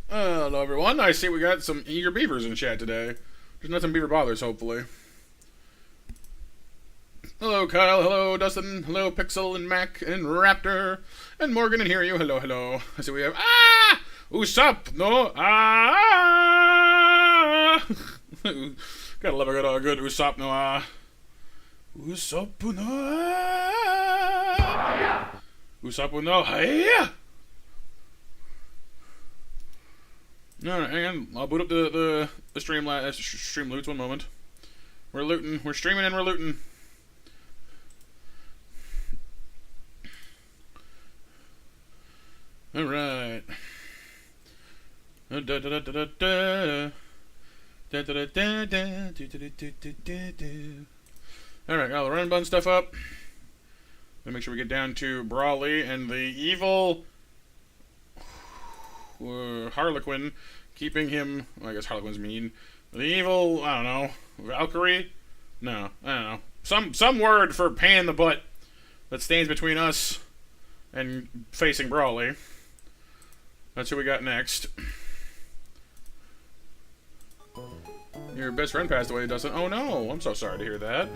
Hello, everyone. I see we got some eager beavers in chat today. There's nothing beaver bothers, hopefully. Hello, Kyle. Hello, Dustin. Hello, Pixel and Mac and Raptor and Morgan and Hear You. Hello, hello. I see we have Usopp. No. Gotta love a good Usopp. No. Usopp. No. Usopp. No. Hiya. Alright, hang on. I'll boot up the stream loots. 1 moment. We're looting. We're streaming and we're looting. Alright. Alright, got the Run Bun stuff up. Make sure we get down to Brawley and the evil Harlequin, keeping him, well, I guess Harlequin's mean. The evil, I don't know, Valkyrie? No, I don't know. Some word for pain in the butt that stands between us and facing Brawley. That's who we got next. Your best friend passed away, Dustin. Oh no, I'm so sorry to hear that.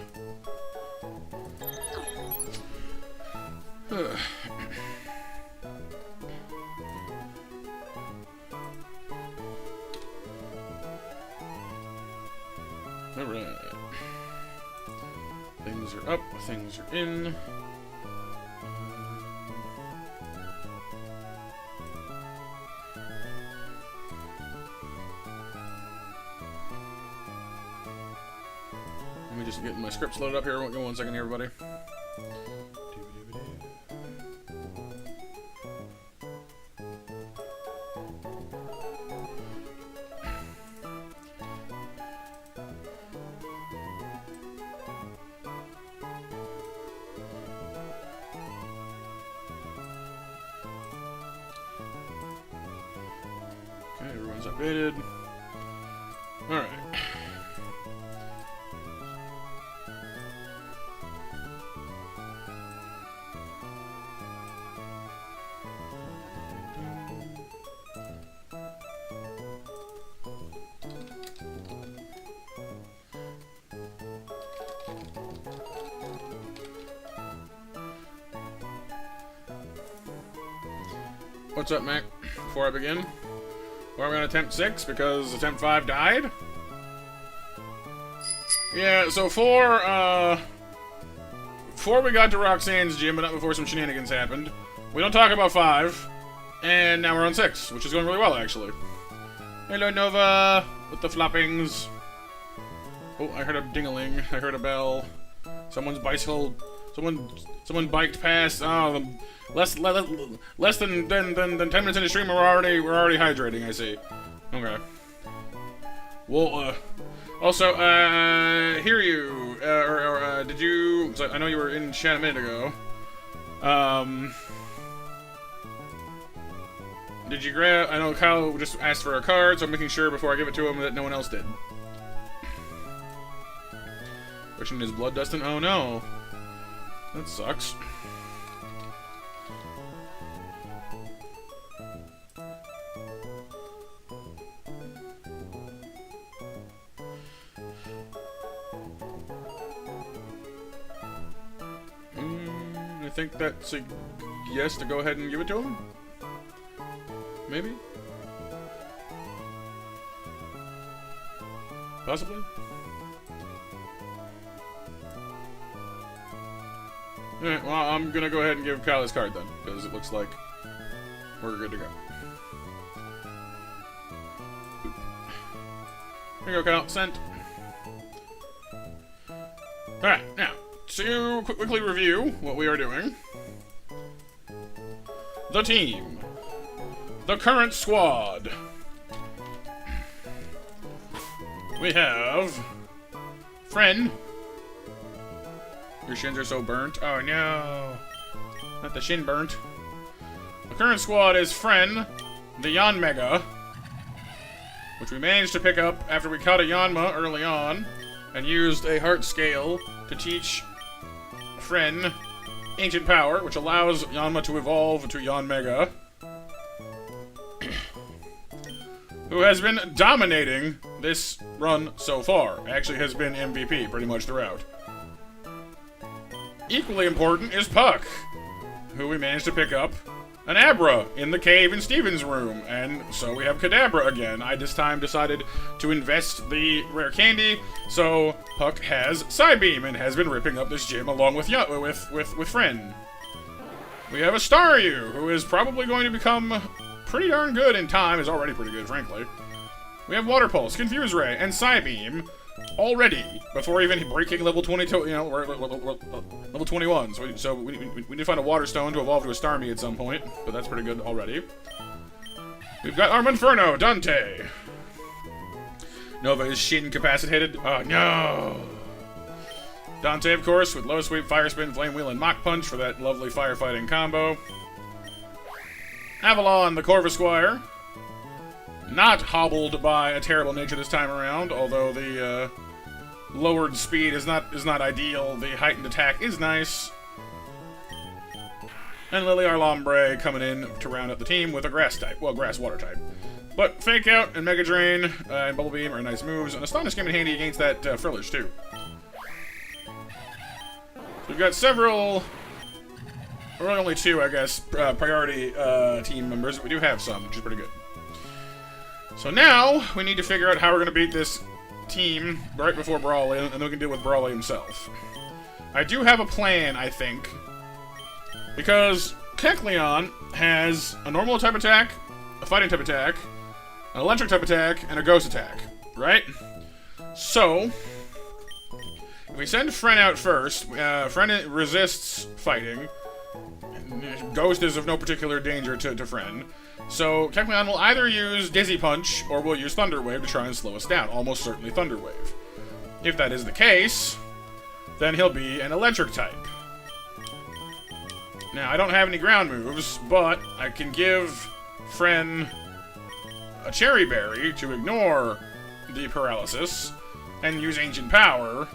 Alright. Things are up, things are in. Let me just get my scripts loaded up here. Won't go 1 second here, everybody. Okay, everyone's updated. Alright. what's up, Mac? Before I begin, we're on attempt 6 because attempt 5 died. Yeah, so before we got to Roxanne's gym, but not before some shenanigans happened, we don't talk about 5, and now we're on 6, which is going really well, actually. Hello, Nova, with the floppings. Oh, I heard a ding-a-ling. I heard a bell. Someone's bicycle. Someone biked past. Oh, less than 10 minutes in the stream. We're already hydrating. I see. Okay. Well, also, hear you. Did you? I know you were in chat a minute ago. Did you grab? I know Kyle just asked for a card, so I'm making sure before I give it to him that no one else did. Wishing his blood, Dustin? Oh no. That sucks. I think that's a yes to go ahead and give it to him? Maybe? Possibly? Alright, well, I'm gonna go ahead and give Kyle his card then, because it looks like we're good to go. Here you go, Kyle. Sent. Alright, now, to quickly review what we are doing. The team. The current squad. We have Friend. Your shins are so burnt. Oh no. Not the shin burnt. The current squad is Friend, the Yanmega, which we managed to pick up after we caught a Yanma early on and used a heart scale to teach Friend ancient power, which allows Yanma to evolve to Yanmega, who has been dominating this run so far. Actually has been MVP pretty much throughout. Equally important is Puck, who we managed to pick up an Abra in the cave in Steven's room, and so we have Kadabra again. I this time decided to invest the rare candy, so Puck has Psybeam and has been ripping up this gym along with Friend. We have a Staryu, who is probably going to become pretty darn good in time, is already pretty good, frankly. We have Water Pulse, Confuse Ray, and Psybeam already, before even breaking level 22, you know, we're level 21, so we need to find a Water Stone to evolve to a Starmie at some point, but that's pretty good already. We've got Arminferno, Dante. Nova is shin incapacitated. Oh no! Dante, of course, with Low Sweep, Fire Spin, Flame Wheel, and Mach Punch for that lovely firefighting combo. Avalon, the Corvusquire. Not hobbled by a terrible nature this time around, although the lowered speed is not ideal. The heightened attack is nice. And Lily Arlombre coming in to round out the team with a grass type. Well, grass-water type. But Fake Out and Mega Drain and Bubble Beam are nice moves, and Astonish came in handy against that Frillish, too. So we've got several, or only 2, I guess, priority team members, but we do have some, which is pretty good. So now, we need to figure out how we're going to beat this team right before Brawley, and then we can deal with Brawley himself. I do have a plan, I think, because Kecleon has a normal type attack, a fighting type attack, an electric type attack, and a ghost attack, right? So, if we send Fren out first, Fren resists fighting. Ghost is of no particular danger to Fren. So, Kecleon will either use Dizzy Punch, or will use Thunder Wave to try and slow us down. Almost certainly Thunder Wave. If that is the case, then he'll be an electric type. Now, I don't have any ground moves, but I can give Fren a Cherry Berry to ignore the paralysis, and use Ancient Power,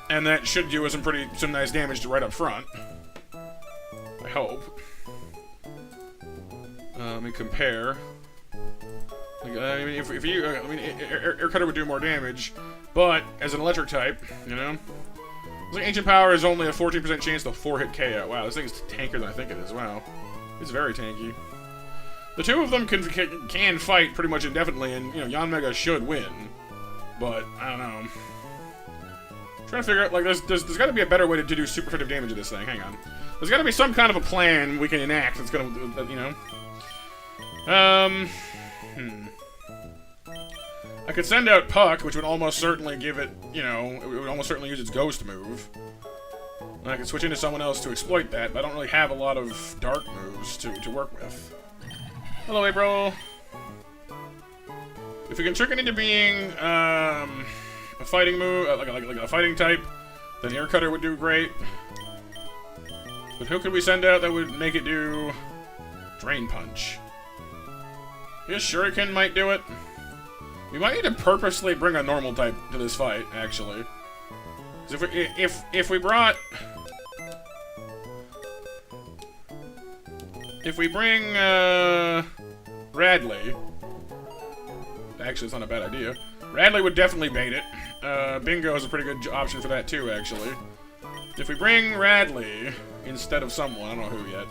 and that should do us some nice damage right up front. I hope. Let me compare. I mean, if you, I mean, Air Cutter would do more damage, but as an electric type, you know, it's like Ancient Power is only a 14% chance to 4-hit KO. Wow, this thing's tankier than I think it is. Wow, It's very tanky. The two of them can fight pretty much indefinitely, and, you know, Yanmega should win. But, I don't know. I'm trying to figure out, like, there's got to be a better way to do super effective damage to this thing. Hang on. There's got to be some kind of a plan we can enact that's going to, you know. I could send out Puck, which would almost certainly give it, you know, it would almost certainly use its ghost move. And I could switch into someone else to exploit that, but I don't really have a lot of dark moves to work with. Hello, April. If we can trick it into being a fighting move, like a fighting type, then Air Cutter would do great. But who could we send out that would make it do Drain Punch? I guess Shuriken might do it. We might need to purposely bring a normal type to this fight, actually. Because if we bring Radley, actually it's not a bad idea. Radley would definitely bait it. Bingo is a pretty good option for that too, actually. If we bring Radley instead of someone, I don't know who yet.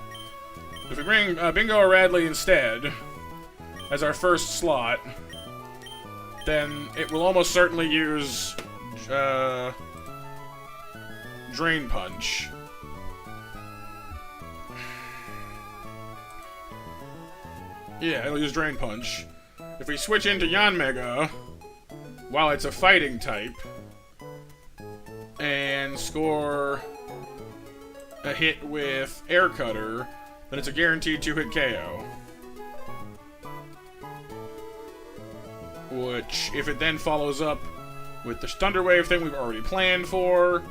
If we bring Bingo or Radley instead as our first slot, then it will almost certainly use Drain Punch. Yeah, it'll use Drain Punch. If we switch into Yanmega, while it's a fighting type, and score a hit with Air Cutter, then it's a guaranteed 2-hit KO. Which, if it then follows up with the Thunder Wave thing we've already planned for,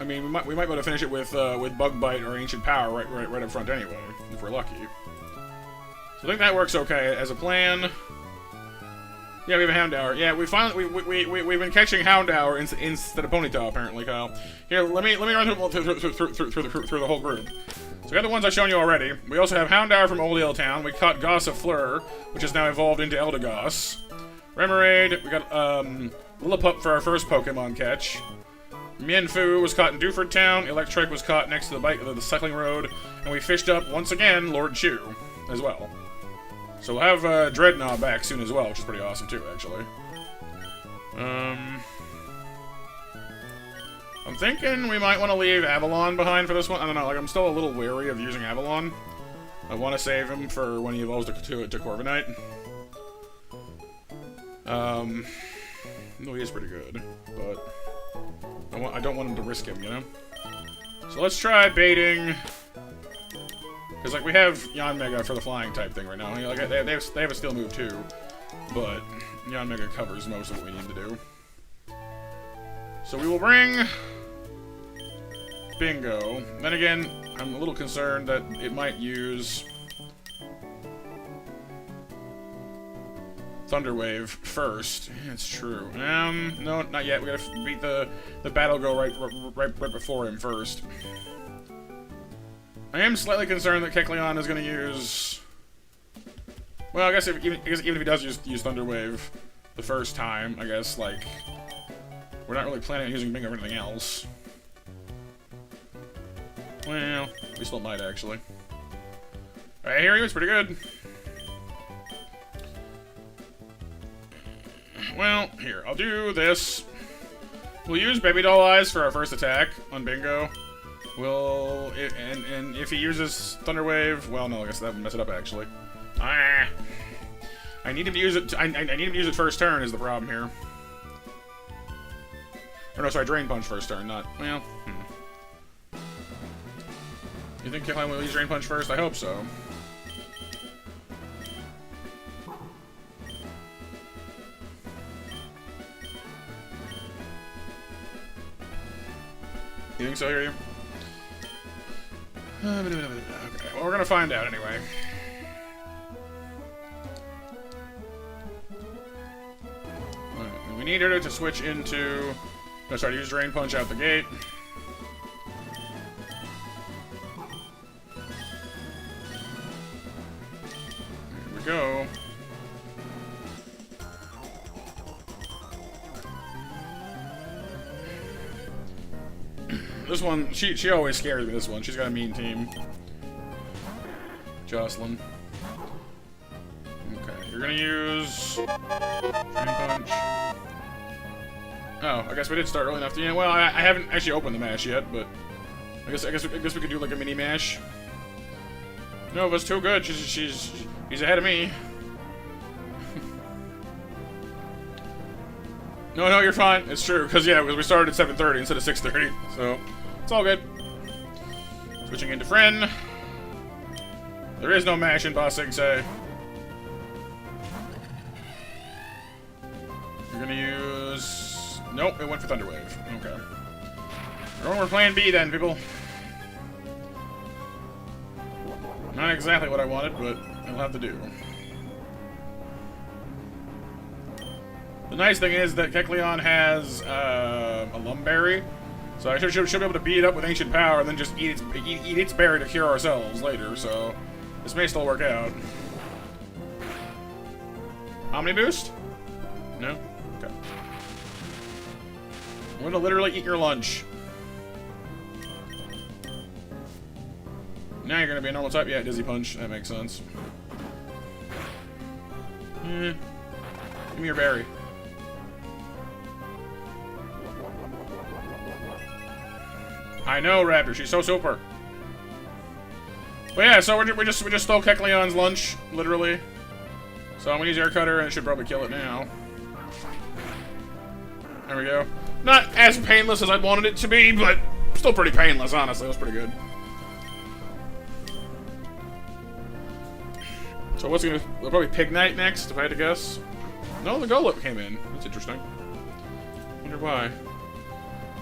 I mean, we might be able to finish it with Bug Bite or Ancient Power right up front anyway, if we're lucky. So I think that works okay as a plan. Yeah, we have a Houndour. Yeah, we've been catching Houndour instead of Ponyta, apparently, Kyle. Here, let me run through the whole group. So we got the ones I've shown you already. We also have Houndour from Old Ale Town. We caught Gossifleur, which has now evolved into Eldegoss. Remoraid, we got Lillipup for our first Pokemon catch. Mienfoo was caught in Dewford Town. Electrike was caught next to the cycling road. And we fished up, once again, Lord Chew as well. So we'll have Dreadnought back soon as well, which is pretty awesome too, actually. I'm thinking we might want to leave Avalon behind for this one. I don't know, like, I'm still a little wary of using Avalon. I want to save him for when he evolves to Corviknight. No, he is pretty good, but I don't want him to risk him, you know? So let's try baiting. Because, like, we have Yanmega for the flying type thing right now. Like, they have a steel move too, but Yanmega covers most of what we need to do. So we will bring Bingo. Then again, I'm a little concerned that it might use Thunder Wave first. Yeah, it's true. No, not yet. We gotta beat the battle go right before him first. I am slightly concerned that Kecleon is gonna use. Well, I guess even if he does use Thunder Wave the first time, I guess, like, we're not really planning on using Bingo or anything else. Well, we still might actually. Alright, here he is, pretty good. Well, here, I'll do this. We'll use Baby Doll Eyes for our first attack on Bingo. And if he uses Thunder Wave, well, no, I guess that would mess it up actually. I need him to use it. I need him to use it first turn is the problem here. Or no, sorry, Drain Punch first turn, not well. You think Kecleon will use Drain Punch first? I hope so. You think so, here? Okay, well, we're gonna find out anyway. We need her to switch into. No, sorry, to use Drain Punch out the gate. Here we go. This one, she always scares me, this one. She's got a mean team. Jocelyn. Okay, you're gonna use Drain Punch. Oh, I guess we did start early enough to. Yeah, well, I haven't actually opened the mash yet, but I guess we could do like a mini mash. Nova's too good. She's ahead of me. No, you're fine. It's true, because yeah, we started at 7:30 instead of 6:30, so it's all good. Switching into Friend. There is no mash in Boss Dekzeh. You're gonna use... Nope, it went for Thunder Wave. Okay. We're playing B then, people. Not exactly what I wanted, but it'll have to do. The nice thing is that Kecleon has a Lumberry, so I should be able to beat it up with Ancient Power and then just eat its berry to cure ourselves later, so this may still work out. Omni Boost? No? Okay. I'm gonna literally eat your lunch. Now you're gonna be a normal type? Yeah, Dizzy Punch. That makes sense. Give me your berry. I know, Raptor. She's so super. But yeah, so we just stole Kecleon's lunch, literally. So I'm gonna use Air Cutter, and it should probably kill it now. There we go. Not as painless as I wanted it to be, but still pretty painless, honestly. It was pretty good. So what's gonna... We'll probably Pignite next, if I had to guess. No, the Golem came in. That's interesting. Wonder why.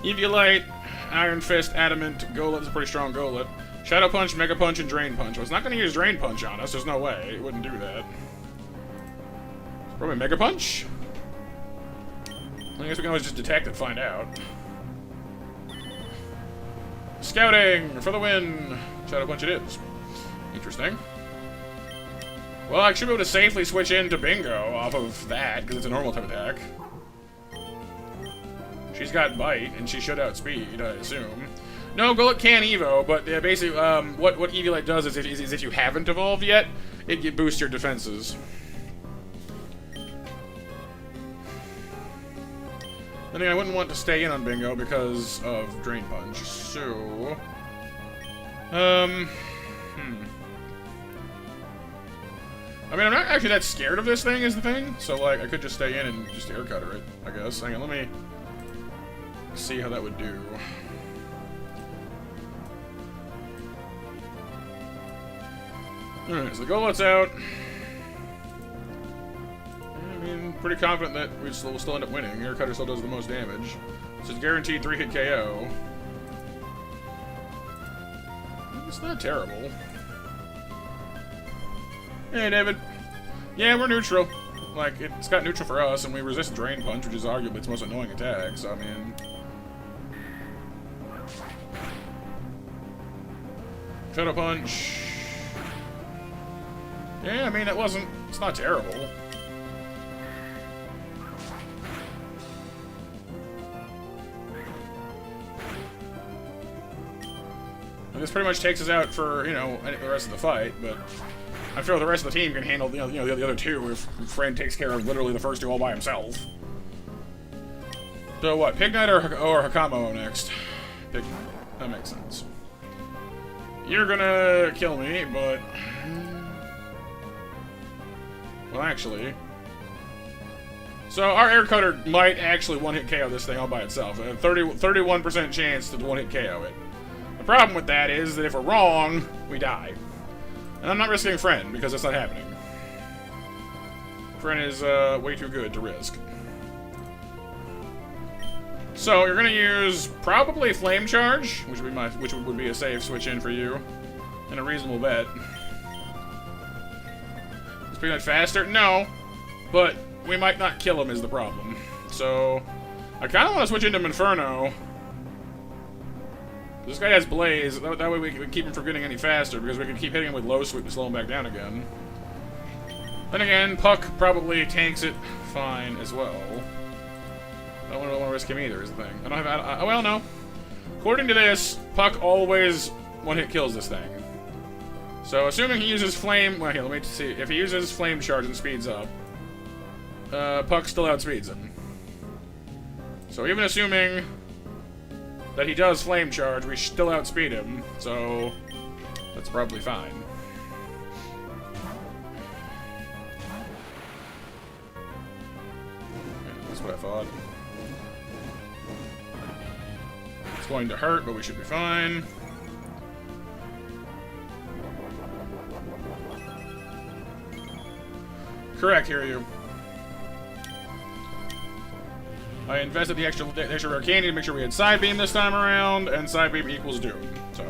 Eviolite, Iron Fist, Adamant, Golit's a pretty strong Golit. Shadow Punch, Mega Punch, and Drain Punch. Well, it's not gonna use Drain Punch on us. There's no way. It wouldn't do that. Probably Mega Punch? I guess we can always just detect and find out. Scouting for the win! Shadow Punch it is. Interesting. Well, I should be able to safely switch into Bingo off of that, because it's a normal type attack. She's got Bite, and she should outspeed, I assume. No, Golett can Evo, but basically, what Eviolite does is if you haven't evolved yet, it boosts your defenses. Then again, I wouldn't want to stay in on Bingo because of Drain Punch, so... I mean, I'm not actually that scared of this thing, is the thing. So, like, I could just stay in and just Air Cutter it, I guess. Hang on, let me see how that would do. Alright, so the Golet's out. I mean, pretty confident that we'll still end up winning. Air Cutter still does the most damage. So it's guaranteed 3-hit KO. It's not terrible. Hey, David. Yeah, we're neutral. Like, it's got neutral for us, and we resist Drain Punch, which is arguably its most annoying attack, so I mean... Shadow Punch... Yeah, I mean, it's not terrible. And this pretty much takes us out for, you know, the rest of the fight, but... I feel the rest of the team can handle the other two if Friend takes care of literally the first two all by himself. So what, Pignite or Hakamo next? Pignite. That makes sense. You're gonna kill me, but... Well, actually... So our Air Cutter might actually one-hit KO this thing all by itself. A 31% chance to one-hit KO it. The problem with that is that if we're wrong, we die. And I'm not risking Friend, because that's not happening. Friend is way too good to risk. So you're gonna use probably Flame Charge, which would be a safe switch in for you, and a reasonable bet. Is Pignite faster? No, but we might not kill him is the problem. So I kind of want to switch into Inferno. This guy has Blaze, that way we can keep him from getting any faster, because we can keep hitting him with Low Sweep to slow him back down again. Then again, Puck probably tanks it fine as well. I don't want to risk him either, is the thing. Well, no. According to this, Puck always one-hit kills this thing. So, assuming he uses flame... Well, here, let me see. If he uses flame charge and speeds up, Puck still outspeeds him. So, even assuming that he does flame charge, we still outspeed him. So, that's probably fine. That's what I thought. It's going to hurt, but we should be fine. Correct, Hiryu. I invested the extra rare candy to make sure we had side beam this time around, and side beam equals doom. So.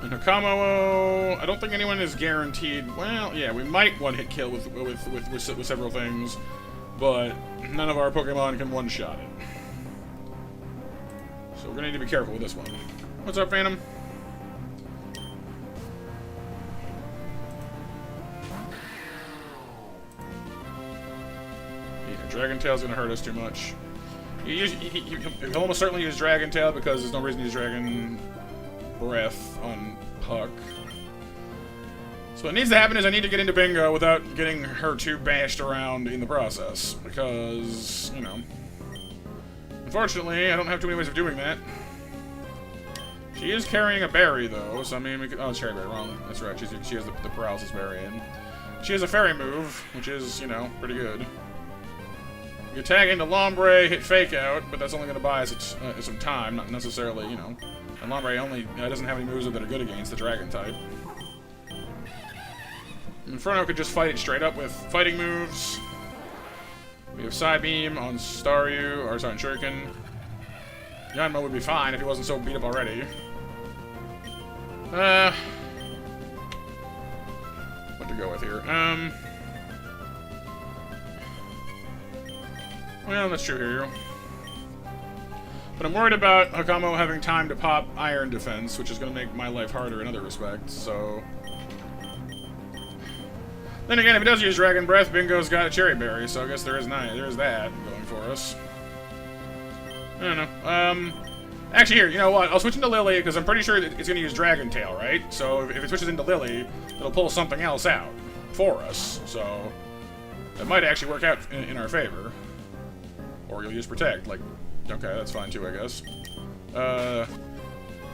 And Hakamo, I don't think anyone is guaranteed. Well, yeah, we might one-hit kill with several things, but none of our Pokemon can one-shot it. So we're gonna need to be careful with this one. What's up, Phantom? Dragon Tail's gonna hurt us too much. He'll almost certainly use Dragon Tail because there's no reason to use Dragon Breath on Puck. So what needs to happen is I need to get into Bingo without getting her too bashed around in the process. Because, you know... Unfortunately, I don't have too many ways of doing that. She is carrying a berry, though, so I mean, we could... Oh, it's Cherry Berry, wrong. That's right, she has the Paralysis Berry in. She has a Fairy move, which is, you know, pretty good. You tag into Lombre, hit Fake Out, but that's only going to buy us some time, not necessarily, you know. And Lombre only doesn't have any moves that are good against the Dragon type. Inferno could just fight it straight up with fighting moves. We have Psybeam on Staryu, or sorry, on Shuriken. Yanma would be fine if he wasn't so beat up already. What to go with here? Well, that's true here. But I'm worried about Hakamo having time to pop Iron Defense, which is going to make my life harder in other respects, so... Then again, if he does use Dragon Breath, Bingo's got a Cherry Berry, so I guess there's that going for us. I don't know. Actually, here, you know what? I'll switch into Lily, because I'm pretty sure that it's going to use Dragon Tail, right? So if it switches into Lily, it'll pull something else out for us, so... That might actually work out in our favor. Or you'll use Protect, like... Okay, that's fine too, I guess.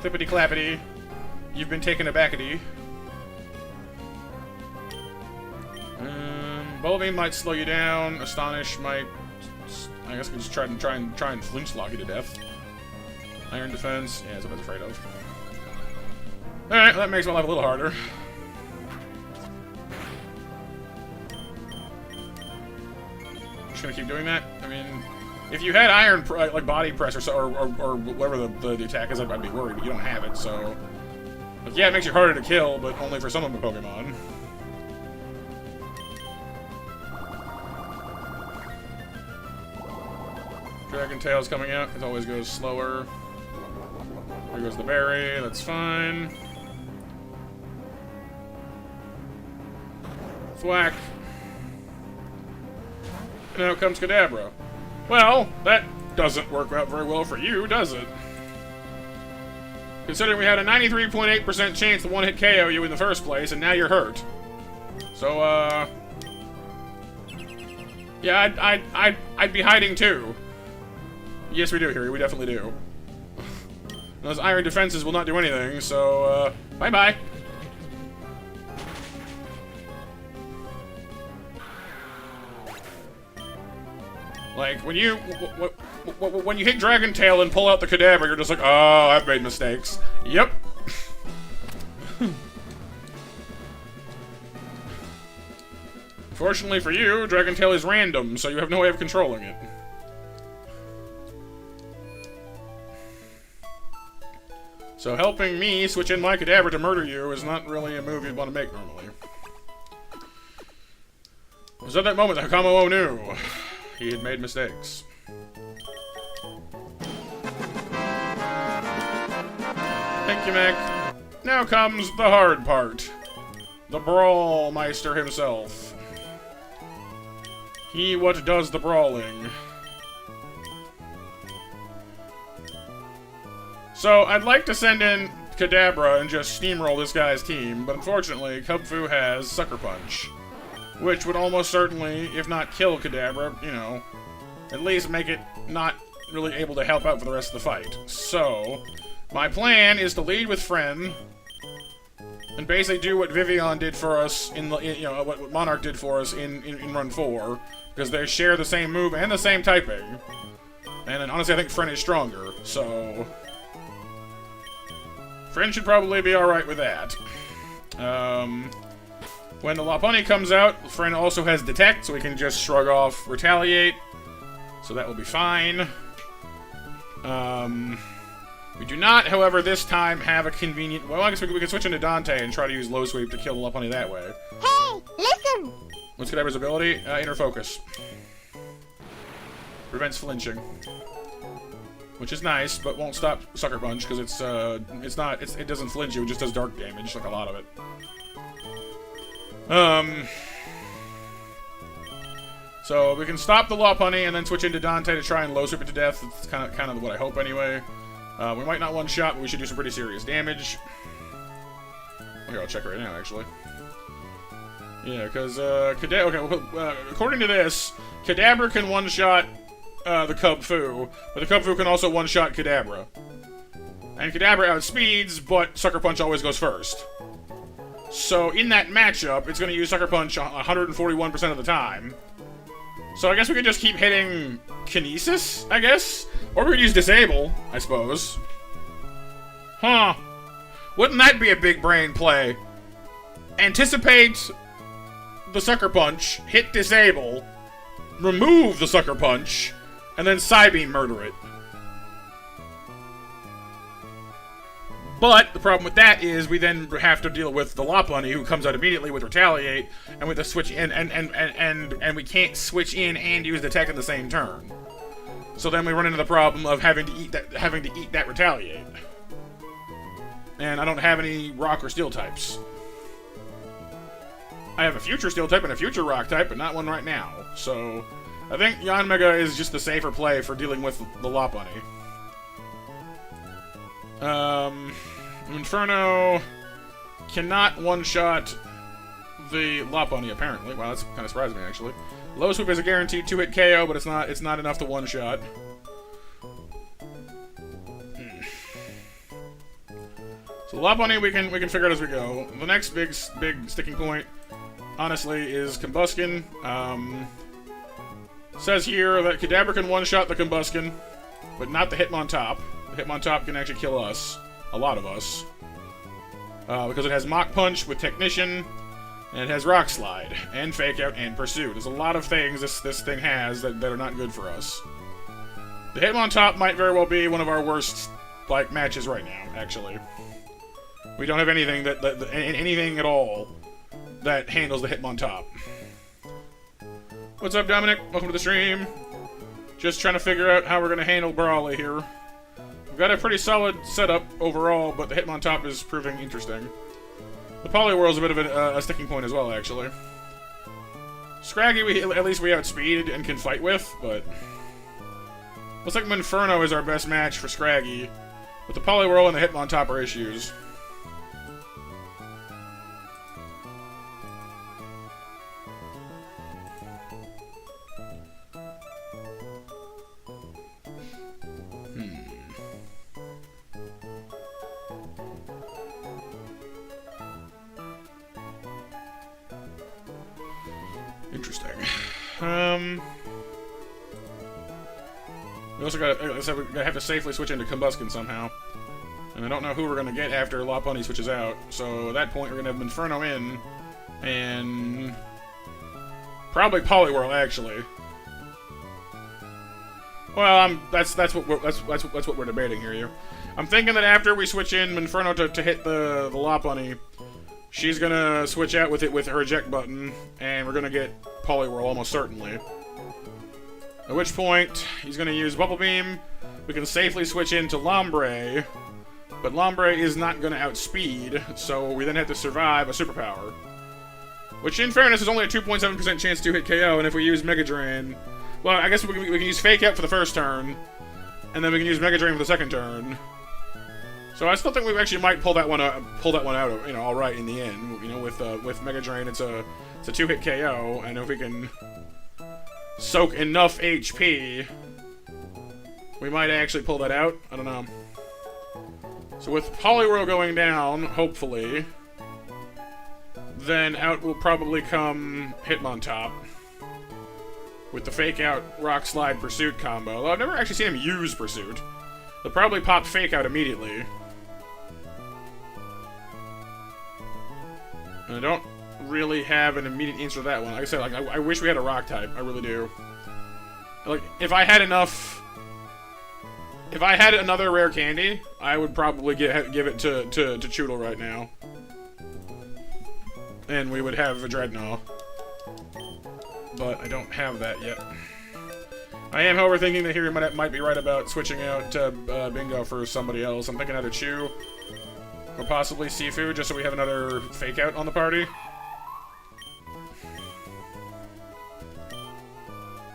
Flippity clappity. You've been taken abackity. Bubble Beam might slow you down. Astonish might... I guess we just try and flinch lock you to death. Iron Defense. Yeah, that's what I was afraid of. Alright, that makes my life a little harder. Just gonna keep doing that. I mean... If you had Iron, like Body Press or whatever the attack is, I'd be worried, but you don't have it, so... Like, yeah, it makes you harder to kill, but only for some of the Pokemon. Dragon Tail's coming out. It always goes slower. There goes the berry. That's fine. Thwack. And now comes Kadabra. Well, that doesn't work out very well for you, does it? Considering we had a 93.8% chance to one-hit KO you in the first place, and now you're hurt. So, yeah, I'd be hiding too. Yes, we do, Harry. We definitely do. Those Iron Defenses will not do anything, so, bye-bye. Like, when you hit Dragon Tail and pull out the Kadabra, you're just like, oh, I've made mistakes. Yep. Fortunately for you, Dragon Tail is random, so you have no way of controlling it. So helping me switch in my Kadabra to murder you is not really a move you'd want to make normally. It was at that moment that Hakamo knew he had made mistakes. Thank you, Mac. Now comes the hard part. The Brawl Meister himself. He what does the brawling. So, I'd like to send in Kadabra and just steamroll this guy's team, but unfortunately, Kubfu has Sucker Punch. Which would almost certainly, if not kill Kadabra, you know, at least make it not really able to help out for the rest of the fight. So, my plan is to lead with Friend, and basically do what Vivian did for us in the, you know, what Monarch did for us in Run 4, because they share the same move and the same typing. And then, honestly, I think Friend is stronger, so Friend should probably be alright with that. When the Lopunny comes out, Friend also has Detect, so we can just shrug off Retaliate. So that will be fine. We do not, however, this time have a convenient... Well, I guess we can switch into Dante and try to use Low Sweep to kill the Lopunny that way. Hey, listen! What's Kadabra's ability? Inner Focus. Prevents flinching. Which is nice, but won't stop Sucker Punch, because it doesn't flinch you, it just does dark damage, like a lot of it. So we can stop the Lopunny and then switch into Dante to try and low sweep it to death. It's kind of what I hope anyway. We might not one-shot, but we should do some pretty serious damage. Here, I'll check right now, actually. Yeah, because, according to this, Kadabra can one-shot, the Kubfu, but the Kubfu can also one-shot Kadabra. And Kadabra outspeeds, but Sucker Punch always goes first. So, in that matchup, it's going to use Sucker Punch 141% of the time. So I guess we could just keep hitting Kinesis, I guess? Or we could use Disable, I suppose. Huh. Wouldn't that be a big brain play? Anticipate the Sucker Punch, hit Disable, remove the Sucker Punch, and then Psybeam murder it. But the problem with that is we then have to deal with the Lopunny, who comes out immediately with Retaliate, and with the switch and we can't switch in and use Detect in the same turn. So then we run into the problem of having to eat that Retaliate. And I don't have any Rock or Steel types. I have a future Steel type and a future Rock type, but not one right now. So I think Yanmega is just the safer play for dealing with the Lopunny. Inferno cannot one-shot the Lopunny, apparently. Wow, that's kind of surprising me, actually. Low Sweep is a guaranteed 2-hit KO, but it's not enough to one-shot. So Lopunny we can figure out as we go. The next big sticking point, honestly, is Combuskin. Says here that Kadabra can one-shot the Combuskin, but not the Hitmontop. The Hitmontop can actually kill us. A lot of us. Because it has Mach Punch with Technician, and it has Rock Slide, and Fake Out, and Pursuit. There's a lot of things this thing has that are not good for us. The Hitmontop might very well be one of our worst, like, matches right now, actually. We don't have anything anything at all that handles the Hitmontop. What's up, Dominic? Welcome to the stream. Just trying to figure out how we're going to handle Brawley here. We've got a pretty solid setup overall, but the Hitmontop is proving interesting. The Poliwhirl's a bit of a sticking point as well, actually. Scraggy, at least we outspeed and can fight with, but looks like Monferno is our best match for Scraggy, but the Poliwhirl and the Hitmontop are issues. Interesting. We also gotta have to safely switch into Combuskin somehow. And I don't know who we're gonna get after Lopunny switches out. So at that point we're gonna have Inferno in, and probably Poliwhirl actually. Well, that's what we're debating here. I'm thinking that after we switch in Inferno to hit the Lopunny, she's gonna switch out with her eject button, and we're gonna get Poliwhirl almost certainly. At which point, he's gonna use Bubble Beam. We can safely switch into Lombre, but Lombre is not gonna outspeed, so we then have to survive a superpower. Which, in fairness, is only a 2.7% chance to hit KO, and if we use Mega Drain, well, I guess we can use Fake Out for the first turn, and then we can use Mega Drain for the second turn. So I still think we actually might pull that one out, you know, all right in the end. You know, with Mega Drain, it's a 2-hit KO, and if we can soak enough HP, we might actually pull that out. I don't know. So with Poliwhirl going down, hopefully, then out will probably come Hitmontop with the Fake Out Rock Slide Pursuit combo. Although I've never actually seen him use Pursuit. They'll probably pop Fake Out immediately. And I don't really have an immediate answer to that one. Like I said, like I wish we had a Rock type. I really do. Like, if I had enough... If I had another rare candy, I would probably give it to Choodle right now. And we would have a Dreadnought. But I don't have that yet. I am, however, thinking that here might be right about switching out Bingo for somebody else. I'm thinking either Chew or possibly Seafood, just so we have another Fake Out on the party.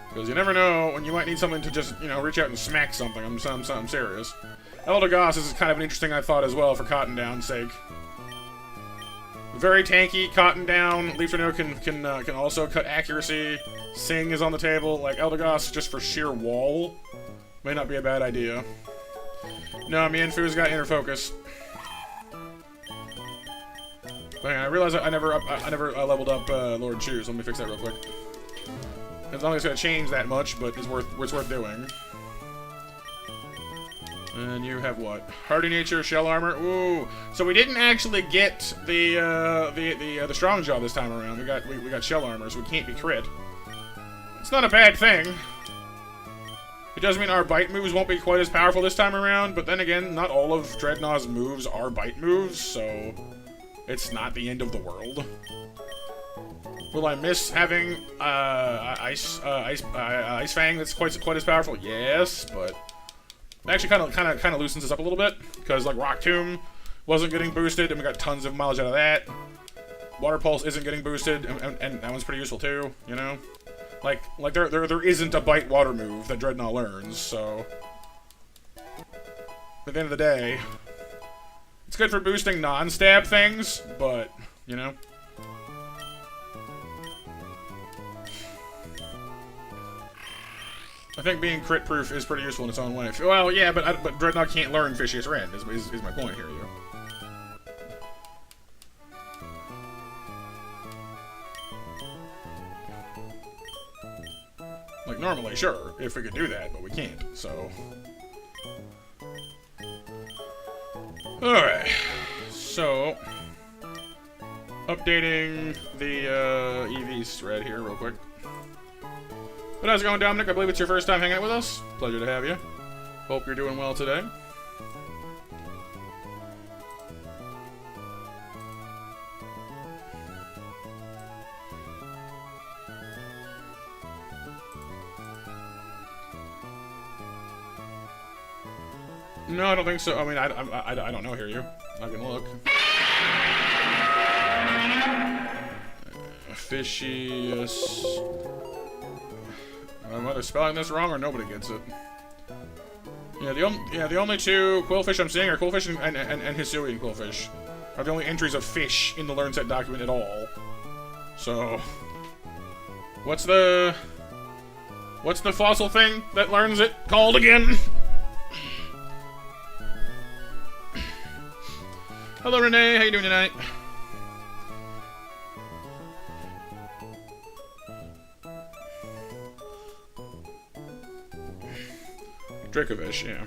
Because you never know when you might need something to just, you know, reach out and smack something. I'm serious. Eldegoss is kind of an interesting thought as well for Cotton Down's sake. Very tanky, Cotton Down. Leaf Tornado can also cut accuracy. Sing is on the table. Like, Eldegoss just for sheer wall may not be a bad idea. No, Mienfu's got Inner Focus. But I realize I never leveled up Lord Chew, so let me fix that real quick. It's not like it's gonna change that much, but it's worth doing. And you have what? Hardy Nature, Shell Armor. Ooh, so we didn't actually get the Strong Jaw this time around. We got Shell Armor, so we can't be crit. It's not a bad thing. It does mean our bite moves won't be quite as powerful this time around, but then again, not all of Dreadnaught's moves are bite moves, so it's not the end of the world. Will I miss having Ice Fang that's quite as powerful? Yes, but it actually kind of loosens us up a little bit because like Rock Tomb wasn't getting boosted, and we got tons of mileage out of that. Water Pulse isn't getting boosted, and that one's pretty useful too. You know, like there isn't a bite water move that Dreadnought learns, so at the end of the day, it's good for boosting non-stab things, but you know. I think being crit-proof is pretty useful in its own way. Well, yeah, but Dreadnought can't learn Fishious Rend, is my point here, you. Like, normally, sure, if we could do that, but we can't, so... Alright, so... Updating the EV thread here real quick. But how's it going, Dominic? I believe it's your first time hanging out with us. Pleasure to have you. Hope you're doing well today. No, I don't think so. I mean, I don't know here, you. I can look. Fishious... I'm either spelling this wrong or nobody gets it. Yeah, the only two Quillfish I'm seeing are Quillfish and Hisuian Quillfish. Are the only entries of fish in the Learn Set document at all. So... What's the fossil thing that learns it called again? Hello, Renee. How you doing tonight? Dracovish, yeah.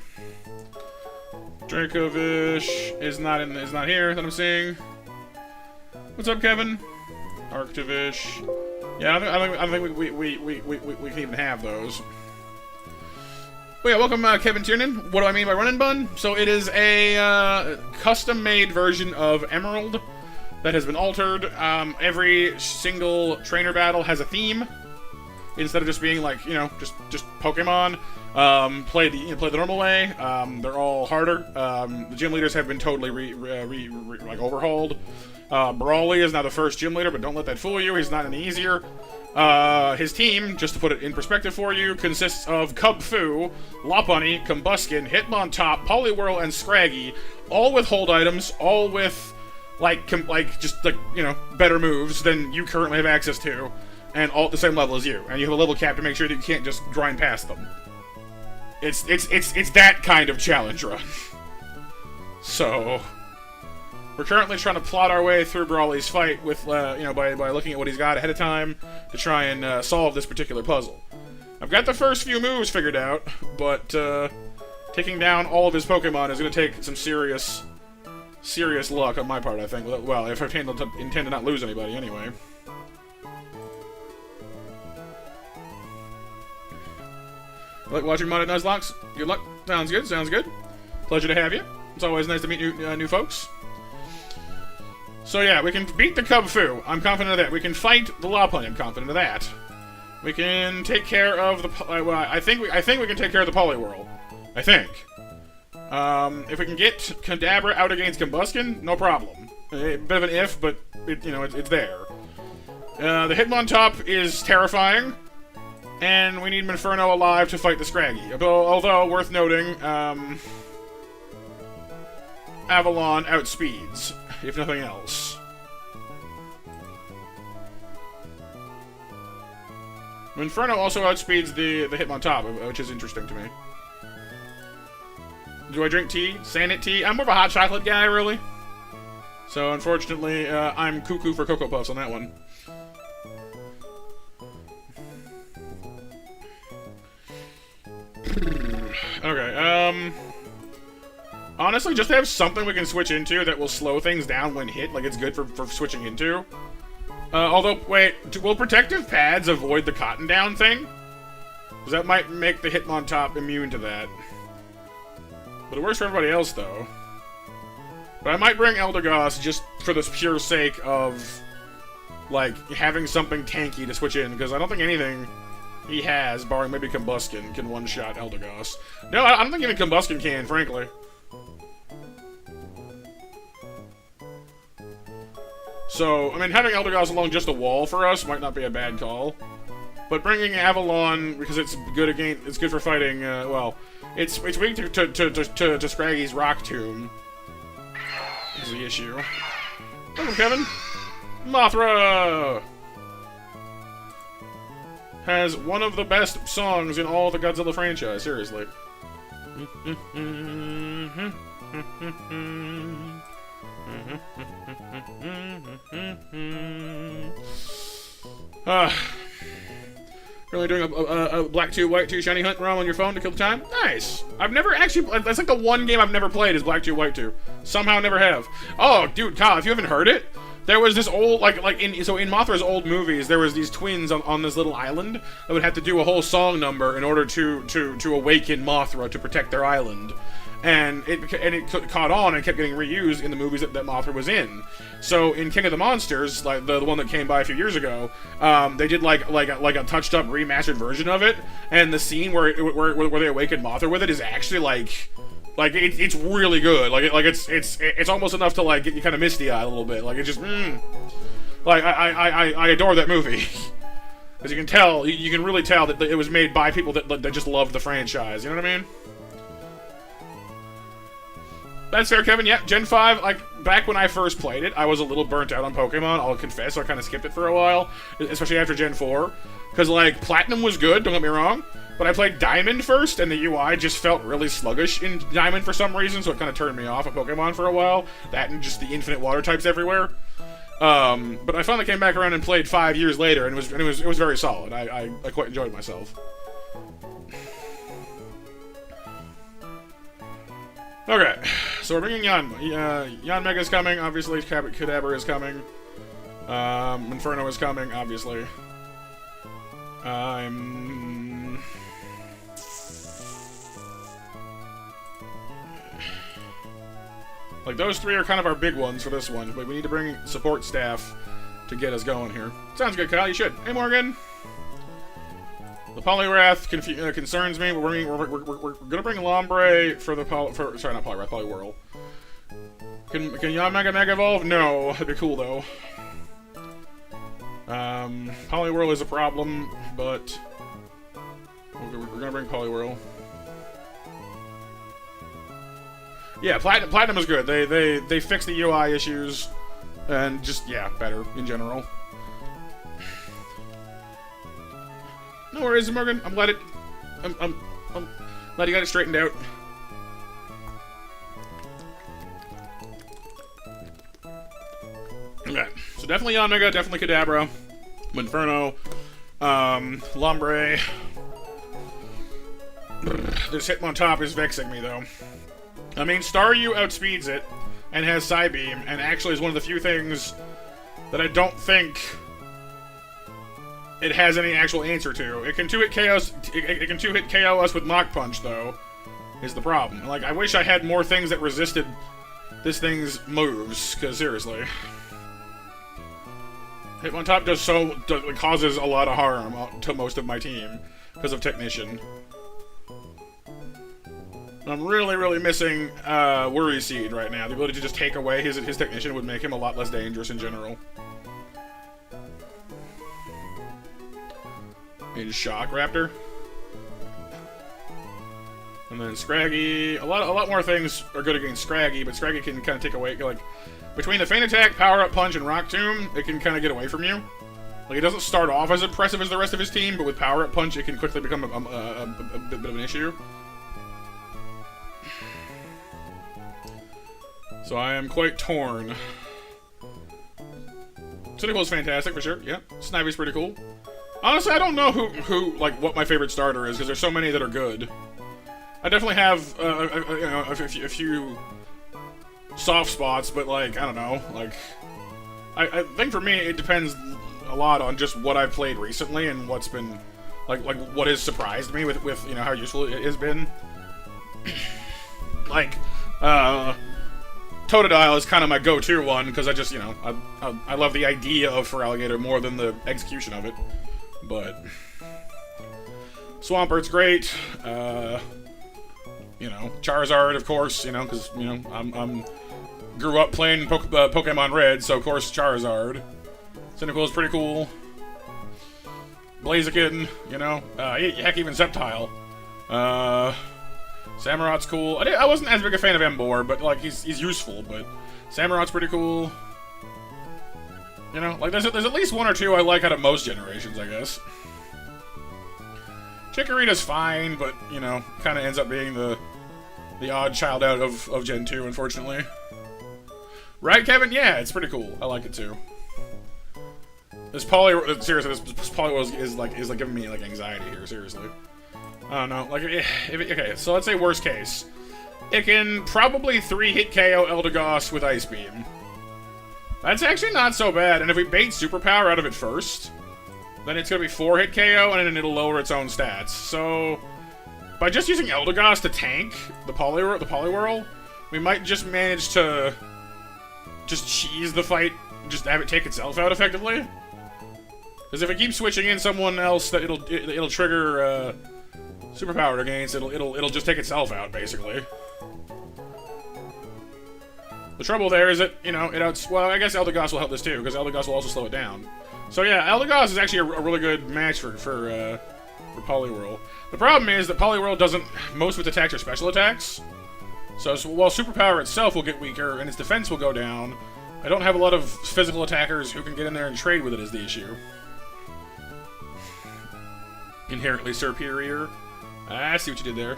Dracovish is not here that I'm seeing. What's up, Kevin? Arctivish. Yeah, I don't think we can even have those. But yeah, welcome, Kevin Tiernan. What do I mean by Run Bun? So it is a custom-made version of Emerald that has been altered. Every single trainer battle has a theme. Instead of just being like, you know, just Pokemon, play the normal way. They're all harder. The gym leaders have been totally overhauled. Brawly is now the first gym leader, but don't let that fool you. He's not any easier. His team, just to put it in perspective for you, consists of Cub Fu, Lopunny, Combuskin, Hitmontop, Poliwhirl, and Scraggy, all with hold items, all with better moves than you currently have access to, and all at the same level as you. And you have a level cap to make sure that you can't just grind past them. It's that kind of challenge run. So we're currently trying to plot our way through Brawly's fight with, by looking at what he's got ahead of time to try and solve this particular puzzle. I've got the first few moves figured out, but taking down all of his Pokemon is going to take some serious luck on my part, I think. Well, if I intend to not lose anybody anyway. I like watching modded Nuzlocks. Good luck. Sounds good. Pleasure to have you. It's always nice to meet new folks. So yeah, we can beat the Cub Fu. I'm confident of that. We can fight the Lopunny. I'm confident of that. We can take care of the... I think we can take care of the Poliwhirl. I think. If we can get Kadabra out against Combuskin, no problem. A bit of an if, but it's there. The Hitmontop is terrifying, and we need Minferno alive to fight the Scraggy. Although worth noting, Avalon outspeeds, if nothing else. Minferno also outspeeds the Hitmontop, which is interesting to me. Do I drink tea? Sandit tea? I'm more of a hot chocolate guy, really. So, unfortunately, I'm cuckoo for Cocoa Puffs on that one. Okay, honestly, just to have something we can switch into that will slow things down when hit, like it's good for switching into. Although, wait, will protective pads avoid the cotton down thing? Because that might make the Hitmontop immune to that. But it works for everybody else, though. But I might bring Eldegoss just for the pure sake of, like, having something tanky to switch in, because I don't think anything he has, barring maybe Combuskin, can one-shot Eldegoss. No, I don't think even Combuskin can, frankly. So, I mean, having Eldegoss along just a wall for us might not be a bad call. But bringing Avalon, because it's good for fighting, it's weak to Scraggy's Rock Tomb is the issue. Welcome, Kevin. Mothra has one of the best songs in all the Godzilla franchise, seriously. Really doing a black 2, white 2 shiny hunt ROM on your phone to kill the time? Nice! I've never actually... That's like the one game I've never played is black 2, white 2. Somehow never have. Oh, dude, Kyle, if you haven't heard it, there was this old... in Mothra's old movies, there was these twins on this little island that would have to do a whole song number in order to awaken Mothra to protect their island. And it caught on and kept getting reused in the movies that Mothra was in. So in King of the Monsters, like the one that came by a few years ago, they did like a touched up remastered version of it, and the scene where they awaken Mothra with it is actually it's really good. It's almost enough to get you kind of misty eye a little bit. Like it just I adore that movie. As you can tell, you can really tell that it was made by people that just loved the franchise. You know what I mean? That's fair, Kevin. Yeah, Gen 5, back when I first played it, I was a little burnt out on Pokemon, I'll confess, so I kind of skipped it for a while, especially after Gen 4. Because, Platinum was good, don't get me wrong, but I played Diamond first, and the UI just felt really sluggish in Diamond for some reason, so it kind of turned me off of Pokemon for a while. That and just the infinite water types everywhere. But I finally came back around and played 5 years later, and it was very solid. I quite enjoyed myself. Okay, so we're bringing Yanmega's coming, obviously. Kadabra is coming. Inferno is coming, obviously. Those three are kind of our big ones for this one, but we need to bring support staff to get us going here. Sounds good, Kyle, you should. Hey, Morgan! The The Poliwrath concerns me, but we're gonna bring Lombre for the sorry, not Poliwrath, Poliwhirl. Can Yanmega Mega Evolve? No, that'd be cool though. Poliwhirl is a problem, but we're gonna bring Poliwhirl. Yeah, Platinum is good. They fix the UI issues, and just yeah, better in general. No worries, Morgan. I'm glad you got it straightened out. Okay, so definitely Yanmega, definitely Kadabra, Inferno, Lombre. This Hitmontop is vexing me though. I mean, Staryu outspeeds it and has Psybeam, and actually is one of the few things that I don't think it has any actual answer to. It can 2-hit KO us. It can 2-hit KO us with Mach Punch, though, is the problem. Like, I wish I had more things that resisted this thing's moves, because seriously. Hitmontop causes a lot of harm to most of my team because of Technician. I'm really missing Worry Seed right now. The ability to just take away his Technician would make him a lot less dangerous in general. In Shock Raptor. And then Scraggy. A lot more things are good against Scraggy, but Scraggy can kind of take away, like, between the Feint Attack, Power Up Punch, and Rock Tomb, it can kind of get away from you. Like, it doesn't start off as impressive as the rest of his team, but with Power Up Punch, it can quickly become a bit of an issue. So I am quite torn. Cyndaquil is fantastic for sure. Yeah, Snively's pretty cool. Honestly, I don't know who like what my favorite starter is because there's so many that are good. I definitely have a few soft spots, but like I don't know. Like I think for me it depends a lot on just what I've played recently and what's been like what has surprised me with you know how useful it has been. Like Totodile is kind of my go-to one because I just, you know, I love the idea of Feraligatr more than the execution of it. But Swampert's great. You know, Charizard, of course. You know, because you know I'm grew up playing Pokemon Red, so of course Charizard. Cyndaquil is pretty cool. Blaziken, you know, heck, even Sceptile. Samurot's cool. I wasn't as big a fan of Emboar, but like he's useful. But Samurot's pretty cool. You know, like there's at least one or two I like out of most generations, I guess. Chikorita's fine, but you know, kind of ends up being the odd child out of Gen 2, unfortunately. Right, Kevin? Yeah, it's pretty cool. I like it too. This seriously, this Poliwhirl is like giving me like anxiety here. Seriously. I don't know, like, okay, so let's say worst case. It can probably 3-hit KO Eldegoss with Ice Beam. That's actually not so bad, and if we bait Superpower out of it first, then it's gonna be 4-hit KO, and then it'll lower its own stats. So, by just using Eldegoss to tank the Poliwhirl, we might just manage to just cheese the fight, just have it take itself out effectively. Because if it keeps switching in someone else that it'll trigger, Superpowered against, it'll just take itself out, basically. The trouble there is that, you know, well, I guess Eldegoss will help this too, because Eldegoss will also slow it down. So yeah, Eldegoss is actually a really good match for Poliwhirl. The problem is that Poliwhirl doesn't, most of its attacks are special attacks. So while Superpower itself will get weaker, and its defense will go down, I don't have a lot of physical attackers who can get in there and trade with it is the issue. Inherently superior. I see what you did there.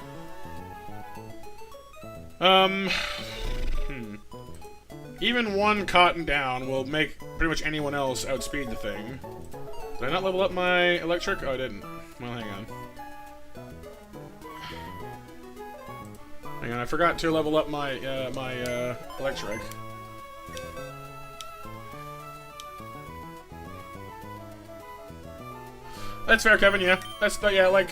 Even one Cotton down will make pretty much anyone else outspeed the thing. Did I not level up my electric? Oh, I didn't. Well, hang on. Hang on, I forgot to level up my electric. That's fair, Kevin. Yeah, that's yeah. Like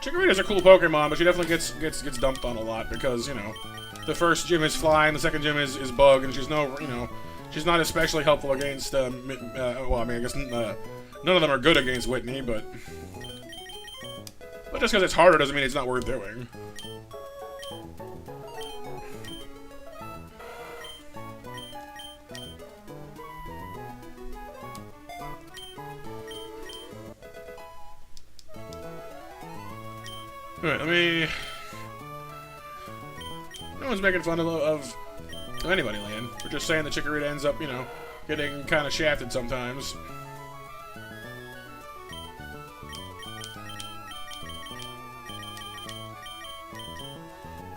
Chikorita's a cool Pokemon, but she definitely gets dumped on a lot because you know the first gym is Fly and the second gym is Bug, and she's she's not especially helpful against. Well, I mean, I guess none of them are good against Whitney, but But just because it's harder doesn't mean it's not worth doing. Alright, let me... No one's making fun of anybody, Lan. We're just saying that Chikorita ends up, you know, getting kind of shafted sometimes.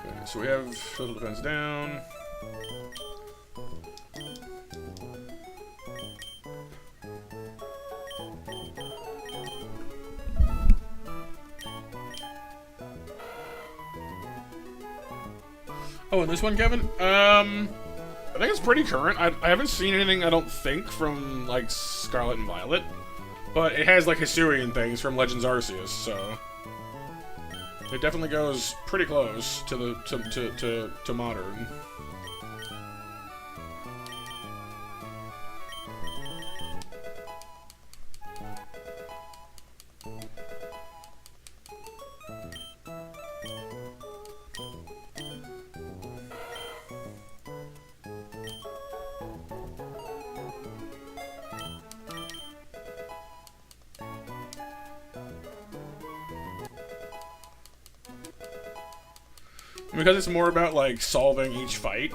Okay, so we have total defense down. Oh, and this one, Kevin? I think it's pretty current. I haven't seen anything, I don't think, from, like, Scarlet and Violet. But it has, like, Hisuian things from Legends Arceus, so... It definitely goes pretty close to the, to modern. Because it's more about, like, solving each fight,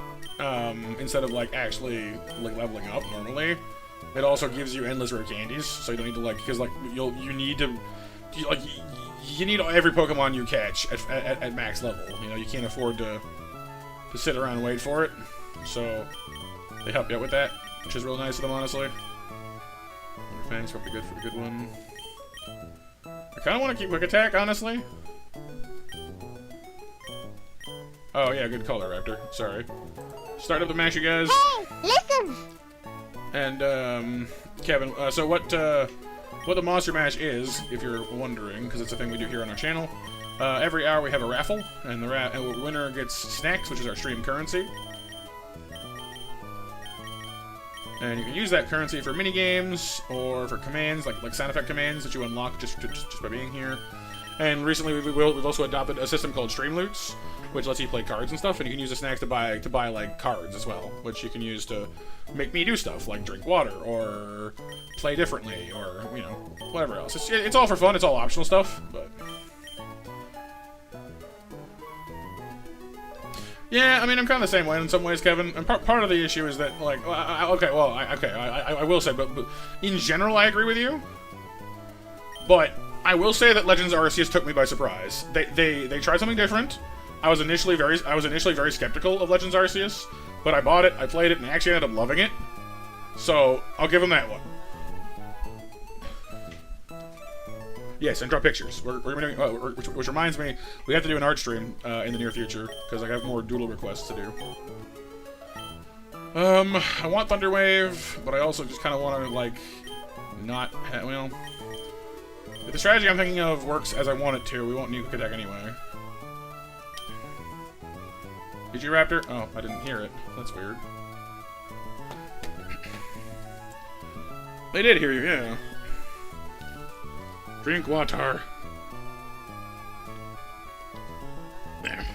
instead of, like, actually, like, leveling up normally, it also gives you endless rare candies, so you don't need to, like, because, like, you need to, you need every Pokemon you catch at max level, you know, you can't afford to sit around and wait for it, so they help you out with that, which is real nice of them, honestly. Fangs probably good for the good one. I kind of want to keep Quick Attack, honestly. Oh, yeah, good color, Raptor. Sorry. Start up the match, you guys. Hey, listen! And, Kevin, so what the Monster Mash is, if you're wondering, because it's a thing we do here on our channel, every hour we have a raffle, and the winner gets snacks, which is our stream currency. And you can use that currency for mini-games, or for commands, like sound effect commands that you unlock just by being here. And recently we've also adopted a system called Stream Loots, which lets you play cards and stuff, and you can use the snacks to buy like cards as well, which you can use to make me do stuff like drink water or play differently or, you know, whatever else. It's all for fun. It's all optional stuff, but yeah, I mean, I'm kind of the same way in some ways, Kevin. And part of the issue is that, like, I will say, but in general, I agree with you. But I will say that Legends Arceus took me by surprise. They tried something different. I was initially very skeptical of Legends Arceus, but I bought it, I played it, and I actually ended up loving it. So I'll give them that one. Yes, and draw pictures. We're doing, which reminds me, we have to do an art stream in the near future because I have more doodle requests to do. I want Thunder Wave, but I also just kind of want to, like, not well. If the strategy I'm thinking of works as I want it to, we won't need Quick Attack anyway. Did you, Raptor? Oh, I didn't hear it. That's weird. They did hear you, yeah. Drink water. There.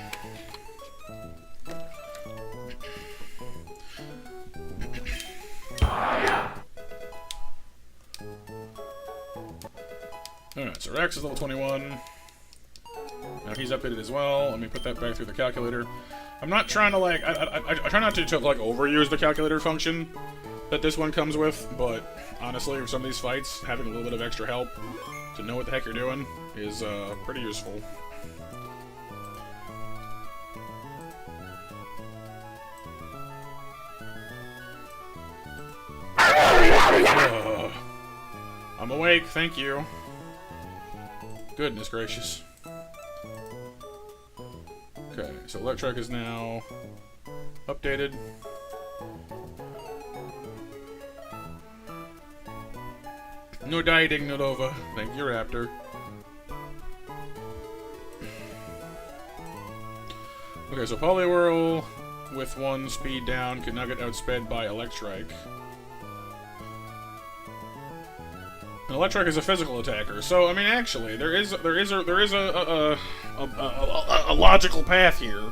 Alright, so Rex is level 21. Now he's updated as well. Let me put that back through the calculator. I'm not trying to, like, I try not to like, overuse the calculator function that this one comes with, but honestly, for some of these fights, having a little bit of extra help to know what the heck you're doing is, pretty useful. I'm awake, thank you. Goodness gracious. Okay, so Electrike is now updated. No dieting, Nodova. Thank you, Raptor. Okay, so Poliwhirl with 1 speed down can now get outsped by Electrike. An electric is a physical attacker, so I mean, actually, there is a logical path here,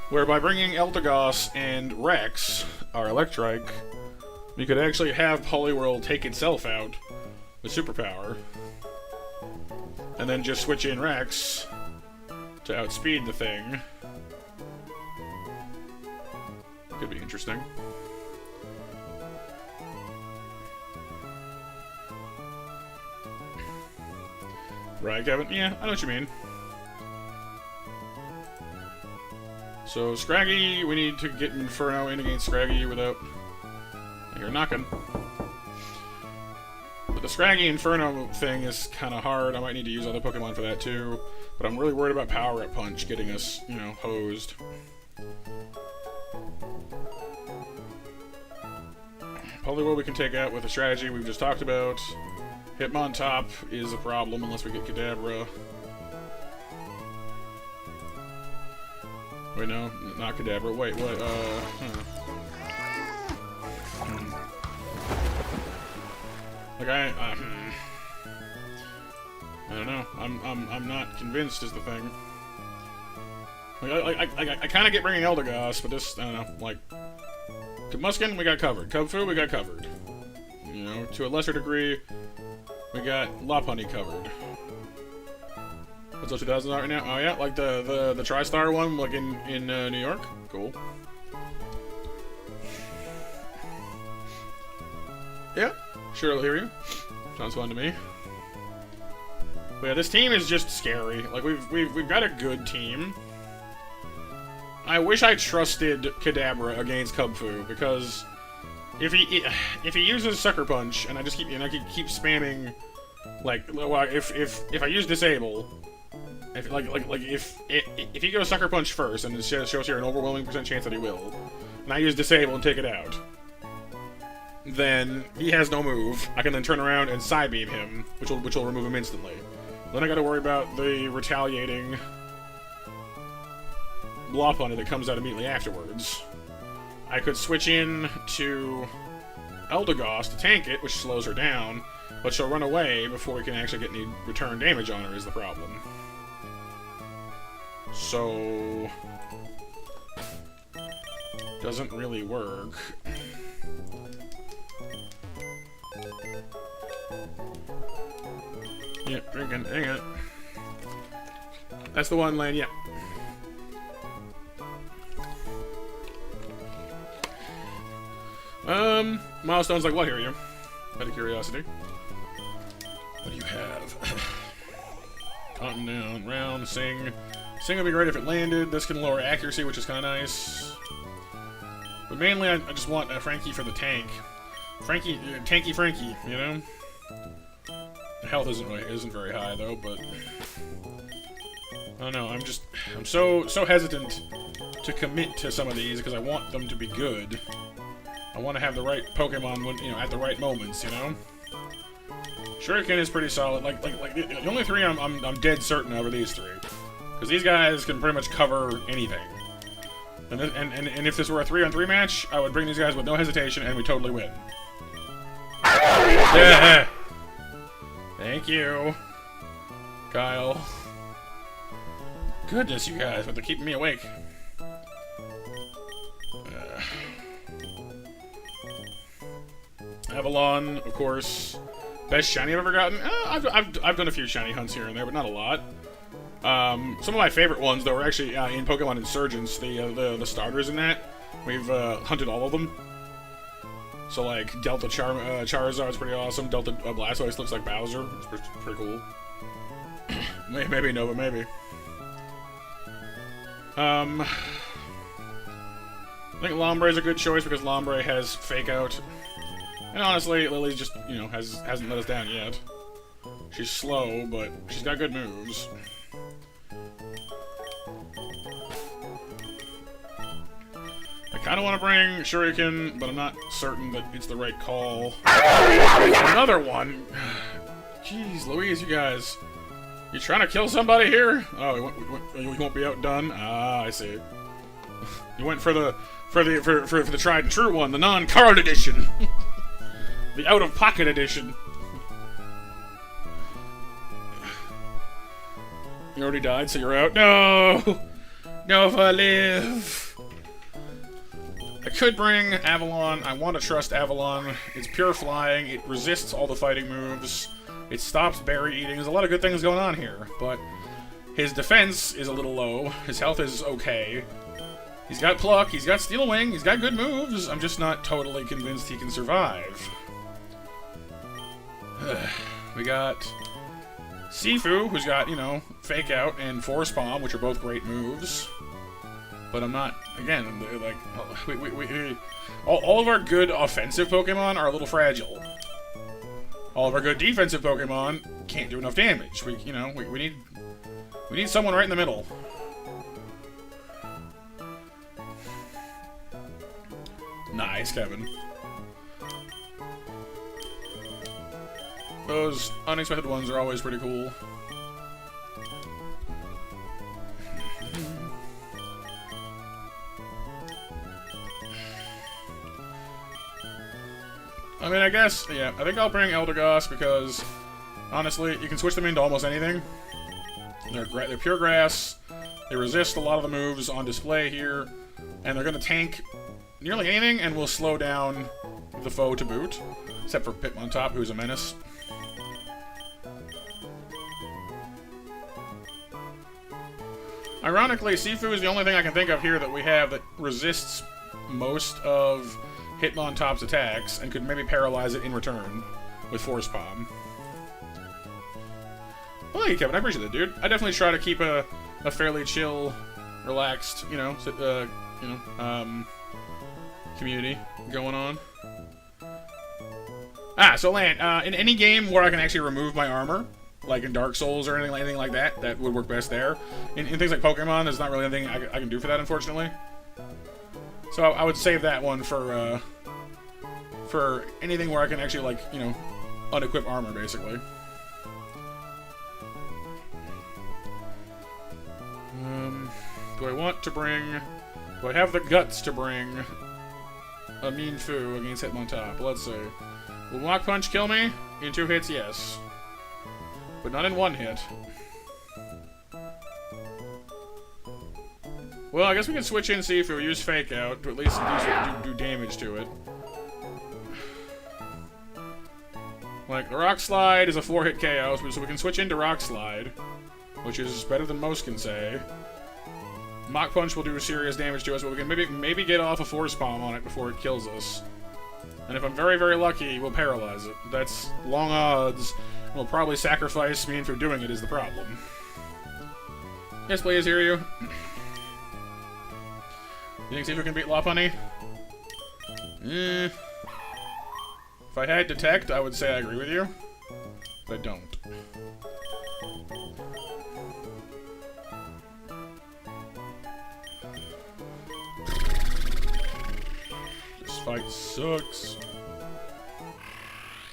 where by bringing Eldegoss and Rex, our Electrike, we could actually have Poliwhirl take itself out with superpower, and then just switch in Rex to outspeed the thing. Could be interesting. Right, Kevin? Yeah, I know what you mean. So, Scraggy, we need to get Inferno in against Scraggy without... You're knocking. But the Scraggy Inferno thing is kind of hard. I might need to use other Pokemon for that too. But I'm really worried about Power Up Punch getting us, you know, hosed. Poliwhirl we can take out with a strategy we've just talked about. Hitmontop is a problem unless we get Kadabra. Wait, no, not Kadabra. Wait, what? Like I don't know. I'm not convinced is the thing. Like I kind of get bringing Eldegoss, but this I don't know. Like Muskin, we got covered. Kubfu, we got covered. You know, to a lesser degree. We got Lopunny covered. What's those 2000 right now? Oh yeah, like the TriStar one, like in New York. Cool. Yeah, sure, I'll hear you. Sounds fun to me. But yeah, this team is just scary. Like we've got a good team. I wish I trusted Kadabra against Kubfu because. If he uses Sucker Punch and I just keep spamming, like well, if I use Disable, if he goes Sucker Punch first and it shows here an overwhelming % chance that he will, and I use Disable and take it out, then he has no move. I can then turn around and Psybeam him, which will remove him instantly. Then I got to worry about the retaliating Lopunny that comes out immediately afterwards. I could switch in to Eldegoss to tank it, which slows her down, but she'll run away before we can actually get any return damage on her is the problem. So... doesn't really work. Yep, drinking, dang it. That's the one lane, yeah. Milestones like what here, you? Out of curiosity. What do you have? Counting down, round, sing. Sing would be great if it landed. This can lower accuracy, which is kind of nice. But mainly, I just want Frankie for the tank. Frankie, tanky Frankie, you know? The health isn't very high though, but I don't know. I'm so hesitant to commit to some of these because I want them to be good. I want to have the right Pokemon when, you know, at the right moments, you know? Shuriken is pretty solid. Like the only three I'm dead certain over these three. Because these guys can pretty much cover anything. And if this were a 3-on-3 match, I would bring these guys with no hesitation and we totally win. Yeah. Thank you, Kyle. Goodness, you guys, but they're keeping me awake. Avalon, of course. Best shiny I've ever gotten? I've done a few shiny hunts here and there, but not a lot. Some of my favorite ones, though, were actually in Pokemon Insurgents, the starters in that. We've hunted all of them. So, like, Delta Charizard's pretty awesome. Delta Blastoise looks like Bowser. It's pretty cool. Maybe Nova, maybe. I think Lombre's a good choice because Lombre has Fake Out. And honestly, Lily's just, you know, hasn't let us down yet. She's slow, but she's got good moves. I kind of want to bring Shuriken, but I'm not certain that it's the right call. Another one! Jeez Louise, you guys. You trying to kill somebody here? Oh, you won't be outdone? Ah, I see. You went for the tried and true one, the non-card edition. The out-of-pocket edition. You already died, so you're out. No! No, if I live! I could bring Avalon. I want to trust Avalon. It's pure flying. It resists all the fighting moves. It stops berry eating. There's a lot of good things going on here, but his defense is a little low. His health is okay. He's got pluck. He's got steel wing. He's got good moves. I'm just not totally convinced he can survive. We got Sifu, who's got, you know, Fake Out and Force Palm, which are both great moves. But I'm not, again, like, all of our good offensive Pokemon are a little fragile. All of our good defensive Pokemon can't do enough damage. We need someone right in the middle. Nice, Kevin. Those unexpected ones are always pretty cool. I mean, I guess, yeah, I think I'll bring Eldegoss because, honestly, you can switch them into almost anything. They're pure grass, they resist a lot of the moves on display here, and they're going to tank nearly anything and will slow down the foe to boot, except for Hitmontop, who's a menace. Ironically, Sifu is the only thing I can think of here that we have that resists most of Hitmontop's attacks and could maybe paralyze it in return with Force Palm. Well, thank you, Kevin. I appreciate that, dude. I definitely try to keep a fairly chill, relaxed, community going on. So Lan, in any game where I can actually remove my armor, like in Dark Souls or anything like that, that would work best there. In things like Pokemon, there's not really anything I can do for that, unfortunately. So I would save that one for anything where I can actually, like, you know, unequip armor, basically. Do I want to bring... Do I have the guts to bring a Mean Fu against Hitmontop? Let's see. Will Mach Punch kill me? In 2 hits, yes. But not in 1 hit. Well, I guess we can switch in Sifu, use Fake Out, to at least do damage to it. Like, the Rock Slide is a 4-hit KO, so we can switch into Rock Slide, which is better than most can say. Mach Punch will do serious damage to us, but we can maybe get off a Force Palm on it before it kills us. And if I'm very, very lucky, we'll paralyze it. That's long odds. We'll probably sacrifice me for doing it is the problem. Yes, please, hear you. You think Sifu can beat Lopunny? If I had Detect, I would say I agree with you. But I don't. This fight sucks.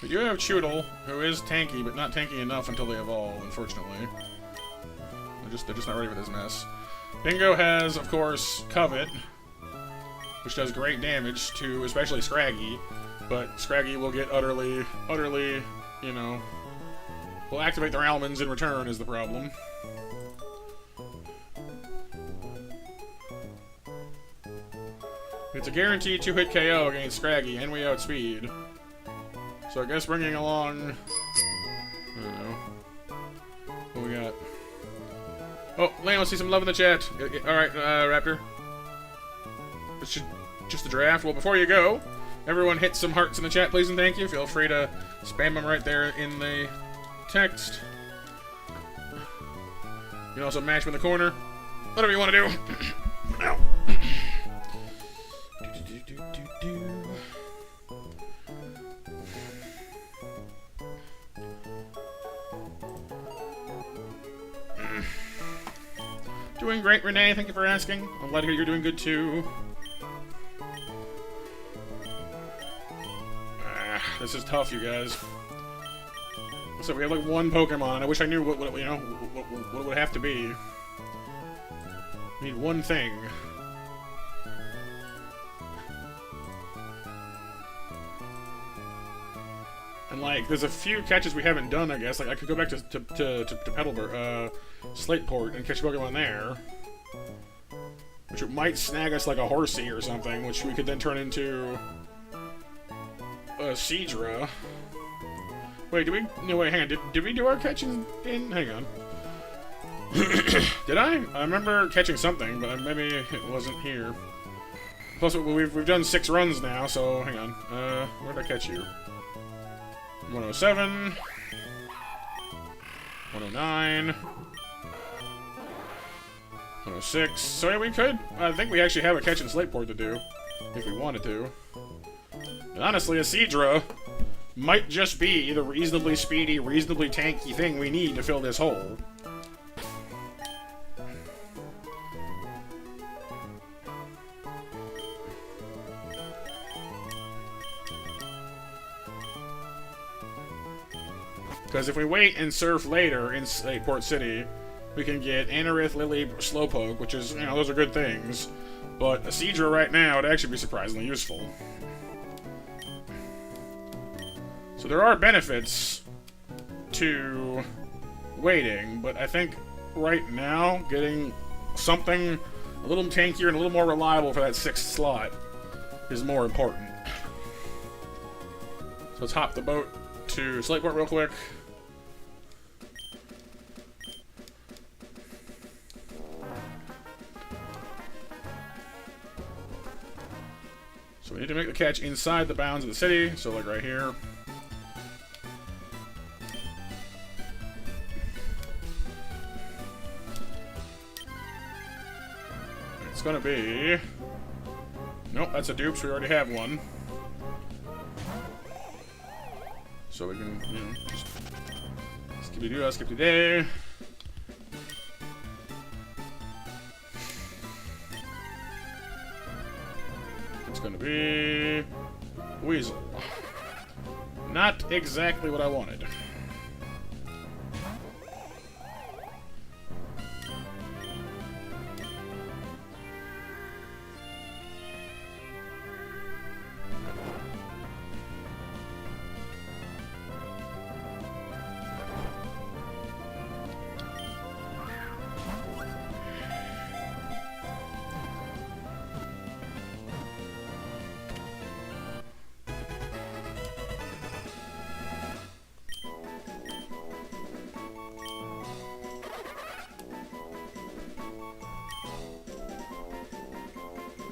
We do have Choodle, who is tanky, but not tanky enough until they evolve, unfortunately. They're just not ready for this mess. Bingo has, of course, Covet, which does great damage to especially Scraggy, but Scraggy will get utterly, you know, will activate their almonds in return is the problem. It's a guaranteed 2-hit KO against Scraggy, and we outspeed. So I guess bringing along... I don't know. What we got? Oh, Lane, let's see some love in the chat. Alright, Raptor. It's just a draft. Well, before you go, everyone hit some hearts in the chat, please and thank you. Feel free to spam them right there in the text. You can also match them in the corner. Whatever you want to do. Ow. Doing great, Renee. Thank you for asking. I'm glad to hear you're doing good too. This is tough, you guys. So we have like one Pokemon. I wish I knew what it would have to be. We need one thing. And, like, there's a few catches we haven't done, I guess. Like, I could go back to Slateport and catch a Pokemon there. Which might snag us, like, a Horsey or something, which we could then turn into a Seadra. Wait, did we... No, wait, hang on. Did we do our catching in... Hang on. Did I? I remember catching something, but maybe it wasn't here. Plus, we've done 6 runs now, so hang on. Where did I catch you? 107. 109. 106. So yeah, we could. I think we actually have a catch in Slateport to do, if we wanted to. And honestly, a Seadra might just be the reasonably speedy, reasonably tanky thing we need to fill this hole. Because if we wait and surf later in Port City, we can get Anorith, Lily, Slowpoke, which is, you know, those are good things. But a Seadra right now would actually be surprisingly useful. So there are benefits to waiting, but I think right now getting something a little tankier and a little more reliable for that 6th slot is more important. So let's hop the boat to Slateport real quick. So we need to make the catch inside the bounds of the city, so like right here. It's gonna be... Nope, that's a dupe, so we already have one. So we can, you know, just skip-de-doo, skip-de-day. It's gonna be... Weasel. Not exactly what I wanted.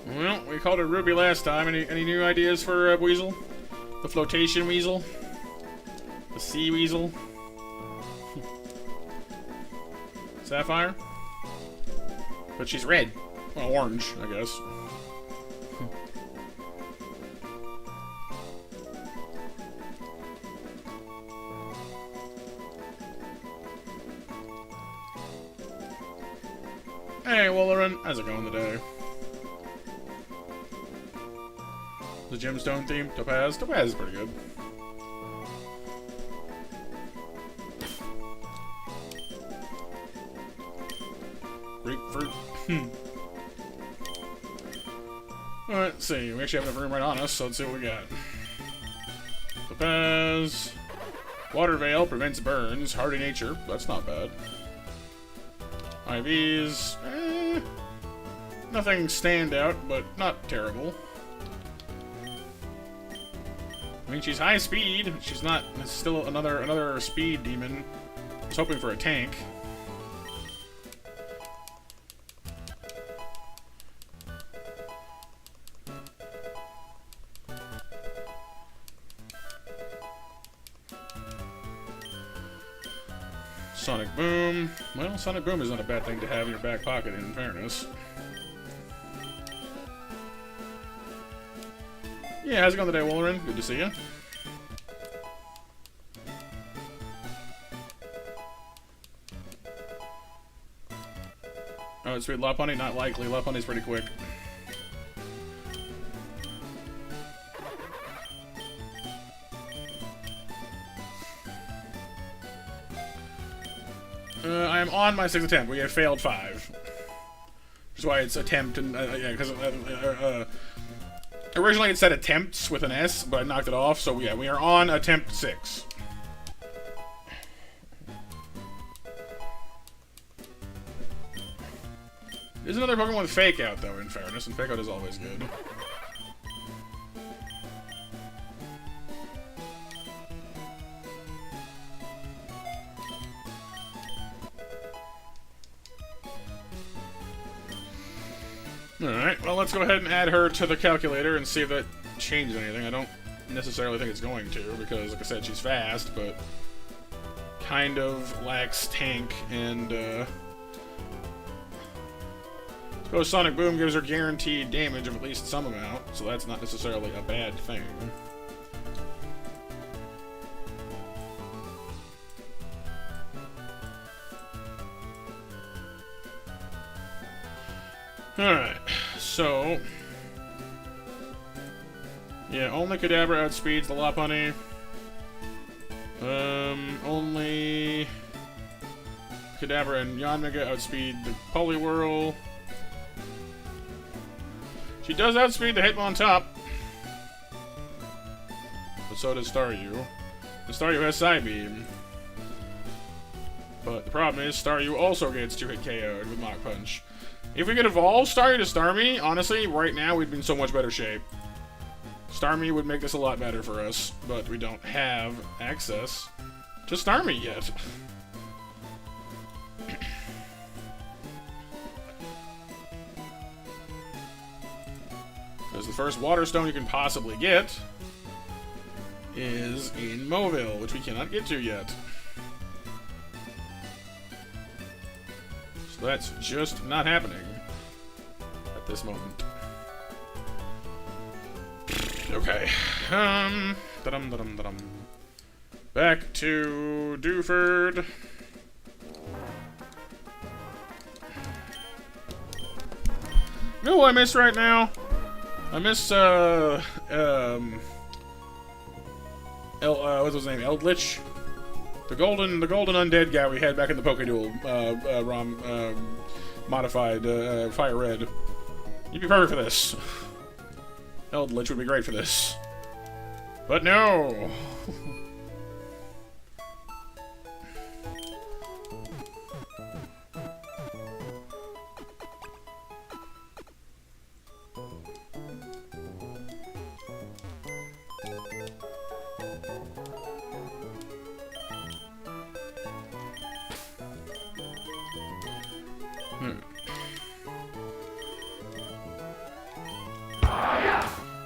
Well, we called her Ruby last time. Any new ideas for Weasel? The flotation Weasel? The sea Weasel? Sapphire? But she's red. Well, orange, I guess. Hey, Wolverine. How's it going today? The gemstone theme, Topaz. Topaz is pretty good. Grapefruit. Alright, let's see. We actually have enough room right on us, so let's see what we got. Topaz. Water Veil prevents burns. Hardy Nature. That's not bad. IVs. Nothing standout, but not terrible. I mean, she's high speed. She's not. It's still another speed demon. I was hoping for a tank. Sonic Boom. Well, Sonic Boom is not a bad thing to have in your back pocket, in fairness. Yeah, how's it going today, Wolverine? Good to see you. Oh, it's sweet. Lopunny? Not likely. Lopunny's pretty quick. I am on my 6th attempt. We have failed 5. Which is why it's attempt and, yeah, because Originally it said attempts with an S, but I knocked it off, so yeah, we are on attempt 6. There's another Pokemon with Fake Out, though, in fairness, and Fake Out is always good. Alright, well, let's go ahead and add her to the calculator and see if that changes anything. I don't necessarily think it's going to, because, like I said, she's fast, but kind of lacks tank, and, suppose Sonic Boom gives her guaranteed damage of at least some amount, so that's not necessarily a bad thing. Alright, so... yeah, only Kadabra outspeeds the Lopunny. Only... Kadabra and Yanmega outspeed the Poliwhirl. She does outspeed the Hitmontop. But so does Staryu. And Staryu has Psybeam. But the problem is, Staryu also gets 2-hit KO'd with Mach Punch. If we could evolve Staryu to Starmie, honestly, right now we'd be in so much better shape. Starmie would make this a lot better for us, but we don't have access to Starmie yet. Because the first Water Stone you can possibly get is in Mauville, which we cannot get to yet. So that's just not happening at this moment. Okay. Da-dum. Back to Dewford. You know what I miss right now? I miss, what's his name? Eldritch? The golden undead guy we had back in the Pokéduel, modified, Fire Red. You'd be perfect for this. Eldritch would be great for this. But no!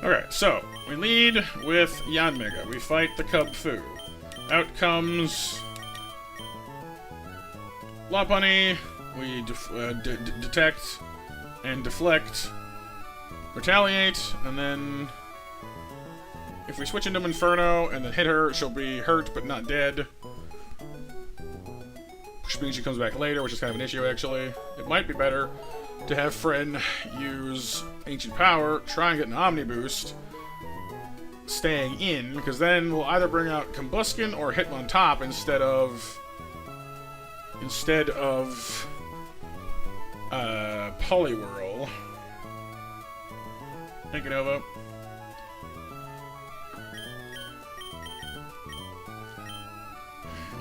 Okay, so, we lead with Yanmega. We fight the Cub Fu. Out comes Lopunny. We detect and deflect, retaliate, and then if we switch into Inferno and then hit her, she'll be hurt but not dead. Which means she comes back later, which is kind of an issue, actually. It might be better to have Fren use Ancient Power, try and get an Omni Boost, staying in, because then we'll either bring out Combuskin or Hitmontop instead of Poliwhirl. Thank you, Nova.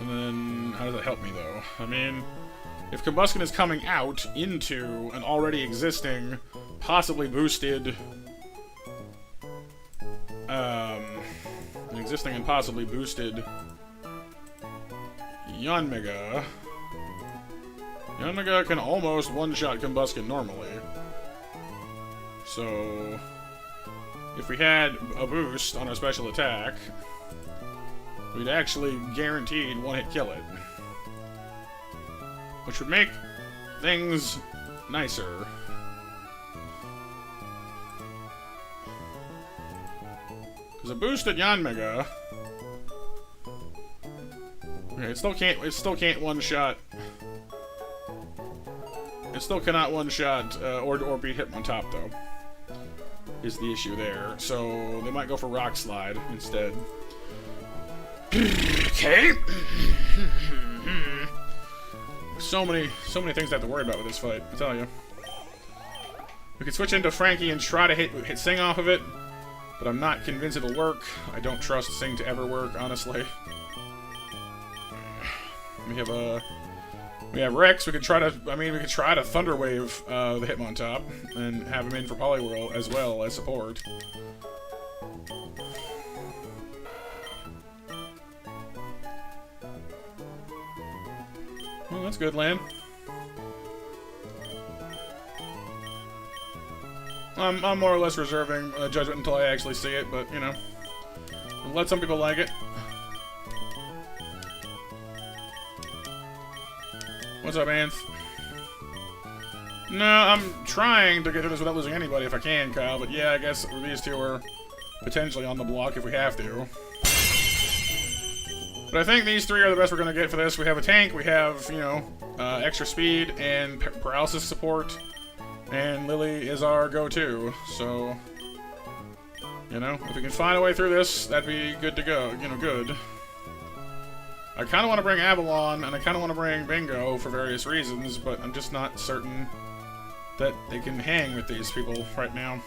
And then, how does that help me, though? I mean, if Combuskin is coming out into an already existing, possibly boosted, an existing and possibly boosted Yanmega can almost one-shot Combuskin normally. So, if we had a boost on our special attack, we'd actually guaranteed one-hit kill it. Which would make things nicer. Because a boosted Yanmega, okay, it still can't one-shot. It still cannot one-shot or beat Hitmontop, though. Is the issue there. So they might go for Rock Slide instead. Okay. So many things I have to worry about with this fight, I tell you. We could switch into Frankie and try to hit Sing off of it. But I'm not convinced it'll work. I don't trust Sing to ever work, honestly. We have Rex. We could try to. I mean, we could try to Thunder Wave the Hitmontop and have him in for Poliwhirl as well as support. Well, that's good, Lan. I'm more or less reserving judgment until I actually see it, but you know, let some people like it. What's up, Anth? No, I'm trying to get through this without losing anybody if I can, Kyle, but yeah, I guess these two are potentially on the block if we have to. But I think these three are the best we're going to get for this. We have a tank, we have, you know, extra speed and paralysis support, and Lily is our go-to, so, you know, if we can find a way through this, that'd be good to go, you know, good. I kind of want to bring Avalon, and I kind of want to bring Bingo for various reasons, but I'm just not certain that they can hang with these people right now.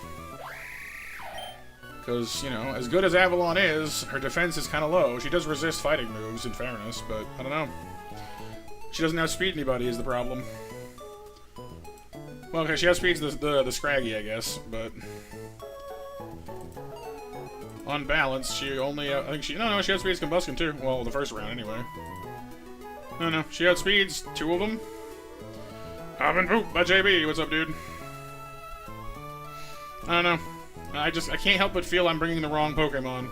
Because, you know, as good as Avalon is, her defense is kind of low. She does resist fighting moves, in fairness, but I don't know. She doesn't outspeed anybody is the problem. Well, okay, she outspeeds the Scraggy, I guess, but... on balance, she only, I think she, no, she outspeeds Combustion too. Well, the first round, anyway. No, she outspeeds two of them. I've been pooped by JB. What's up, dude? I don't know. I can't help but feel I'm bringing the wrong Pokemon.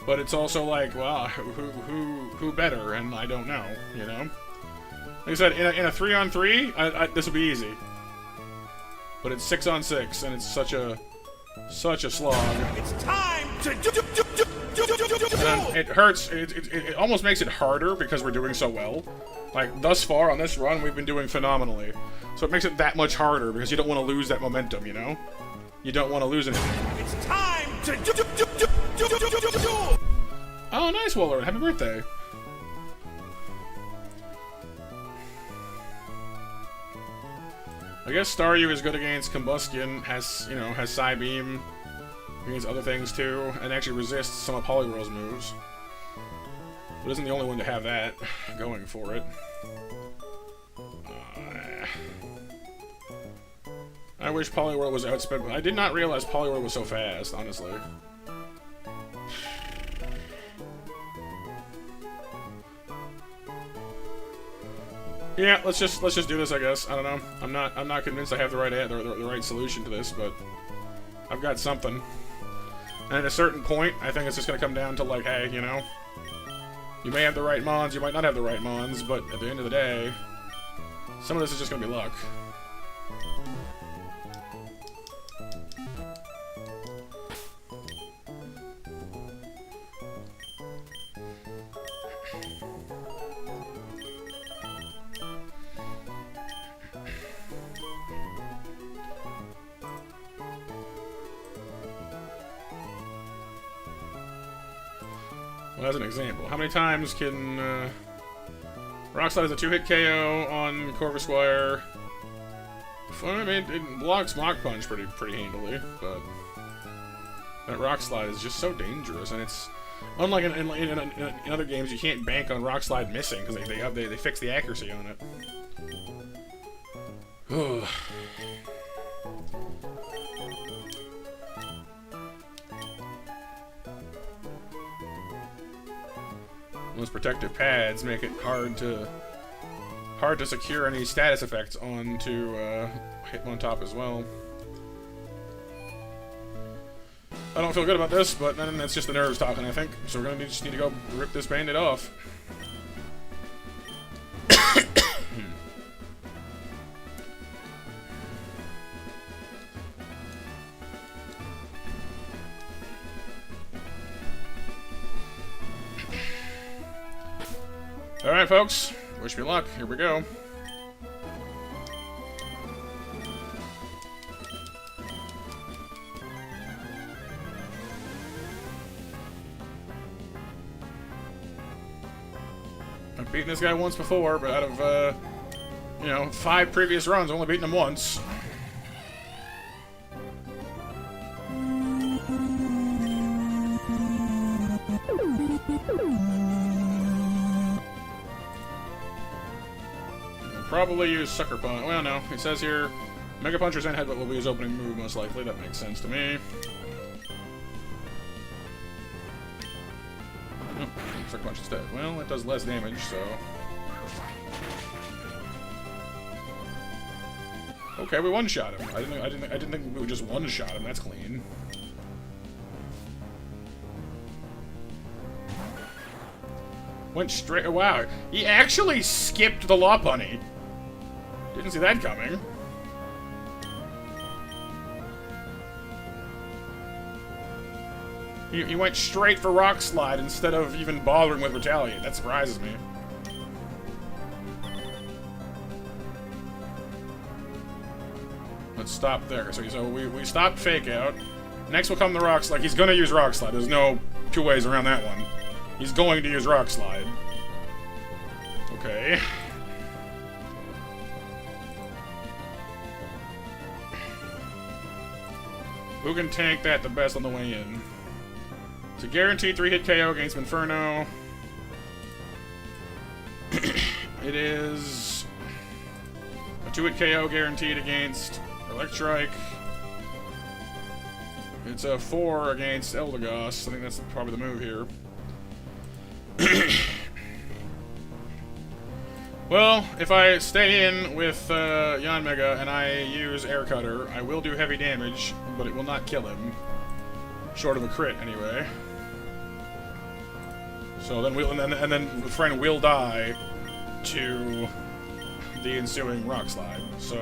But it's also like, well, who better? And I don't know, you know? Like I said, in a 3-on-3, this will be easy. But it's 6-on-6, and it's such a slog. It's time to and it hurts. It almost makes it harder because we're doing so well. Like, thus far on this run, we've been doing phenomenally. So it makes it that much harder because you don't want to lose that momentum, you know? You don't want to lose anything. It's time to Oh, nice, Waller. Happy birthday. I guess Staryu is good against Combustion, has Psybeam, against other things too, and actually resists some of Poliwhirl's moves. But isn't the only one to have that going for it. I wish Poliwhirl was outsped, but I did not realize Poliwhirl was so fast, honestly. Yeah, let's just do this, I guess. I don't know. I'm not convinced I have the right solution to this, but I've got something. And at a certain point, I think it's just gonna come down to like, hey, you know, you may have the right mons, you might not have the right mons, but at the end of the day, some of this is just gonna be luck. Well, as an example, how many times can Rock Slide is a 2-hit KO on Corvisquire? I mean, it blocks Mach Punch pretty handily, but that Rock Slide is just so dangerous, and it's unlike in other games you can't bank on Rock Slide missing because they fix the accuracy on it. Those protective pads make it hard to secure any status effects onto Hitmontop as well. I don't feel good about this, but then that's just the nerves talking, I think. So we're gonna just need to go rip this bandit off. Alright, folks. Wish me luck. Here we go. I've beaten this guy once before, but out of, you know, 5 previous runs, I've only beaten him once. We'll probably use Sucker Punch. Well, no. It says here, Mega Puncher's and Headbutt will be his opening move, most likely. That makes sense to me. Oh, Sucker Punch instead. Well, it does less damage, so... Okay, we one-shot him. I didn't think we would just one-shot him. That's clean. Went straight. Oh, wow, he actually skipped the Law Punny. Didn't see that coming. He went straight for Rock Slide instead of even bothering with Retaliate. That surprises me. Let's stop there. So we stopped Fake Out. Next will come the Rock Slide. He's gonna use Rock Slide. There's no two ways around that one. He's going to use Rock Slide. Okay. Who can tank that the best on the way in? It's a guaranteed 3-hit KO against Inferno. It is a 2-hit KO guaranteed against Electrike. It's a 4 against Eldegoss. I think that's probably the move here. Well, if I stay in with Yanmega and I use Air Cutter, I will do heavy damage, but it will not kill him. Short of a crit, anyway. So then and then the friend will die to the ensuing Rock Slide. So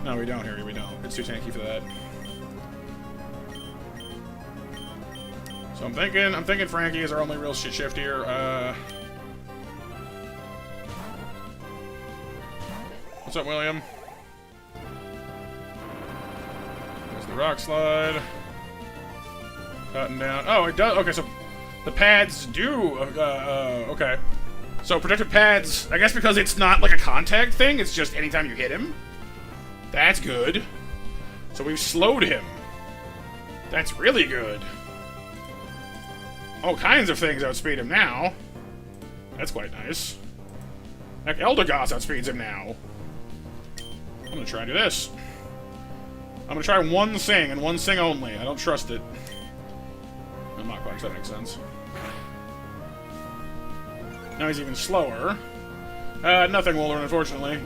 no, we don't, Harry. We don't. It's too tanky for that. So I'm thinking Frankie is our only real shift here. What's up, William? There's the Rock Slide. Cutting down. Oh, it does. Okay, so the pads do. Okay. So protected pads. I guess because it's not like a contact thing. It's just anytime you hit him. That's good. So we've slowed him. That's really good. All kinds of things outspeed him now. That's quite nice. Heck, Eldegoss outspeeds him now. I'm gonna try to do this. I'm gonna try one thing and one thing only. I don't trust it. I'm not quite sure that makes sense. Now he's even slower. Nothing will learn, unfortunately.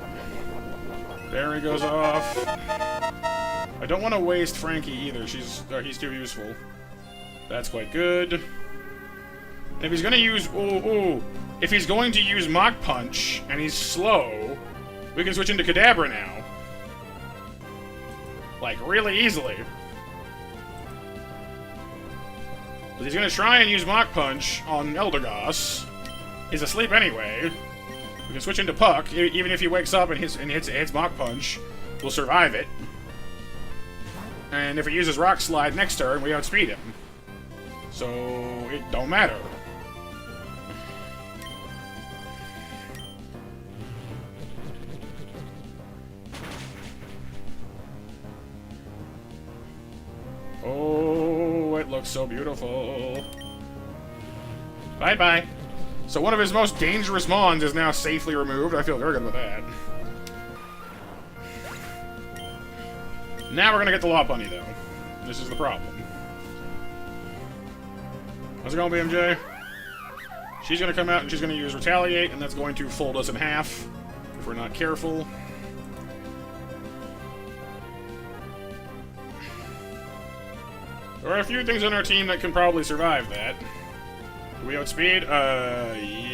Barry goes off. I don't want to waste Frankie either. He's too useful. That's quite good. And if he's gonna use if he's going to use Mach Punch and he's slow, we can switch into Kadabra now. Like, really easily. But he's gonna try and use Mach Punch on Eldegoss. He's asleep anyway. We can switch into Puck. Even if he wakes up and hits Mach Punch, we'll survive it. And if he uses Rock Slide next turn, we outspeed him. So, it don't matter. Oh, it looks so beautiful. Bye-bye. So one of his most dangerous mons is now safely removed. I feel very good with that. Now we're gonna get the Law Bunny, though. This is the problem. How's it going, BMJ? She's gonna come out and she's gonna use Retaliate, and that's going to fold us in half if we're not careful. There are a few things on our team that can probably survive that. Do we outspeed?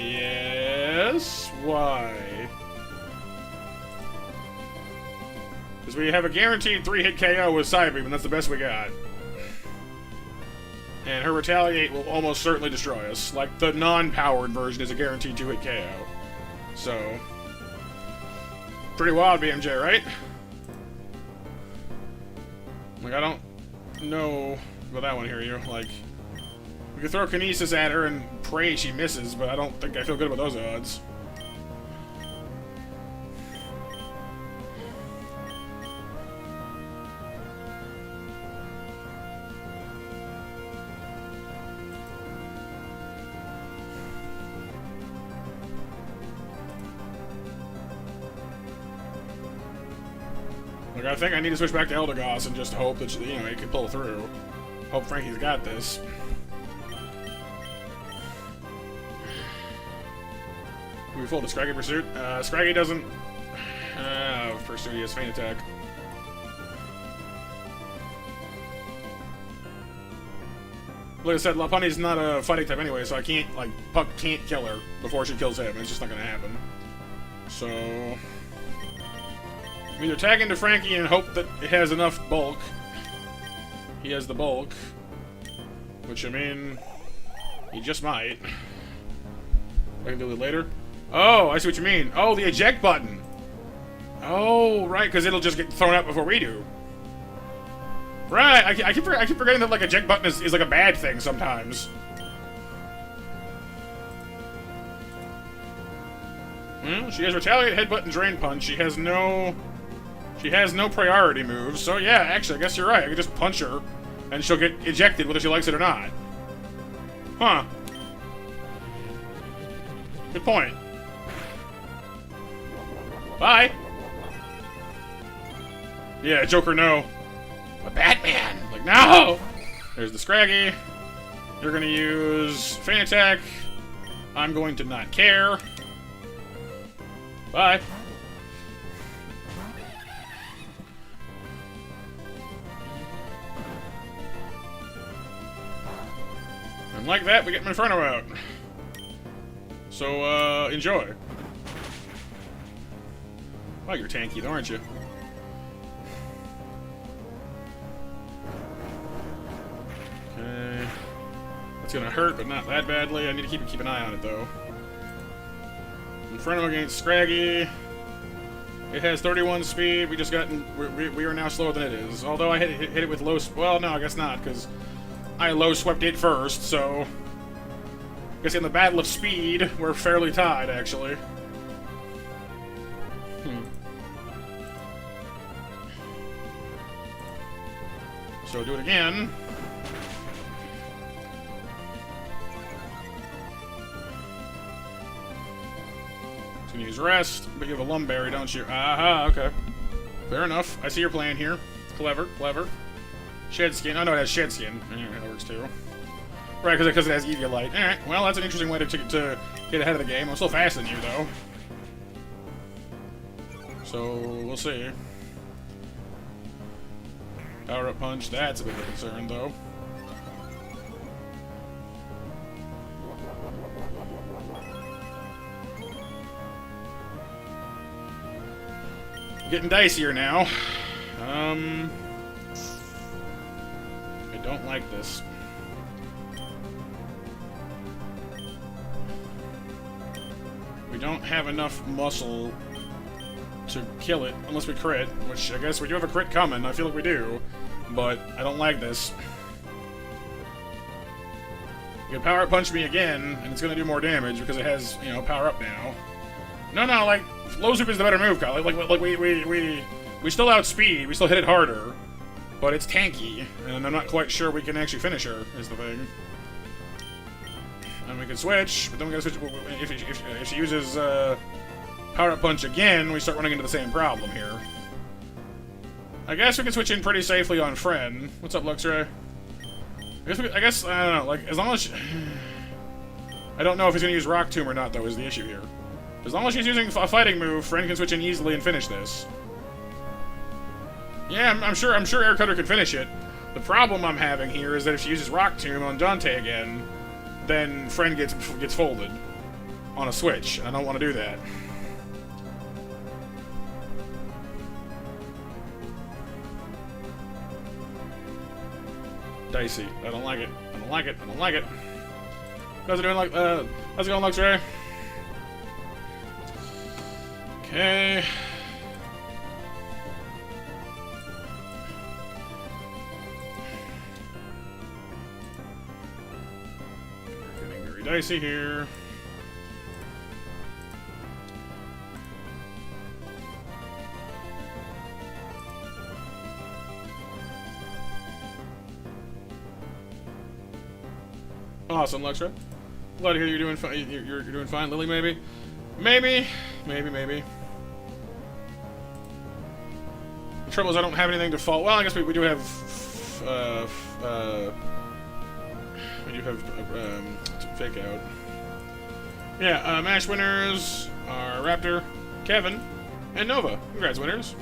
Yes. Why? Because we have a guaranteed 3-hit KO with Psybeam, and that's the best we got. And her Retaliate will almost certainly destroy us. Like, the non-powered version is a guaranteed 2-hit KO. So, pretty wild, BMJ, right? Like, I don't know about that one here, you. Like, we could throw Kinesis at her and pray she misses, but I don't think I feel good about those odds. Like, I think I need to switch back to Eldegoss and just hope that, you know, it can pull through. Hope Frankie's got this. Can we fold to Scraggy Pursuit? Scraggy doesn't... Pursuit, he has Feint Attack. Like I said, Lopunny's not a fighting type anyway, so I can't, like, Puck can't kill her before she kills him. It's just not gonna happen. So... I'm either tag into Frankie and hope that it has enough bulk. He has the bulk. Which, I mean... he just might. I can do it later. Oh, I see what you mean. Oh, the eject button! Oh, right, because it'll just get thrown out before we do. Right, I keep forgetting that, like, eject button is like a bad thing sometimes. Well, she has Retaliate, Headbutt, and Drain Punch. She has no priority moves, so yeah, actually, I guess you're right. I could just punch her, and she'll get ejected whether she likes it or not. Huh. Good point. Bye! Yeah, Joker, no. But Batman! Like, no! There's the Scraggy. You're gonna use Feint Attack. I'm going to not care. Bye. And like that, we get Inferno out. So, enjoy. Well, you're tanky, though, aren't you? Okay. That's gonna hurt, but not that badly. I need to keep an eye on it, though. Inferno against Scraggy. It has 31 speed. We just got... we are now slower than it is. Although I hit it with low... well, no, I guess not, because I low swept it first, so... I guess in the battle of speed, we're fairly tied, actually. So do it again. It's gonna use rest, but you have a Lumberry, don't you? Aha, okay. Fair enough. I see your plan here. Clever, clever. Shed Skin. Oh no, it has Shed Skin. That works too. Right, because it has Eviolite. Alright, well, that's an interesting way to get ahead of the game. I'm still faster than you, though. So, we'll see. Power Up Punch, that's a bit of a concern, though. Getting dicier now. I don't like this. We don't have enough muscle to kill it unless we crit, which I guess we do have a crit coming. I feel like we do, but I don't like this. You can Power Up Punch me again, and it's gonna do more damage because it has, you know, Power Up now. No, like Low Swoop is the better move, Kyle. Like we still outspeed, we still hit it harder, but it's tanky, and I'm not quite sure we can actually finish her. Is the thing. And we can switch, but then we gotta switch. If she uses Power Up Punch again, we start running into the same problem here. I guess we can switch in pretty safely on Friend. What's up, Luxray? I guess I don't know. Like, as long as I don't know if he's gonna use Rock Tomb or not, though, is the issue here. As long as she's using a fighting move, Friend can switch in easily and finish this. Yeah, I'm sure Air Cutter can finish it. The problem I'm having here is that if she uses Rock Tomb on Dante again, then Friend gets folded on a switch. I don't want to do that. Dicey. I don't like it. I don't like it. I don't like it. How's it doing? Like, how's it going, Luxray? Okay. We're getting very dicey here. Awesome, Luxray. Glad to hear you're doing fine. You're doing fine, Lily. Maybe. trouble is I don't have anything to fall. Well, I guess we do have. We do have fake out. Yeah, match winners are Raptor, Kevin, and Nova. Congrats, winners.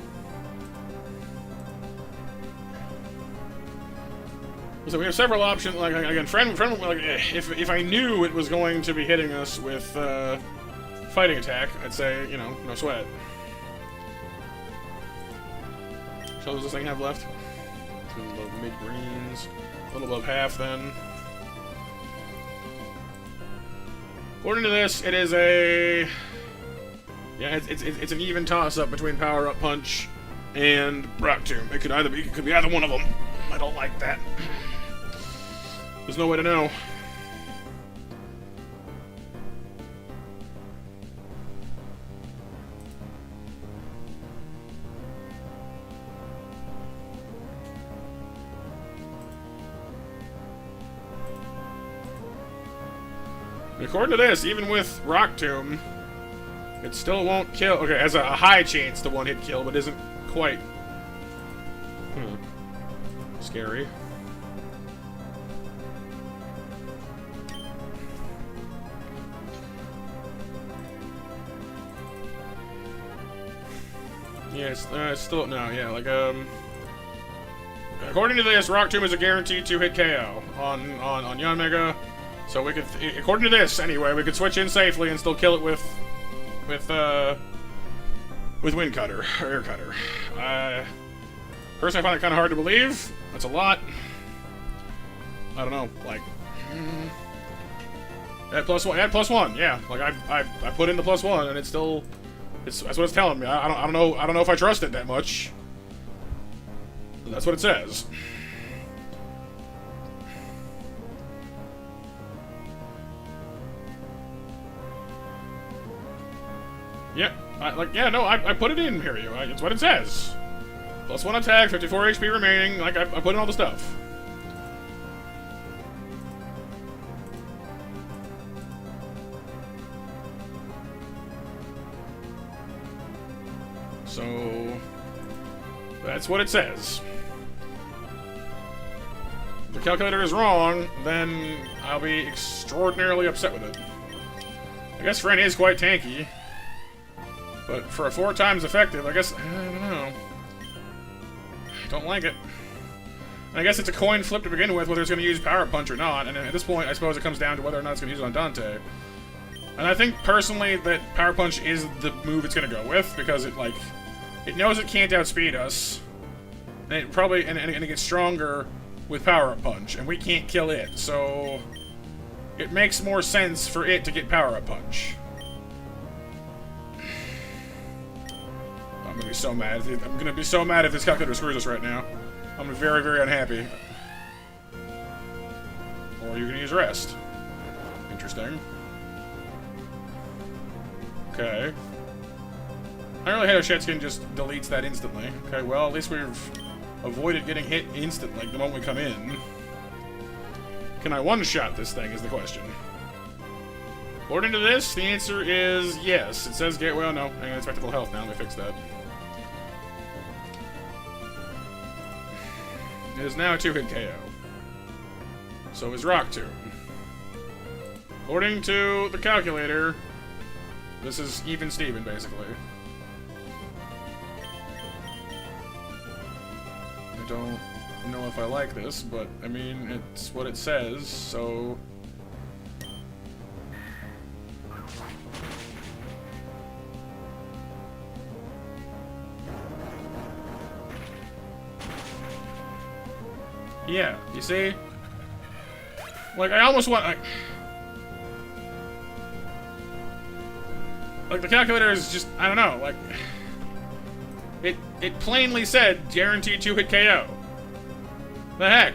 So we have several options. Like again, friend. Like if I knew it was going to be hitting us with fighting attack, I'd say no sweat. So what does this thing have left? It's a little mid greens, a little above half then. According to this, it is a it's an even toss up between Power Up Punch and Rock Tomb. It could be either one of them. I don't like that. There's no way to know. According to this, even with Rock Tomb, it still won't kill. Okay, it has a high chance to one-hit kill, but isn't quite. Scary. Yeah, it's still no. Yeah, like according to this, Rock Tomb is a guaranteed 2-hit KO on Yon Mega. So we could, according to this anyway, we could switch in safely and still kill it with Wind Cutter or Air Cutter. Personally, I find it kind of hard to believe. That's a lot. I don't know, like add +1. Yeah, like I put in the +1 and it's still that's what it's telling me. I don't know if I trust it that much. That's what it says. Yeah, I put it in here. It's what it says. +1 attack, 54 HP remaining. Like I put in all the stuff. So that's what it says. If the calculator is wrong, then I'll be extraordinarily upset with it. I guess Fren is quite tanky. But for a 4 times effective, I guess, I don't know. I don't like it. And I guess it's a coin flip to begin with, whether it's going to use Power Punch or not. And at this point, I suppose it comes down to whether or not it's going to use it on Dante. And I think, personally, that Power Punch is the move it's going to go with, because it knows it can't outspeed us. And it probably, and it gets stronger with Power Up Punch, and we can't kill it. So, it makes more sense for it to get Power Up Punch. I'm gonna be so mad. I'm gonna be so mad if this calculator screws us right now. I'm very, very unhappy. Or you're gonna use rest. Interesting. Okay. I really hate how Shetskin just deletes that instantly. Okay, well, at least we've avoided getting hit instantly the moment we come in. Can I one-shot this thing is the question. According to this, the answer is yes. It says well, no. I got expectable health now. Let me fix that. It is now a 2-hit KO. So is Rock Tomb. According to the calculator, this is even Steven, basically. I don't know if I like this, but, I mean, it's what it says, so... Yeah, you see? Like, I almost want... Like, the calculator is just... I don't know, like... It plainly said, guaranteed 2-hit KO. The heck?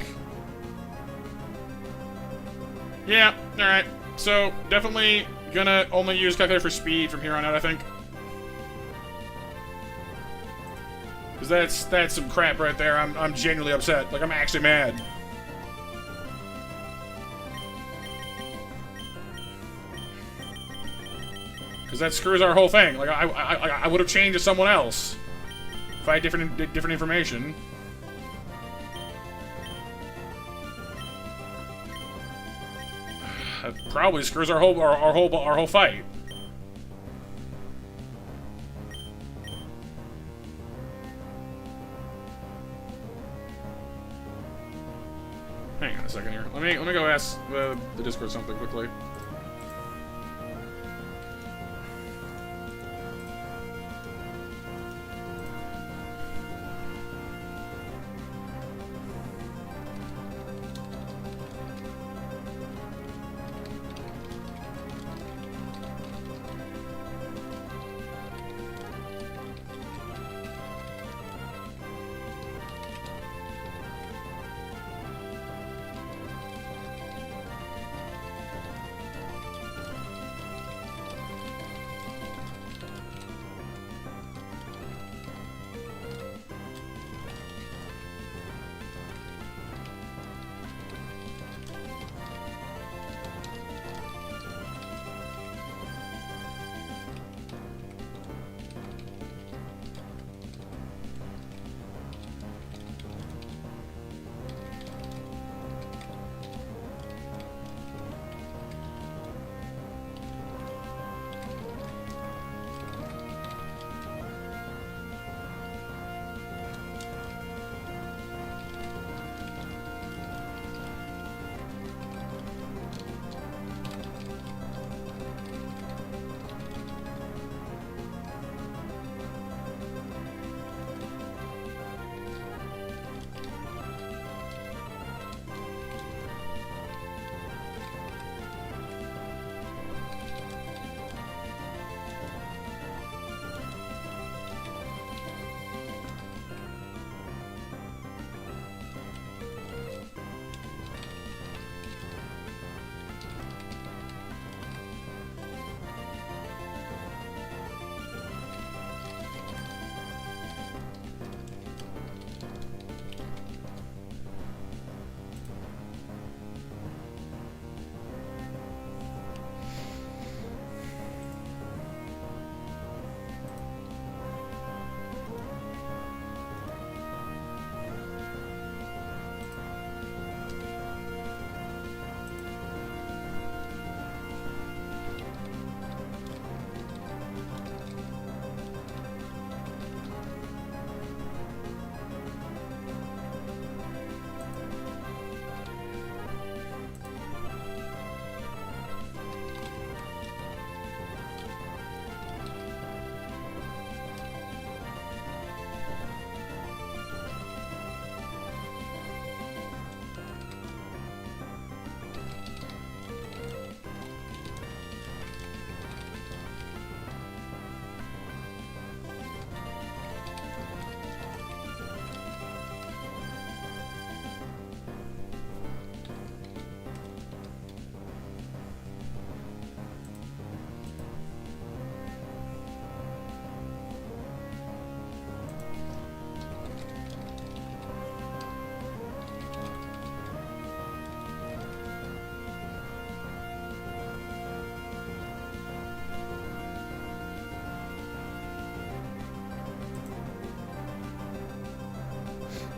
Yeah, alright. So, definitely gonna only use calculator for speed from here on out, I think. Because that's some crap right there. I'm genuinely upset. Like, I'm actually mad. Because that screws our whole thing. Like, I would have changed to someone else. fight different information. That probably screws our whole fight. Hang on a second here. Let me go ask the Discord something quickly.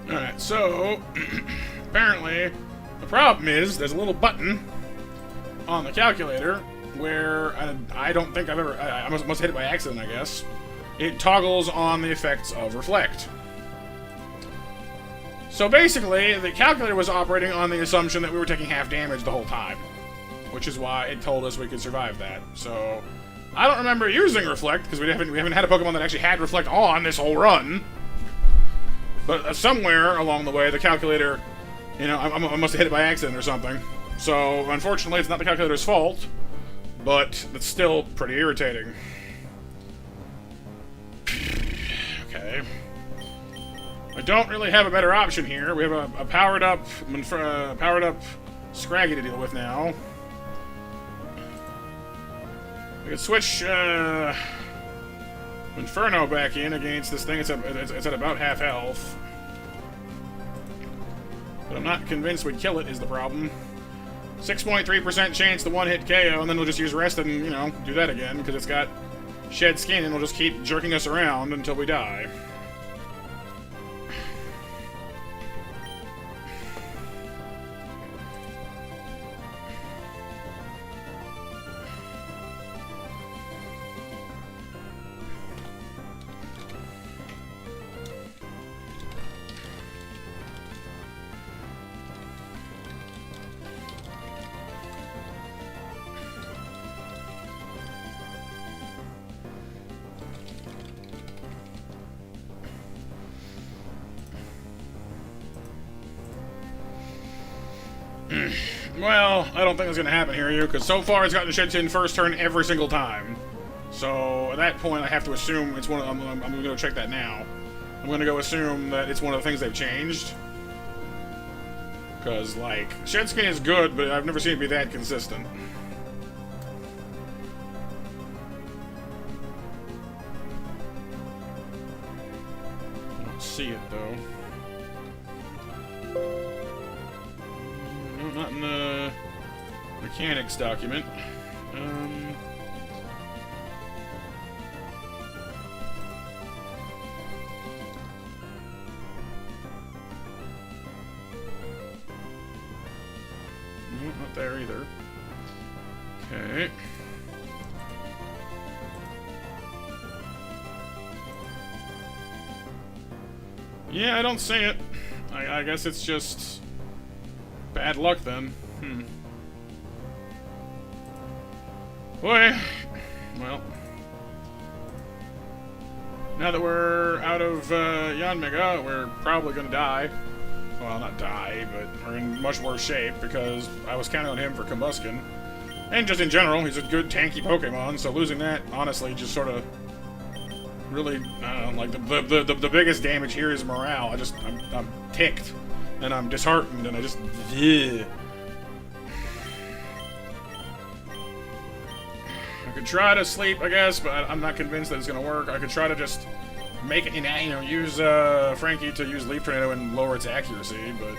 Alright, so apparently the problem is there's a little button on the calculator where I don't think I've ever... I must hit it by accident, I guess. It toggles on the effects of Reflect. So basically, the calculator was operating on the assumption that we were taking half damage the whole time, which is why it told us we could survive that. So I don't remember using Reflect, because we haven't had a Pokemon that actually had Reflect on this whole run. But somewhere along the way, the calculator, you know, I must have hit it by accident or something. So, unfortunately, it's not the calculator's fault, but it's still pretty irritating. Okay. I don't really have a better option here. We have a powered up Scraggy to deal with now. We could switch Inferno back in against this thing. It's at about half health. But I'm not convinced we'd kill it, is the problem. 6.3% chance to one-hit KO, and then we'll just use Rest and, you know, do that again, because it's got Shed Skin, and it'll just keep jerking us around until we die. Well, I don't think it's going to happen here, because so far it's gotten Shetskin first turn every single time. So at that point, I have to assume it's one of. I'm going to go check that now. I'm going to go assume that it's one of the things they've changed. Because, like, Shetskin is good, but I've never seen it be that consistent. I don't see it, though. No, not in the mechanics document. Not there either. Okay. Yeah, I don't see it. I guess it's just bad luck then. Boy. Well. Now that we're out of Yanmega, we're probably gonna die. Well, not die, but we're in much worse shape because I was counting on him for Combuskin. And just in general, he's a good tanky Pokemon, so losing that, honestly, just sort of really, I don't know, like, the biggest damage here is morale. I'm ticked, and I'm disheartened, and I just, yeah. I could try to sleep, I guess, but I'm not convinced that it's gonna work. I could try to just make it, use Frankie to use Leaf Tornado and lower its accuracy, but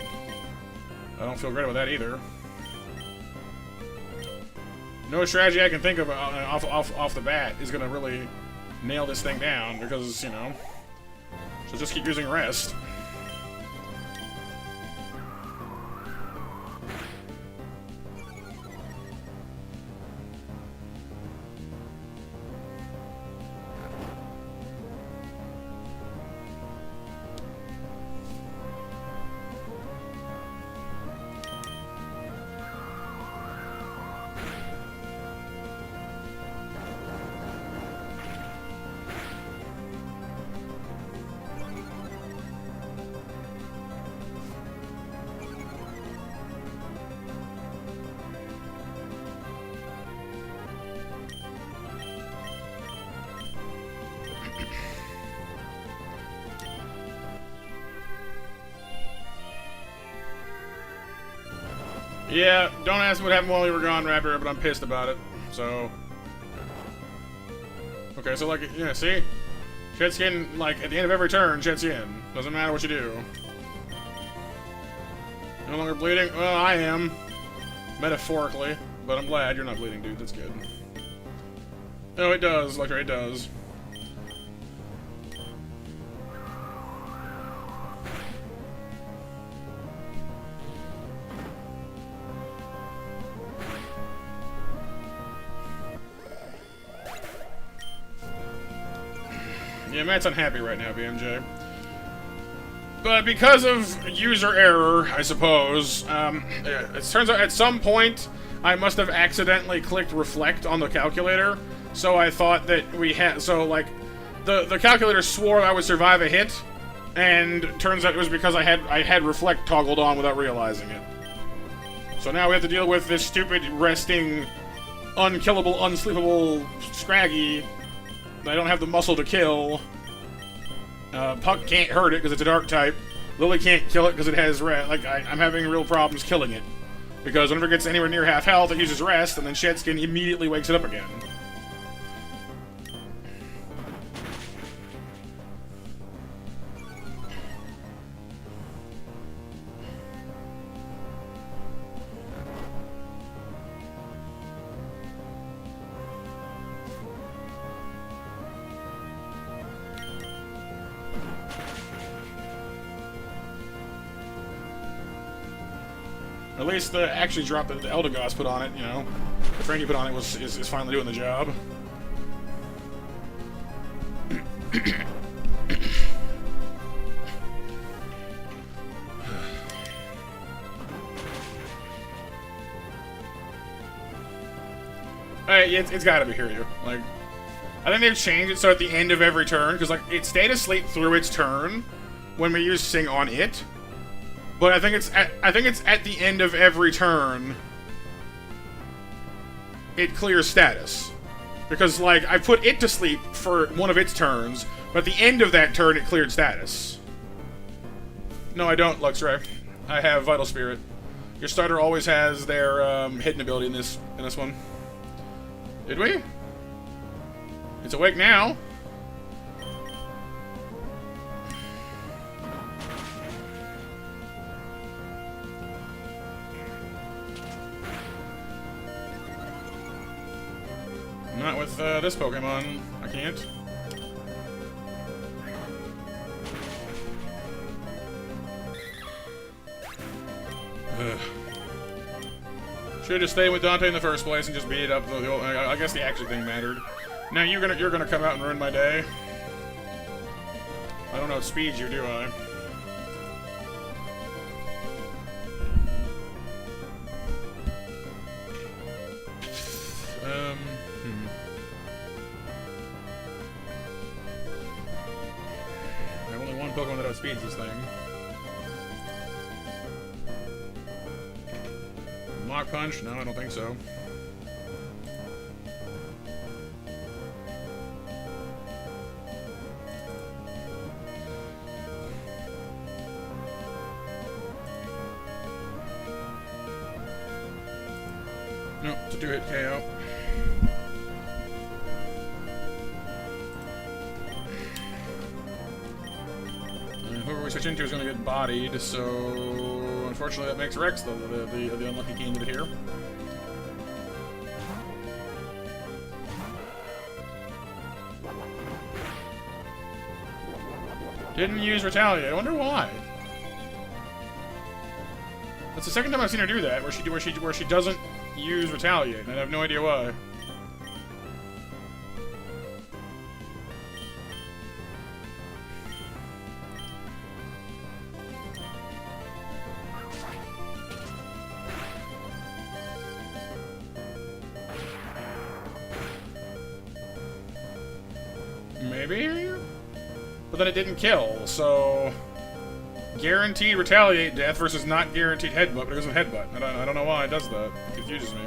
I don't feel great about that either. No strategy I can think of off the bat is gonna really nail this thing down because, so just keep using Rest. Yeah, don't ask me what happened while we were gone, Raptor, but I'm pissed about it. So. Okay, so, like, yeah, see? Shetskin, like, at the end of every turn, Shetskin. Doesn't matter what you do. No longer bleeding? Well, I am. Metaphorically. But I'm glad you're not bleeding, dude. That's good. Oh, it does, Electro, it does. Yeah, Matt's unhappy right now, BMJ. But because of user error, I suppose, it turns out at some point I must have accidentally clicked reflect on the calculator. So I thought that we had, so like, the calculator swore I would survive a hit, and turns out it was because I had reflect toggled on without realizing it. So now we have to deal with this stupid resting, unkillable, unsleepable Scraggy. I don't have the muscle to kill. Puck can't hurt it because it's a dark type. Lily can't kill it because it has rest. Like, I'm having real problems killing it. Because whenever it gets anywhere near half health, it uses rest, and then Shetskin immediately wakes it up again. At least the actually drop that the Eldegoss put on it, the Frankie put on it is finally doing the job. Hey, it's gotta be Hiryu. Like, I think they've changed it so at the end of every turn, because like it stayed asleep through its turn when we used Sing on it. But I think it's at the end of every turn it clears status. Because, like, I put it to sleep for one of its turns, but at the end of that turn it cleared status. No, I don't, Luxray. I have Vital Spirit. Your starter always has their hidden ability in this one. Did we? It's awake now. Not with this Pokemon. I can't. Should have just stayed with Dante in the first place and just beat it up. I guess the action thing mattered. Now you're gonna come out and ruin my day. I don't know what speed you do, I. I have only one Pokemon that outspeeds this thing. Mach Punch? No, I don't think so. Nope, it's a 2-hit KO. Whoever we switch into is going to get bodied, so unfortunately that makes Rex the unlucky candidate here. Didn't use Retaliate. I wonder why. That's the second time I've seen her do that, where she doesn't use Retaliate, and I have no idea why. Maybe? But then it didn't kill, so... Guaranteed Retaliate death versus not guaranteed headbutt, but it doesn't headbutt. I don't know why it does that. It confuses me.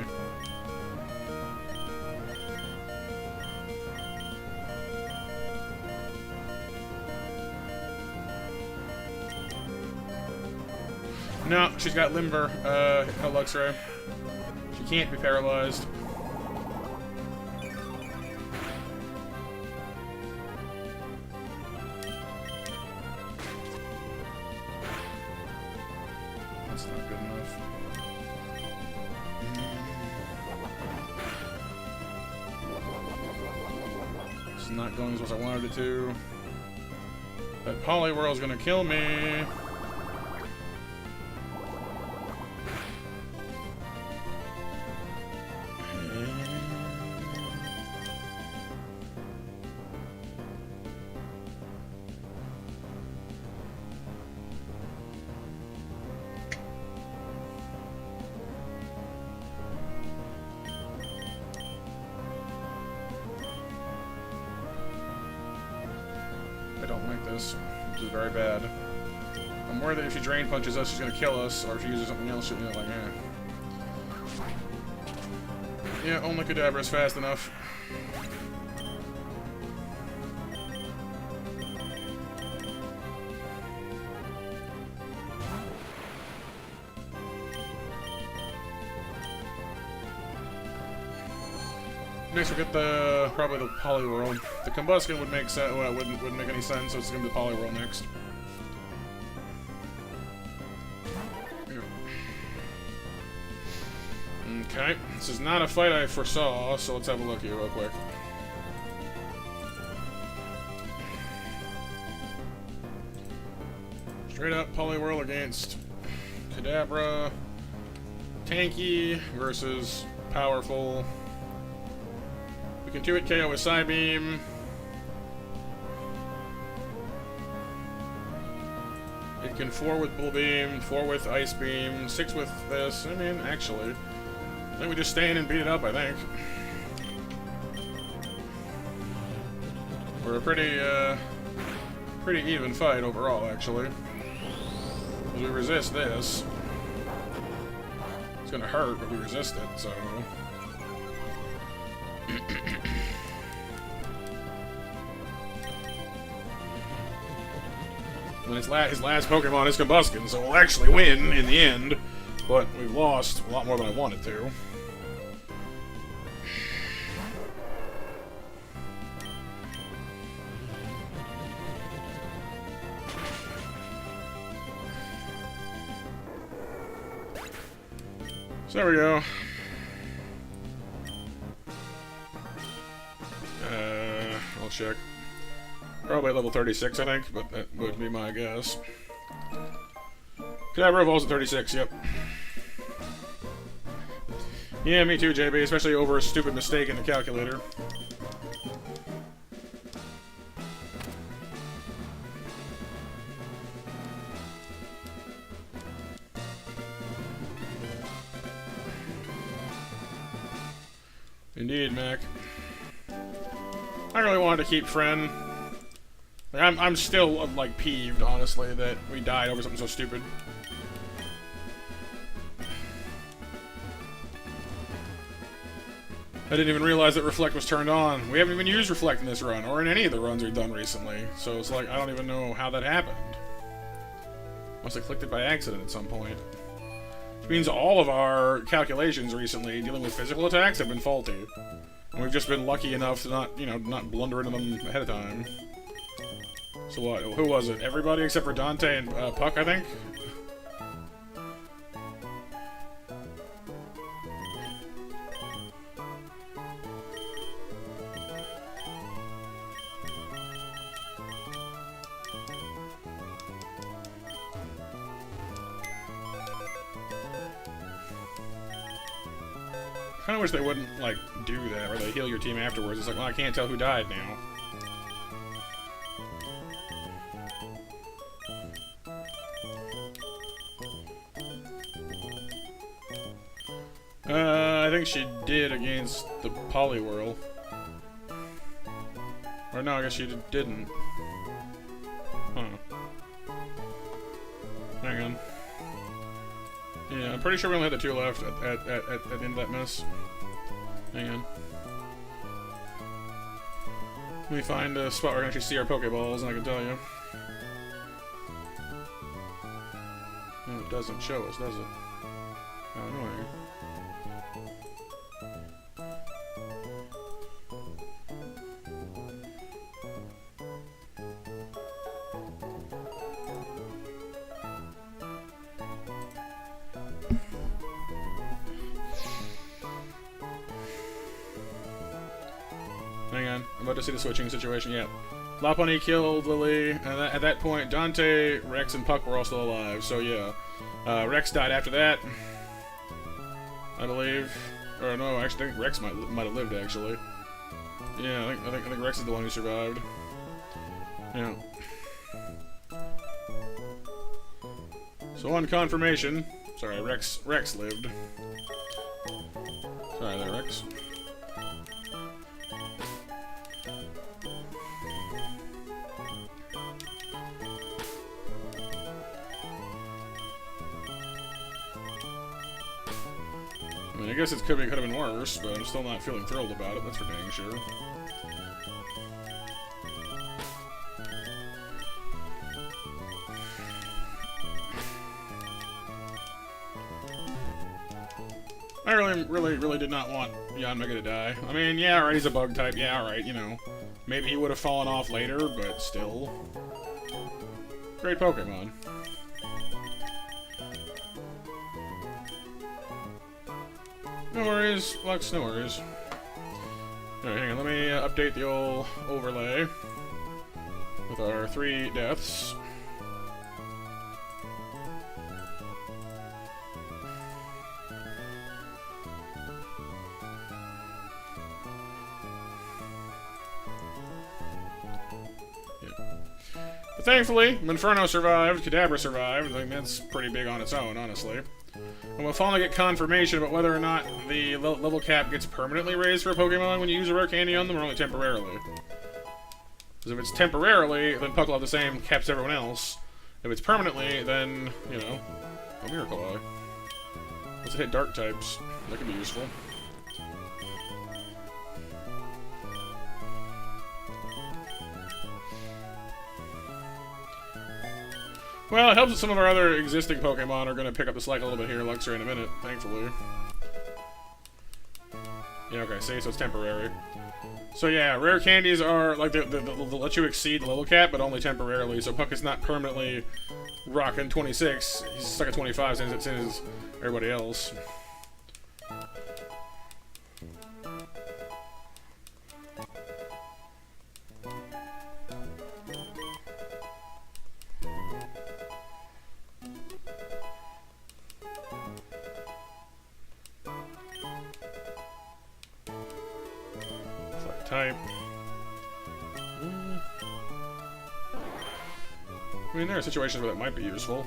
No, she's got Limber, Luxray. She can't be paralyzed. That's not good enough. It's not going as well as I wanted it to. That Poliwhirl's gonna kill me. I don't like this. This is very bad. I'm worried that if she Drain Punches us, she's gonna kill us, or if she uses something else, you know, like, Yeah, only Kadabra is fast enough. Next we'll get probably the Poliwhirl. The Combustion would make sense. Well, wouldn't make any sense, so it's gonna be the Poliwhirl next. Okay, this is not a fight I foresaw, so let's have a look here real quick. Straight up Poliwhirl against Kadabra. Tanky versus powerful. We can 2-hit KO with Psybeam. It can 4 with Bull Beam, 4 with Ice Beam, 6 with this. I mean, actually, I think we just stand and beat it up, I think. We're a pretty even fight overall, actually. Because we resist this. It's gonna hurt, but we resist it, so... And his last Pokemon is Combuskin, so we'll actually win in the end. But we've lost a lot more than I wanted to. So there we go. I'll check. Probably level 36, I think, but that would be my guess. Kadabra evolves at 36, yep. Yeah, me too, JB, especially over a stupid mistake in the calculator. Indeed, Mac. I really wanted to keep Friend. Like, I'm still, like, peeved, honestly, that we died over something so stupid. I didn't even realize that Reflect was turned on. We haven't even used Reflect in this run, or in any of the runs we've done recently. So it's like, I don't even know how that happened. Must have clicked it by accident at some point. Which means all of our calculations recently dealing with physical attacks have been faulty. And we've just been lucky enough to not, you know, not blunder into them ahead of time. So what? Who was it? Everybody except for Dante and Puck, I think? I kinda wish they wouldn't, like, do that, where they heal your team afterwards. It's like, well, I can't tell who died now. I think she did against the Poliwhirl. Or no, I guess she didn't. Huh. Hang on. Yeah, I'm pretty sure we only had the 2 left at the end of that mess. Hang on. Let me find a spot where I can actually see our Pokeballs, and I can tell you. No, it doesn't show us, does it? How annoying. Hang on, I'm about to see the switching situation. Yeah. Lopunny killed Lily, and at that point, Dante, Rex, and Puck were all still alive, so yeah. Rex died after that, I believe. Or no, actually, I think Rex might have lived, actually. Yeah, I think Rex is the one who survived. Yeah. So on confirmation, sorry, Rex lived. Sorry there, Rex. I mean, I guess it could have been worse, but I'm still not feeling thrilled about it, that's for dang sure. I really did not want Yanmega to die. I mean, yeah, alright, he's a bug type, yeah, alright, you know. Maybe he would have fallen off later, but still. Great Pokemon. No worries, Lux, no worries. Alright, hang on, let me update the old overlay with our 3 deaths. But thankfully, Monferno survived, Kadabra survived. I think that's pretty big on its own, honestly. And we'll finally get confirmation about whether or not the level cap gets permanently raised for a Pokemon when you use a rare candy on them, or only temporarily. Because if it's temporarily, then Puck will have the same caps as everyone else. If it's permanently, then, you know, a Miracle Eye. Let's hit dark types. That could be useful. Well, it helps that some of our other existing Pokemon are going to pick up the slack a little bit here, Luxray in a minute, thankfully. Yeah, okay, see, so it's temporary. So yeah, rare candies are, like, they'll let you exceed the level cap, but only temporarily, so Puck is not permanently rocking 26, he's stuck at 25 since everybody else. Type. I mean, there are situations where that might be useful.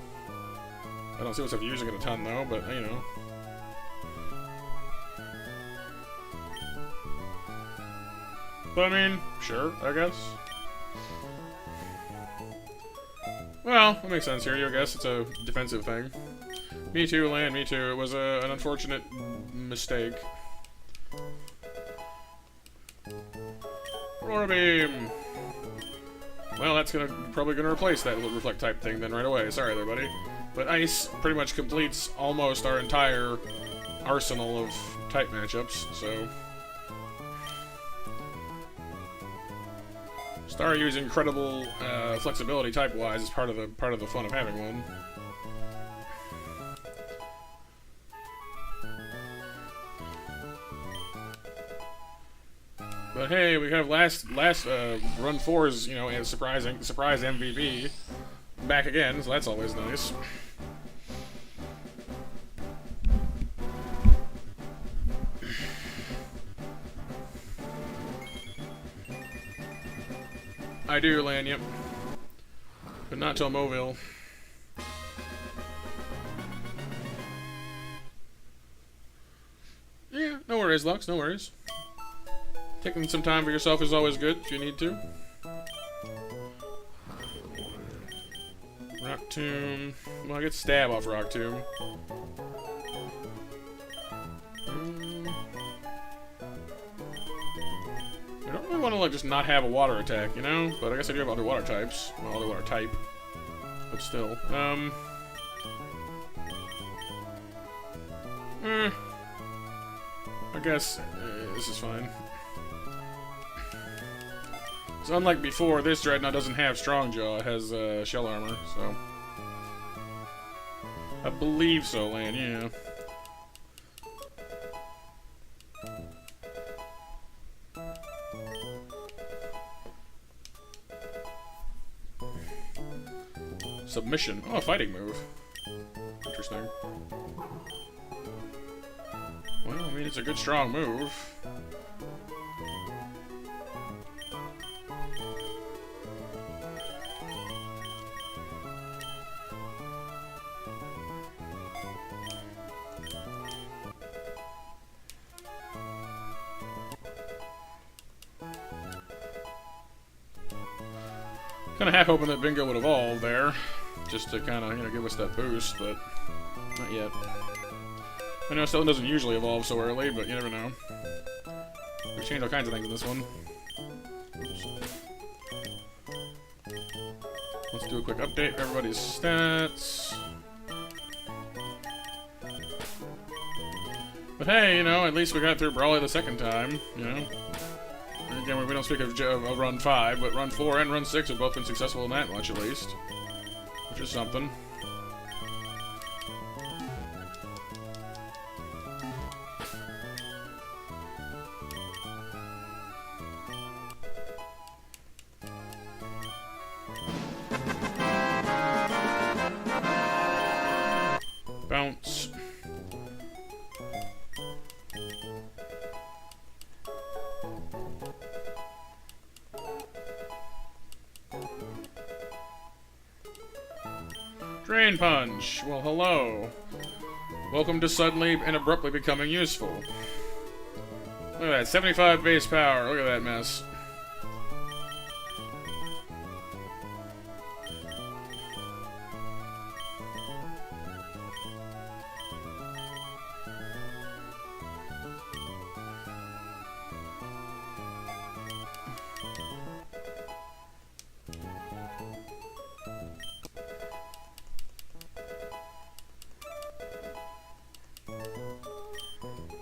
I don't see myself using it a ton, though, but, you know. But, I mean, sure, I guess. Well, that makes sense here, I guess. It's a defensive thing. Me too, Lan, me too. It was an unfortunate mistake. Aurora Beam! Well, that's probably gonna replace that reflect type thing then right away. Sorry there, buddy. But Ice pretty much completes almost our entire arsenal of type matchups, so... Staryu's incredible flexibility type-wise is part of the fun of having one. But hey, we have last Run 4's, you know, a surprise MVP back again, so that's always nice. I do, Lan, yep. But not till Mobile. Yeah, no worries, Lux, no worries. Taking some time for yourself is always good if you need to. Rock Tomb. Well, I get Stab off Rock Tomb. I don't really want to, like, just not have a water attack, you know? But I guess I do have other water types. Well, other water type. But still. I guess this is fine. So unlike before, this Dreadnought doesn't have Strong Jaw, it has Shell Armor, so... I believe so, Lan, yeah. Submission. Oh, a fighting move. Interesting. Well, I mean, it's a good strong move. Kind of half hoping that Bingo would evolve there, just to kind of, you know, give us that boost, but not yet. I know Stellan doesn't usually evolve so early, but you never know. We've changed all kinds of things in this one. Oops. Let's do a quick update of everybody's stats. But hey, you know, at least we got through Brawley the second time, you know. Again, we don't speak of Run 5, but Run 4 and Run 6 have both been successful in that much, at least. Which is something. Bounce. Drain Punch! Well, hello. Welcome to suddenly and abruptly becoming useful. Look at that, 75 base power. Look at that mess.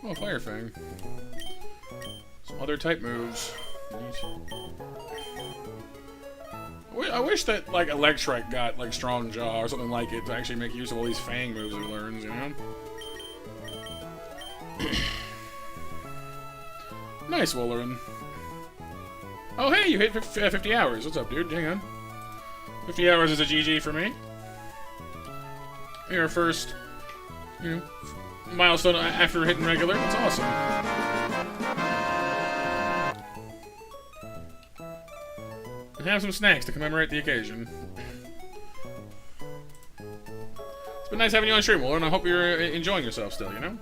Oh, Fire Fang. Some other type moves. I wish that, like, Electric got, like, Strong Jaw or something like it to actually make use of all these Fang moves he learns, you know? Nice, Wolverine. Oh, hey, you hit 50 hours. What's up, dude? Hang on. 50 hours is a GG for me. Your first, you know, milestone after hitting regular. That's awesome. And have some snacks to commemorate the occasion. It's been nice having you on stream, Will, and I hope you're enjoying yourself still, you know?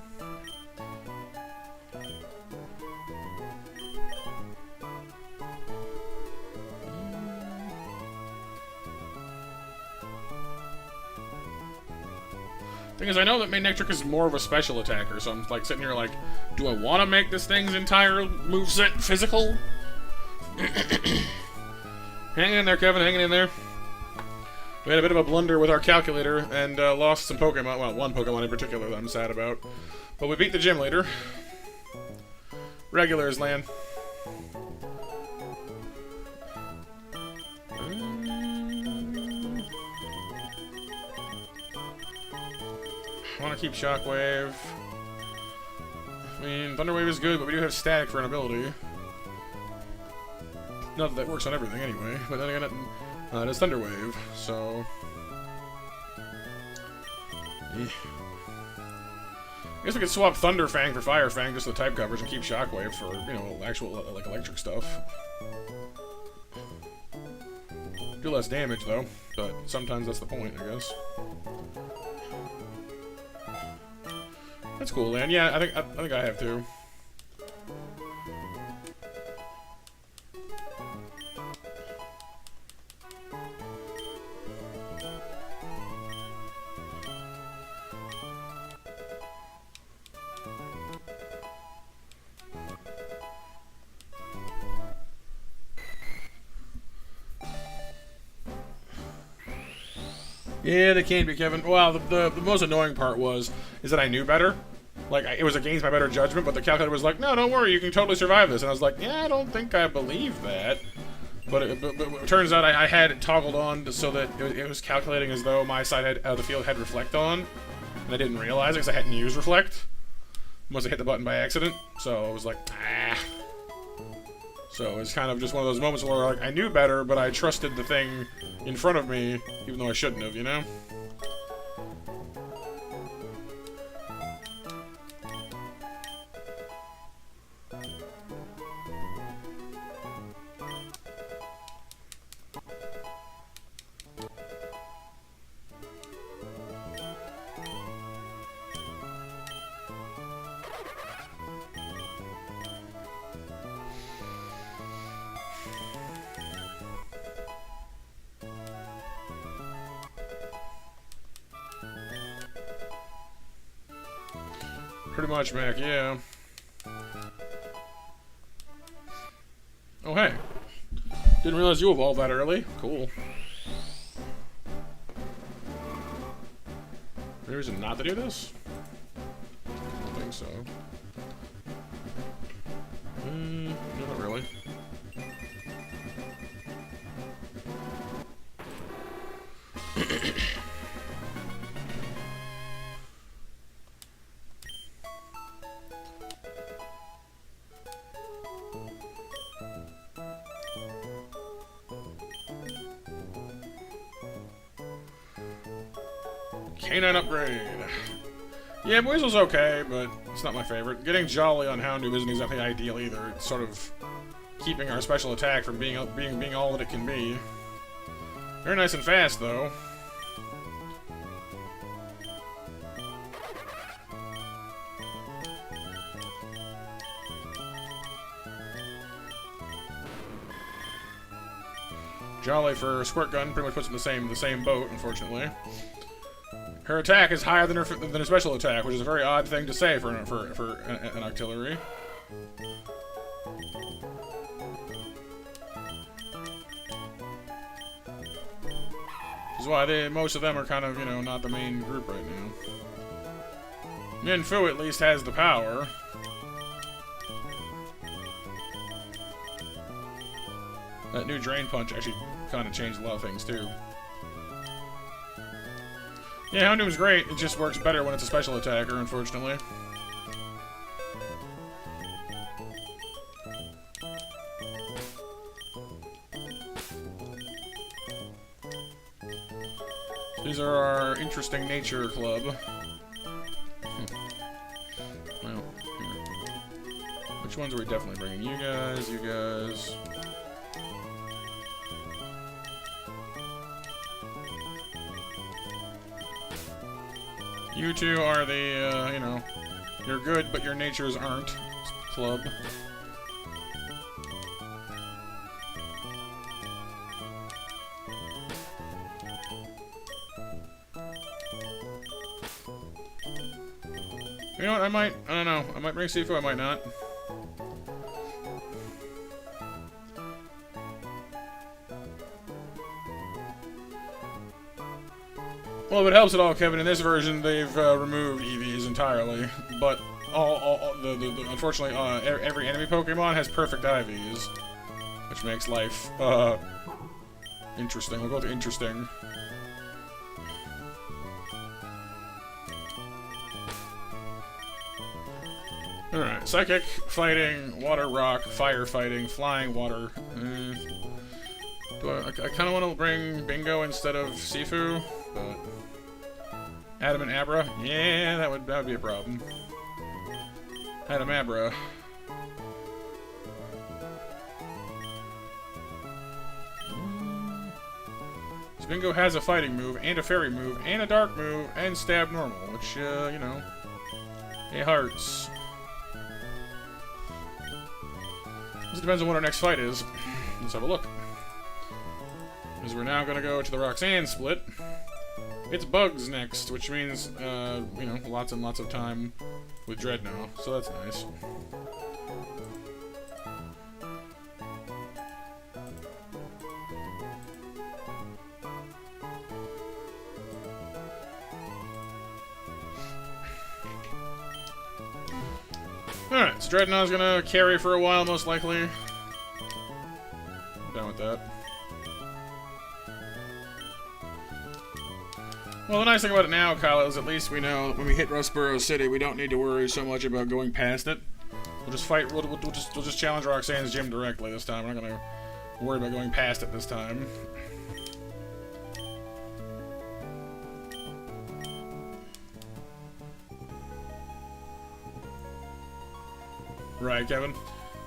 Thing is, I know that Manectric is more of a special attacker, so I'm like sitting here like, do I want to make this thing's entire moveset physical? Hang in there, Kevin, hanging in there. We had a bit of a blunder with our calculator and lost some Pokemon. Well, one Pokemon in particular that I'm sad about. But we beat the gym leader. Regulars land. I want to keep Shockwave. I mean, Thunder Wave is good, but we do have Static for an ability. Not that that works on everything anyway, but then again, it is Thunder Wave, so... Yeah. I guess we could swap Thunder Fang for Fire Fang, just the type coverage, and keep Shockwave for, you know, actual, like, electric stuff. Do less damage, though, but sometimes that's the point, I guess. That's cool, Lan. Yeah, I think I have to. Yeah, they can be, Kevin. Well, the most annoying part is that I knew better. Like, it was against my better judgment, but the calculator was like, no, don't worry, you can totally survive this. And I was like, yeah, I don't think I believe that. But it turns out I had it toggled on so that it was calculating as though my side of the field had Reflect on. And I didn't realize it because I hadn't used Reflect. Must have hit the button by accident. So I was like, ah. So it's kind of just one of those moments where, like, I knew better, but I trusted the thing in front of me, even though I shouldn't have, you know? Pretty much, Mac, yeah. Oh, hey. Didn't realize you evolved that early. Cool. Any reason not to do this? I don't think so. No, not really. Canine upgrade. Yeah, Weasel's okay, but it's not my favorite. Getting Jolly on Houndoom isn't exactly ideal either. It's sort of keeping our special attack from being all that it can be. Very nice and fast, though. Jolly for Squirt Gun pretty much puts it in the same boat, unfortunately. Her attack is higher than her special attack, which is a very odd thing to say for an auxiliary. Which is why most of them are kind of, you know, not the main group right now. Minfu at least has the power. That new Drain Punch actually kind of changed a lot of things, too. Yeah, Houndoom's great. It just works better when it's a special attacker, unfortunately. These are our interesting nature club. Well, here. Which ones are we definitely bringing? You guys, you guys. You two are the, you know, you're good, but your natures aren't club. You know what, I don't know, I might bring Sifu, I might not. Well, if it helps at all, Kevin, in this version, they've removed EVs entirely, but unfortunately, every enemy Pokemon has perfect IVs, which makes life, interesting. We'll go to interesting. Alright, Psychic, Fighting, Water, Rock, Fire, Fighting, Flying, Water. I kind of want to bring Bingo instead of Sifu, but... Adamant Abra? Yeah, that would be a problem. Adam Abra. Bingo has a fighting move, and a fairy move, and a dark move, and stab normal, which, you know, it hurts. This depends on what our next fight is. Let's have a look. Because we're now going to go to the Roxanne split. It's Bugs next, which means, you know, lots and lots of time with Dreadnought, so that's nice. Alright, so Dreadnought's gonna carry for a while, most likely. I'm done with that. Well, the nice thing about it now, Kyle, is at least we know when we hit Rustboro City, we don't need to worry so much about going past it. We'll just fight. We'll just challenge Roxanne's gym directly this time. We're not gonna worry about going past it this time. Right, Kevin.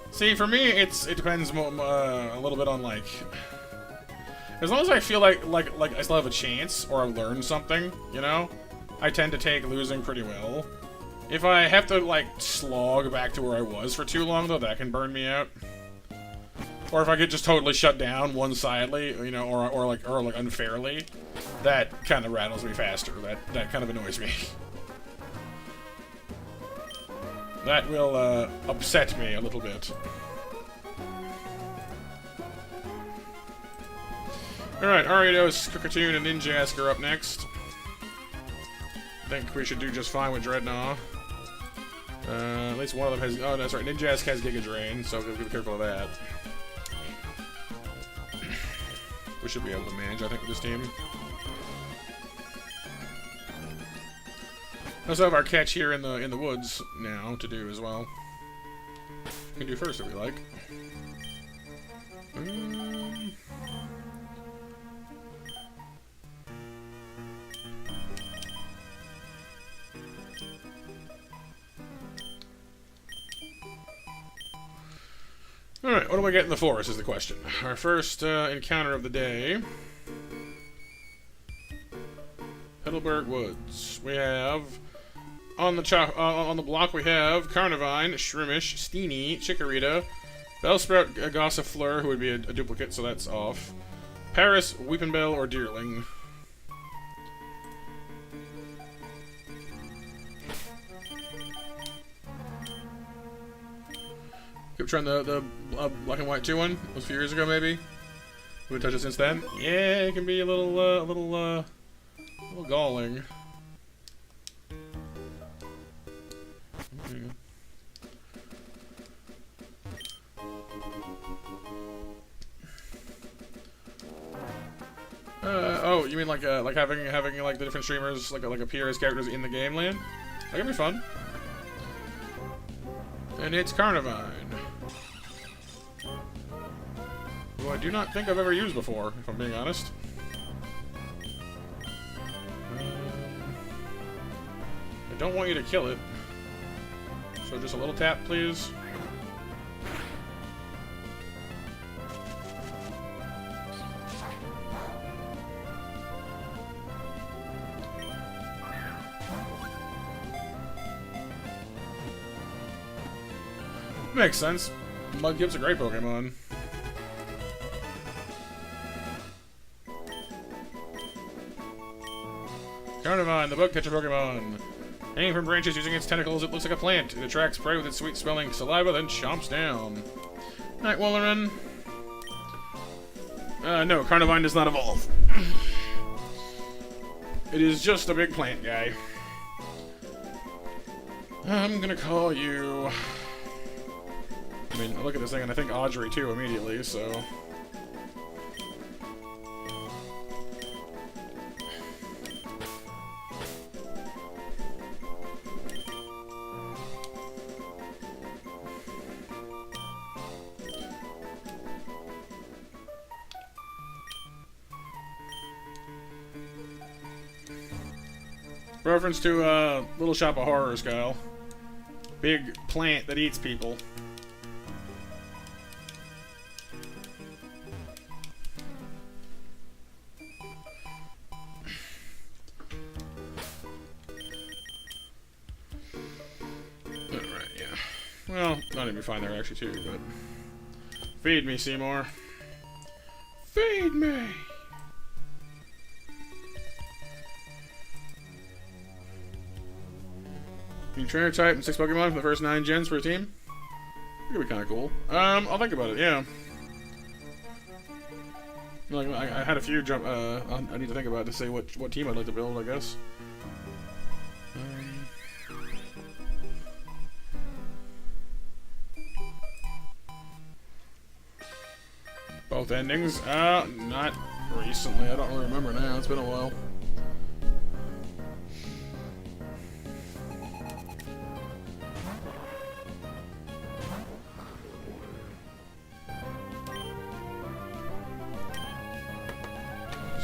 See, for me, it depends a little bit on like. As long as I feel like I still have a chance, or I've learned something, you know, I tend to take losing pretty well. If I have to, like, slog back to where I was for too long, though, that can burn me out. Or if I get just totally shut down one-sidedly, you know, or like unfairly, that kind of rattles me faster. That kind of annoys me. That will, upset me a little bit. Alright, Ariados, Cookatoon, and Ninjask are up next. I think we should do just fine with Dreadnought. At least one of them has... Oh, that's right, Ninjask has Giga Drain, so be careful of that. We should be able to manage, I think, with this team. We also have our catch here in the woods now to do as well. We can do first if we like. Alright, what do we get in the forest is the question. Our first encounter of the day. Petalburg Woods. We have on the block we have Carnivine, Shrimish, Steenie, Chikorita, Bellsprout, Gossifleur, who would be a duplicate, so that's off. Paris, Weepinbell, or Deerling. Keep trying the black and white 2 one. It was a few years ago, maybe. We haven't touched it since then. Yeah, it can be a little galling. Oh, you mean like having like the different streamers like appear as characters in the game land? That could be fun. And it's Carnivine, who I do not think I've ever used before, if I'm being honest. I don't want you to kill it, so just a little tap, please. Makes sense. Mudkip's a great Pokemon. Carnivine, the bug catcher Pokemon. Hanging from branches using its tentacles, it looks like a plant. It attracts prey with its sweet-smelling saliva, then chomps down. Night Wallerin. No, Carnivine does not evolve. It is just a big plant guy. I'm gonna call you... I mean, I look at this thing and I think Audrey too immediately, so... Reference to Little Shop of Horrors, Kyle. Big plant that eats people. Alright, yeah. Well, not even fine there actually too, but... Feed me, Seymour. Feed me! Can you trainer type and 6 Pokemon from the first 9 gens for a team? That could be kind of cool. I'll think about it, yeah. Like, I had a few jump, I need to think about it to say what team I'd like to build, I guess. Both endings? Not recently. I don't really remember now. It's been a while.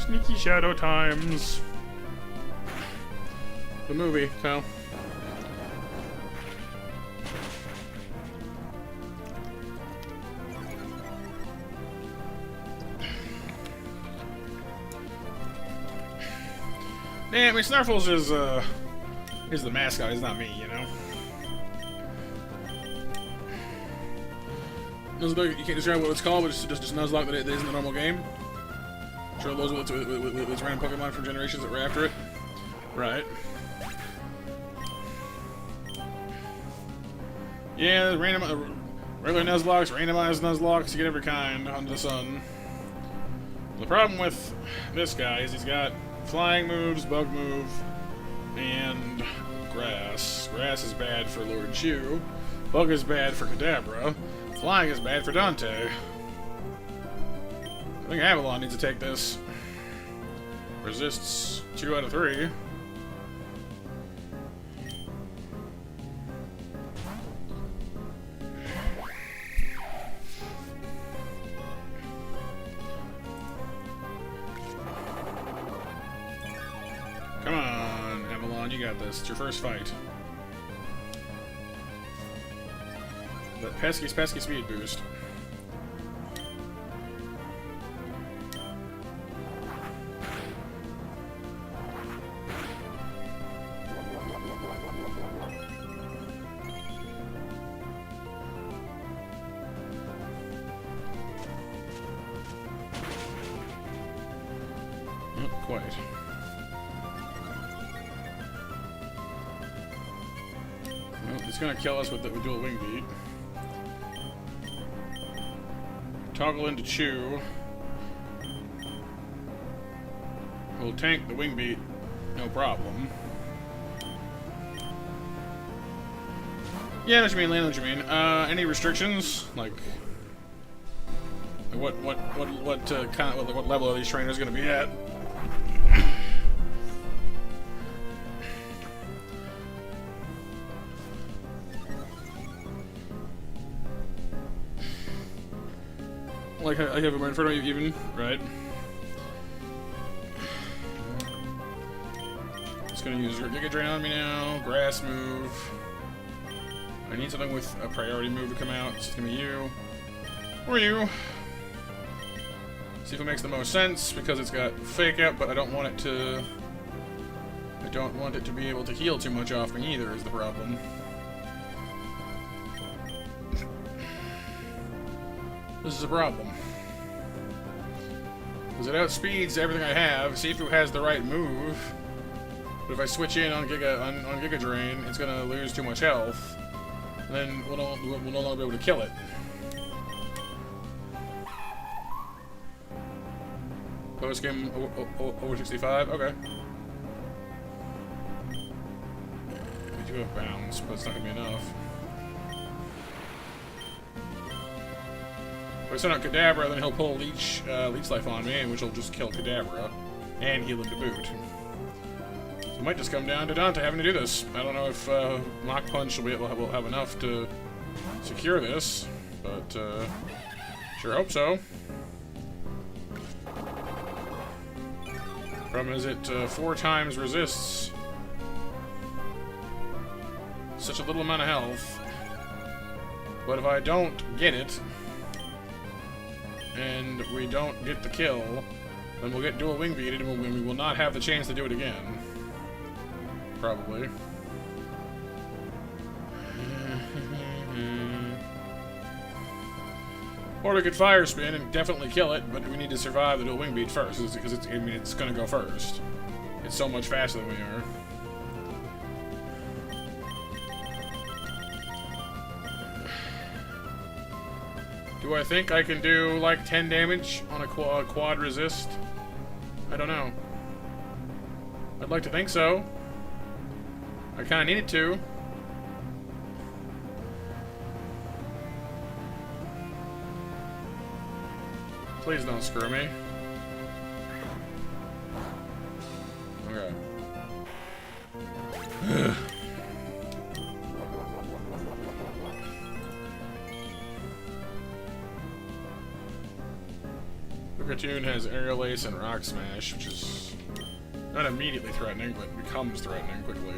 Sneaky Shadow Times. The movie, Kyle. Yeah, I mean, Snarfles is the mascot. He's not me, you know. Nuzlocke, you can't describe what it's called, but it's just Nuzlocke that it isn't a normal game. Sure, those with its random Pokemon from generations that were after it. Right. Yeah, regular Nuzlocks, randomized Nuzlocks, you get every kind under the sun. The problem with this guy is he's got flying moves, bug move, and grass. Grass is bad for Lord Chew. Bug is bad for Kadabra. Flying is bad for Dante. I think Avalon needs to take this. Resists 2 out of 3. Come on, Avalon, you got this. It's your first fight. That pesky speed boost. Not quite. Well, it's gonna kill us with dual wing beat. Toggle into Chew. We'll tank the wing beat, no problem. Yeah, I know what you mean, Lane, I know what you mean. Any restrictions? Like what level are these trainers gonna be at? Like I have him right in front of you, even, right? Just gonna use your Giga Drain on me now. Grass move. I need something with a priority move to come out. It's gonna be you. Or you. See if it makes the most sense, because it's got Fake Out, but I don't want it to... I don't want it to be able to heal too much off me either, is the problem. This is a problem. Because it outspeeds everything I have. See if it has the right move. But if I switch in on Giga Drain, it's gonna lose too much health. And then we'll no longer be able to kill it. Post game over 65? Okay. We do have bounds, but it's not gonna be enough. If I send out Kadabra, then he'll pull Leech Life on me, which will just kill Kadabra. And heal him to boot. So it might just come down to Dante having to do this. I don't know if Mach Punch will have enough to secure this, but sure hope so. Problem is it 4 times resists such a little amount of health. But if I don't get it, and we don't get the kill, then we'll get dual wing beated, and we will not have the chance to do it again. Probably. Or we could fire spin and definitely kill it, but we need to survive the dual wing beat first, because it's gonna go first. It's so much faster than we are. Do I think I can do like 10 damage on a quad resist? I don't know. I'd like to think so. I kinda need it to. Please don't screw me. Okay. The cartoon has Aerial Ace and Rock Smash, which is not immediately threatening, but becomes threatening quickly.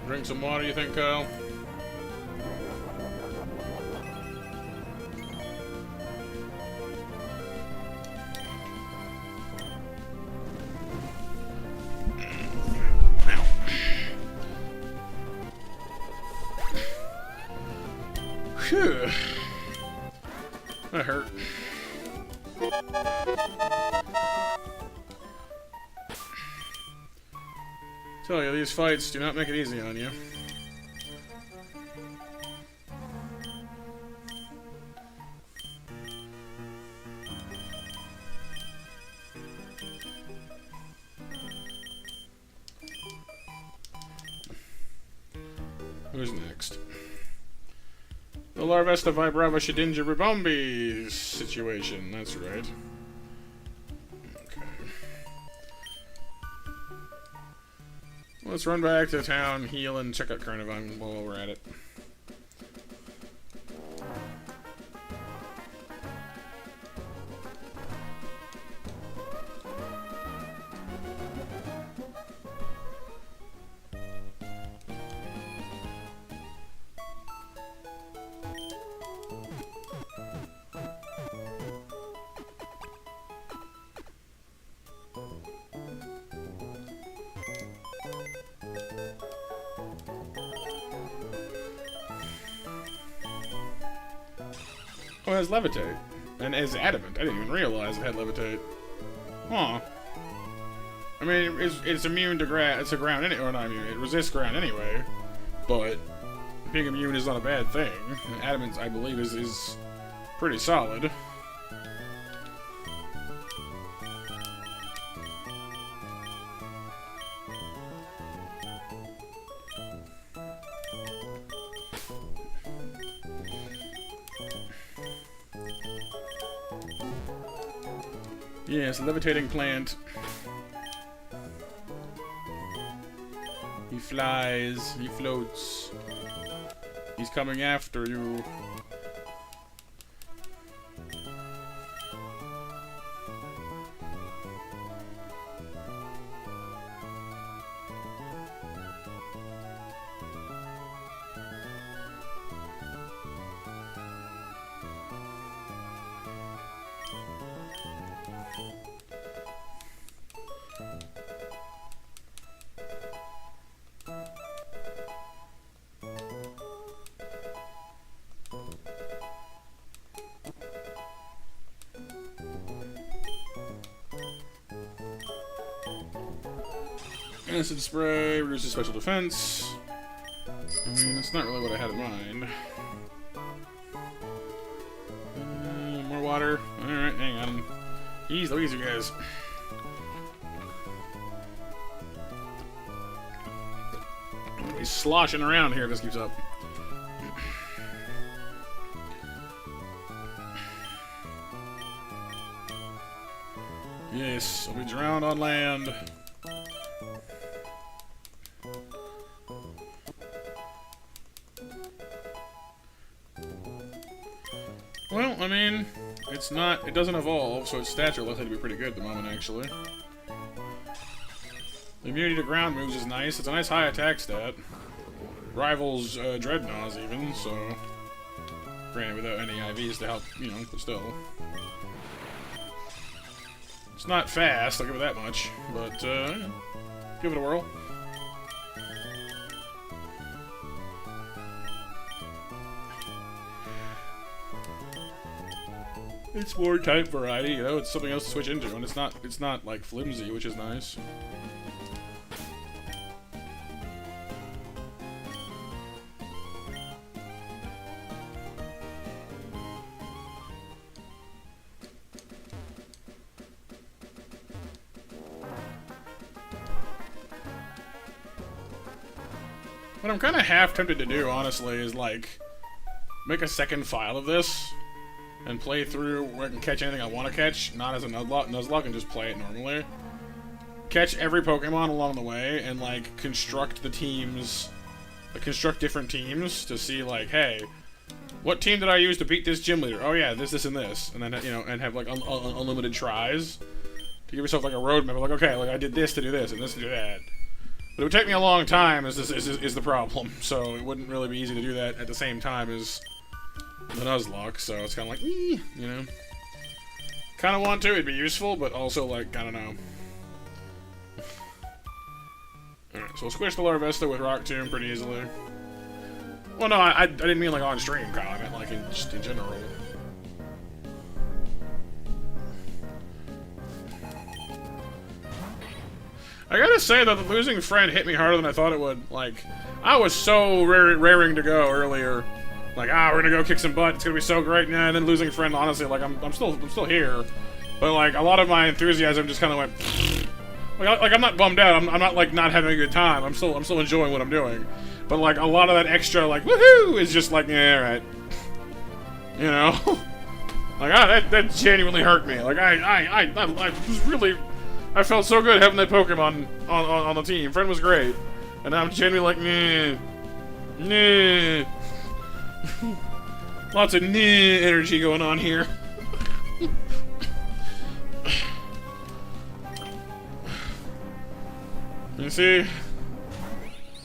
Drink some water, you think, Kyle? Phew. That hurt. Tell you, these fights do not make it easy on you. Who's next? The Larvesta Vibrava Shedinja Ribombi situation, that's right. Okay. Let's run back to town, heal, and check out Carnivine while we're at it. Oh, it has Levitate. And is Adamant. I didn't even realize it had Levitate. Huh. I mean, it's immune to ground. It's a ground anyway. Or not immune. It resists ground anyway. But being immune is not a bad thing. And Adamant, I believe, is pretty solid. Yes, levitating plant. He flies. He floats. He's coming after you. Acid spray reduces special defense. I mean, that's not really what I had in mind. More water. Alright, hang on. Ease Louise, you guys. He's sloshing around here if this keeps up. Yes, I'll be drowned on land. Well, I mean, it's not, it doesn't evolve, so its stats are likely to be pretty good at the moment, actually. The immunity to ground moves is nice. It's a nice high attack stat. Rivals Dreadnoughts even, so... Granted, without any IVs to help, you know, but still. It's not fast, I'll give it that much, but, give it a whirl. It's more type variety, you know, it's something else to switch into, and it's not like flimsy, which is nice. What I'm kind of half tempted to do, honestly, is like make a second file of this and play through where I can catch anything I want to catch, not as a Nuzlocke, and just play it normally. Catch every Pokemon along the way and like construct the teams, like construct different teams to see like, hey, what team did I use to beat this gym leader? Oh yeah, this, and this, and then you know, and have like unlimited tries to give yourself like a roadmap. Like, okay, like I did this to do this and this to do that. But it would take me a long time, is the problem. So it wouldn't really be easy to do that at the same time as the Nuzlocke. So it's kind of like, you know, kind of want to. It'd be useful, but also like, I don't know. All right, so we'll squish the Larvesta with Rock Tomb pretty easily. Well, no, I didn't mean like on stream, Kyle. I meant like just in general. I gotta say that the losing friend hit me harder than I thought it would. Like, I was so raring to go earlier. Like, we're gonna go kick some butt. It's gonna be so great. Nah, and then losing friend, honestly, like I'm still here. But like a lot of my enthusiasm just kind of went. Like I'm not bummed out. I'm not like not having a good time. I'm still enjoying what I'm doing. But like a lot of that extra like woohoo is just like, yeah, right. You know, like that genuinely hurt me. Like I was really. I felt so good having that Pokemon on the team. Friend was great. And I'm genuinely like, nah. Lots of energy going on here. You see?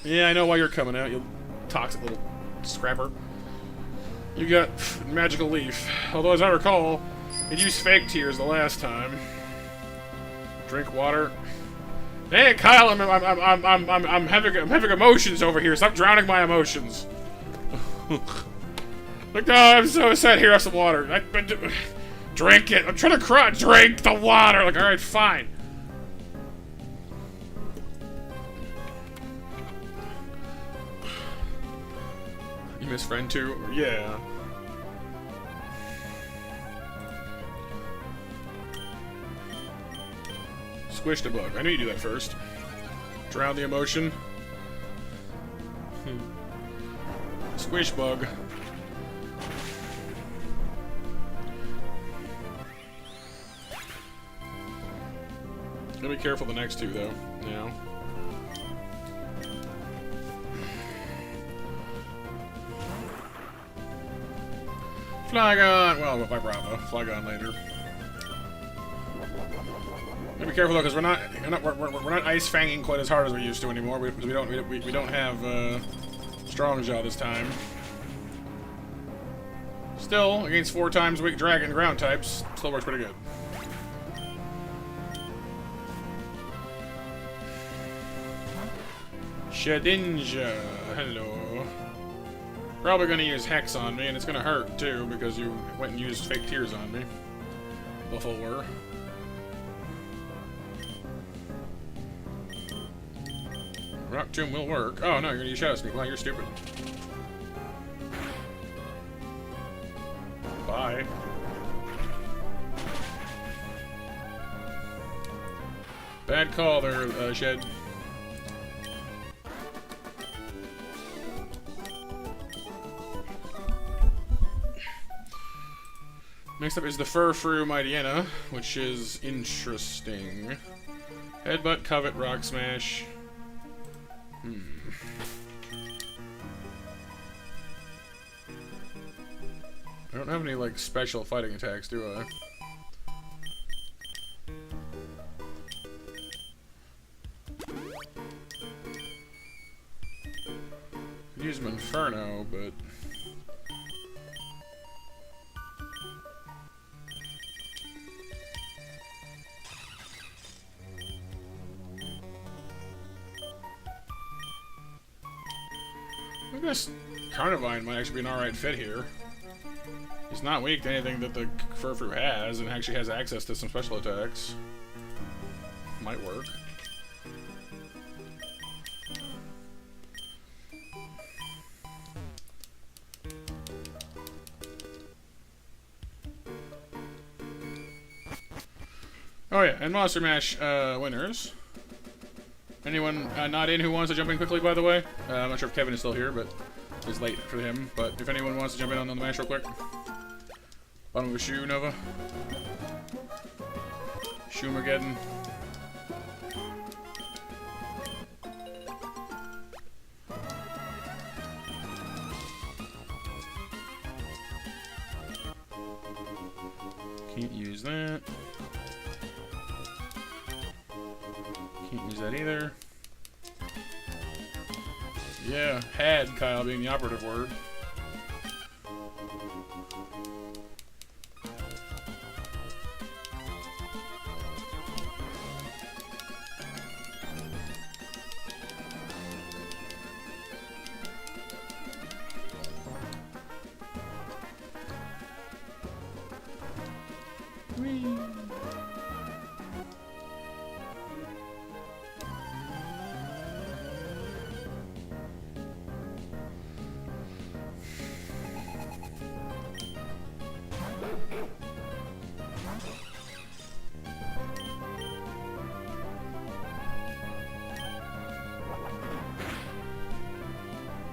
Yeah, I know why you're coming out, you toxic little scrapper. You got Magical Leaf. Although, as I recall, it used Fake Tears the last time. Drink water. Hey, Kyle, I'm having emotions over here. Stop drowning my emotions. Like, no, I'm so sad. Here, have some water. Drink it. I'm trying to cry. Drink the water. Like, all right, fine. You miss friend too? Yeah. Squish the bug. I knew you'd do that first. Drown the emotion. Squish bug. Gotta be careful the next two, though. You know? Flygon! Well, by Bravo. Flygon later. Gotta be careful though, because we're not ice fanging quite as hard as we used to anymore. We don't have strong jaw this time. Still, against 4 times weak dragon ground types, still works pretty good. Shedinja, hello. Probably gonna use Hex on me, and it's gonna hurt too, because you went and used fake tears on me. Before. Rock Tomb will work. Oh no, you're gonna use Shadow Sneak. Well, you're stupid. Bye. Bad call there, Shed. Next up is the Furfrou Mightyena, which is interesting. Headbutt, Covet, Rock Smash. I don't have any, like, special fighting attacks, do I? Could use some Inferno, but... I guess Carnivine might actually be an alright fit here. He's not weak to anything that the Furfrou has, and actually has access to some special attacks. Might work. Oh yeah, and Monster Mash winners. Anyone not in who wants to jump in quickly, by the way? I'm not sure if Kevin is still here, but it's late for him. But if anyone wants to jump in on the match real quick. Bottom of a shoe, Nova. Shoemageddon. Can't use that. Can't use that either. Yeah, had Kyle being the operative word. Whee.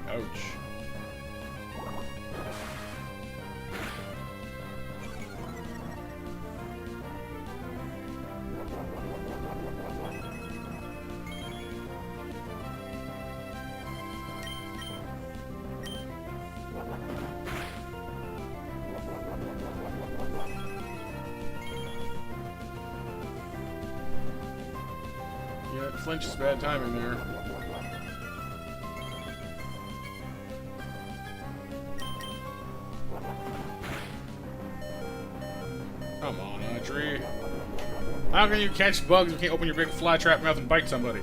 Ouch. Yeah, flinch is bad timing there. Come on, Audrey. How can you catch bugs if you can't open your big fly trap mouth and bite somebody?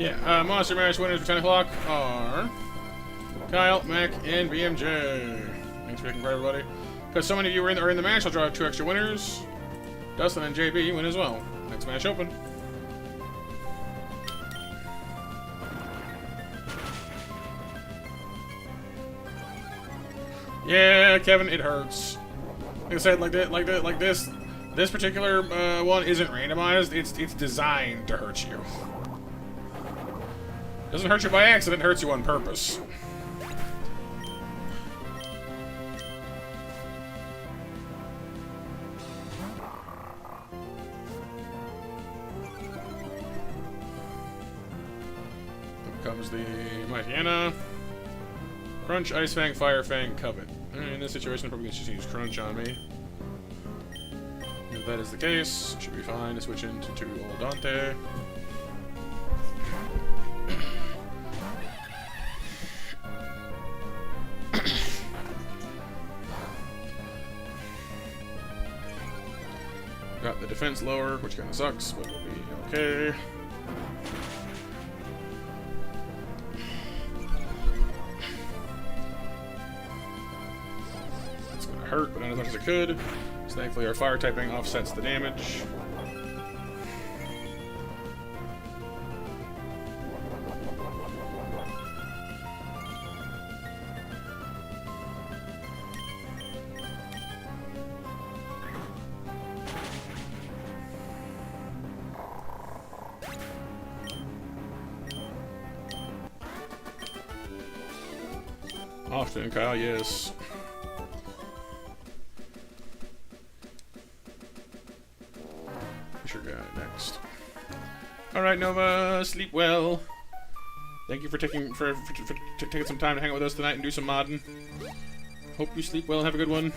Yeah, Monster Mash winners for 10 o'clock are Kyle, Mac, and BMJ. Thanks for taking part, everybody. Because so many of you are in the match, I'll draw 2 extra winners. Dustin and JB win as well. Next match open. Yeah, Kevin, it hurts. Like I said, like this particular one isn't randomized. It's designed to hurt you. Doesn't hurt you by accident, it hurts you on purpose. Up comes the Mighty Anna. Crunch, Ice Fang, Fire Fang, Covet. In this situation, I'm probably going to use Crunch on me. If that is the case, it should be fine to switch into Old Dante. Got the defense lower, which kind of sucks, but we'll be okay. It's gonna hurt, but not as much as it could. So thankfully our fire typing offsets the damage. Often, Kyle, yes. Sure got it next. Alright, Nova, sleep well. Thank you for taking taking some time to hang out with us tonight and do some modding. Hope you sleep well and have a good one.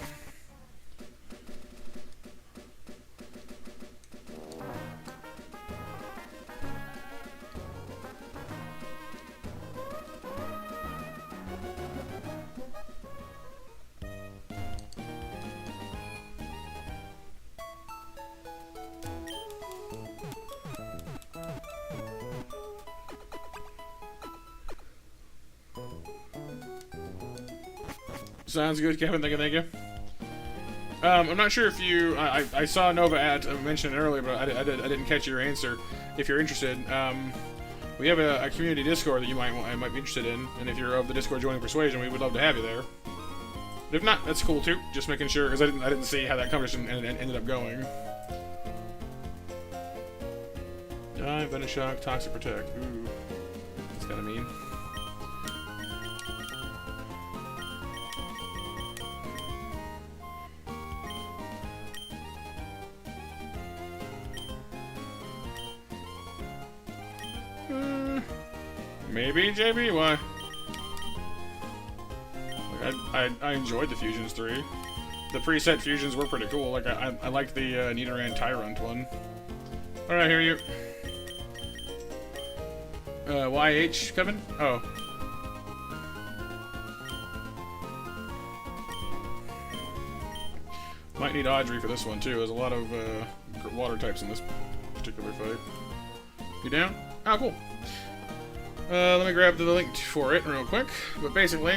Sounds good, Kevin. Thank you. I'm not sure if you... I saw Nova mention it earlier, but I didn't catch your answer. If you're interested, we have a community Discord that you might be interested in, and if you're of the Discord joining Persuasion, we would love to have you there. But if not, that's cool too. Just making sure, because I didn't see how that conversation ended up going. Die, Venom Shock, Toxic Protect. Ooh, that's kind of mean. Maybe, JB? Why? Like, I enjoyed the Fusions 3. The preset Fusions were pretty cool. Like, I liked the Nidoran Tyrant one. Alright, here you. YH, Kevin? Oh. Might need Audrey for this one, too. There's a lot of water types in this particular fight. You down? Oh, cool. Let me grab the link for it real quick. But basically,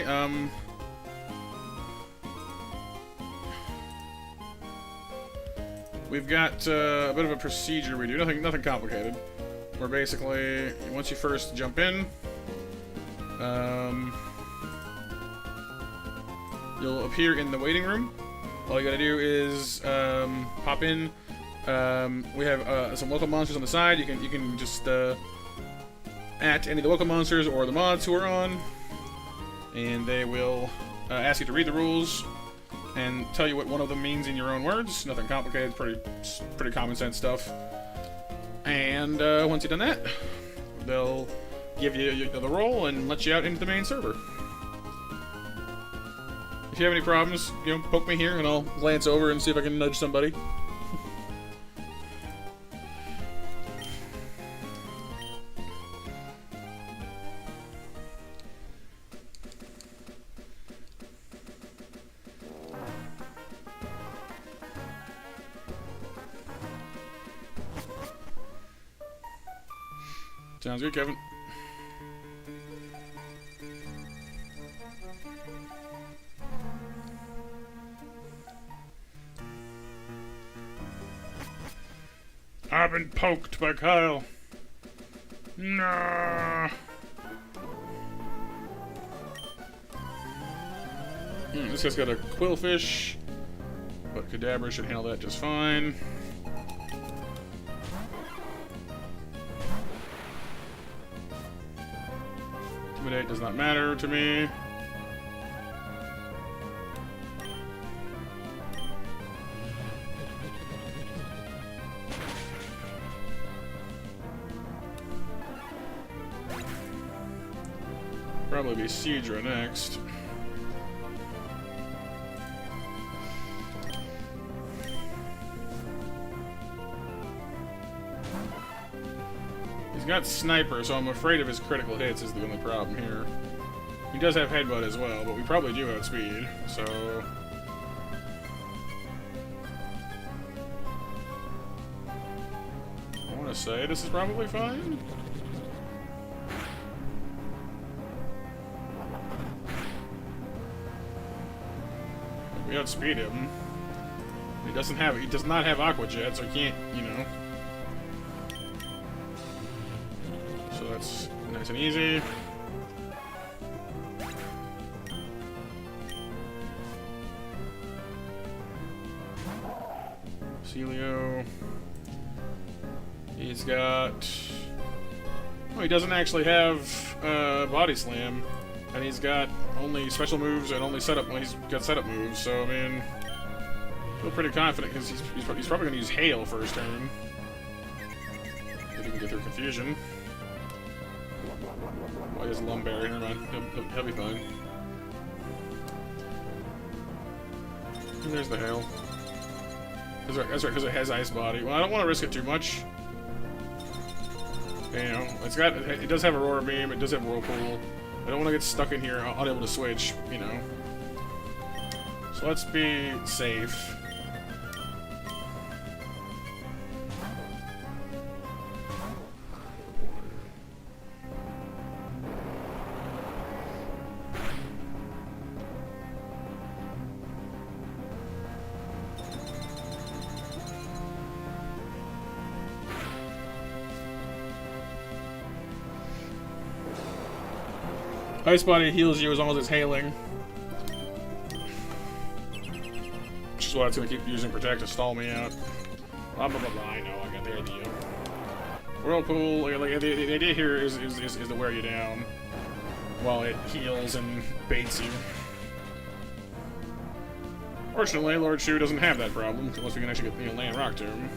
we've got a bit of a procedure we do. Nothing complicated. Where basically, once you first jump in, you'll appear in the waiting room. All you gotta do is pop in. We have some local monsters on the side. You can just at any of the local monsters or the mods who are on, and they will ask you to read the rules and tell you what one of them means in your own words. Nothing complicated, pretty common sense stuff. And once you've done that, they'll give you the role and let you out into the main server. If you have any problems, poke me here and I'll glance over and see if I can nudge somebody. Sounds good, Kevin. I've been poked by Kyle. Nah. This guy's got a Quillfish, but Kadabra should handle that just fine. Intimidate does not matter to me. Probably be Seadra next. He's got Sniper, so I'm afraid of his critical hits is the only problem here. He does have Headbutt as well, but we probably do have Speed, so... I want to say this is probably fine. We outspeed him. He does not have Aqua Jet, so he can't, you know. So that's nice and easy. Celio. He's got... Oh, he doesn't actually have Body Slam. And he's got only special moves and only setup. Well, he's got setup moves, so I mean, I feel pretty confident because he's probably going to use Hail first turn. If he can get through Confusion. Oh, he has Lumberry. Never mind. He'll be fine. And there's the Hail. That's right, because it has Ice Body. Well, I don't want to risk it too much. You know, it does have Aurora Beam. It does have Whirlpool. I don't want to get stuck in here unable to switch, you know. So let's be safe. Ice Body heals you as long as it's hailing. Which is why it's going to keep using Protect to stall me out. Blah, blah, blah, blah. I know, I got the idea. Whirlpool, like, the idea here is to wear you down while it heals and baits you. Fortunately, Lord Shu doesn't have that problem, unless we can actually get, land Rock Tomb.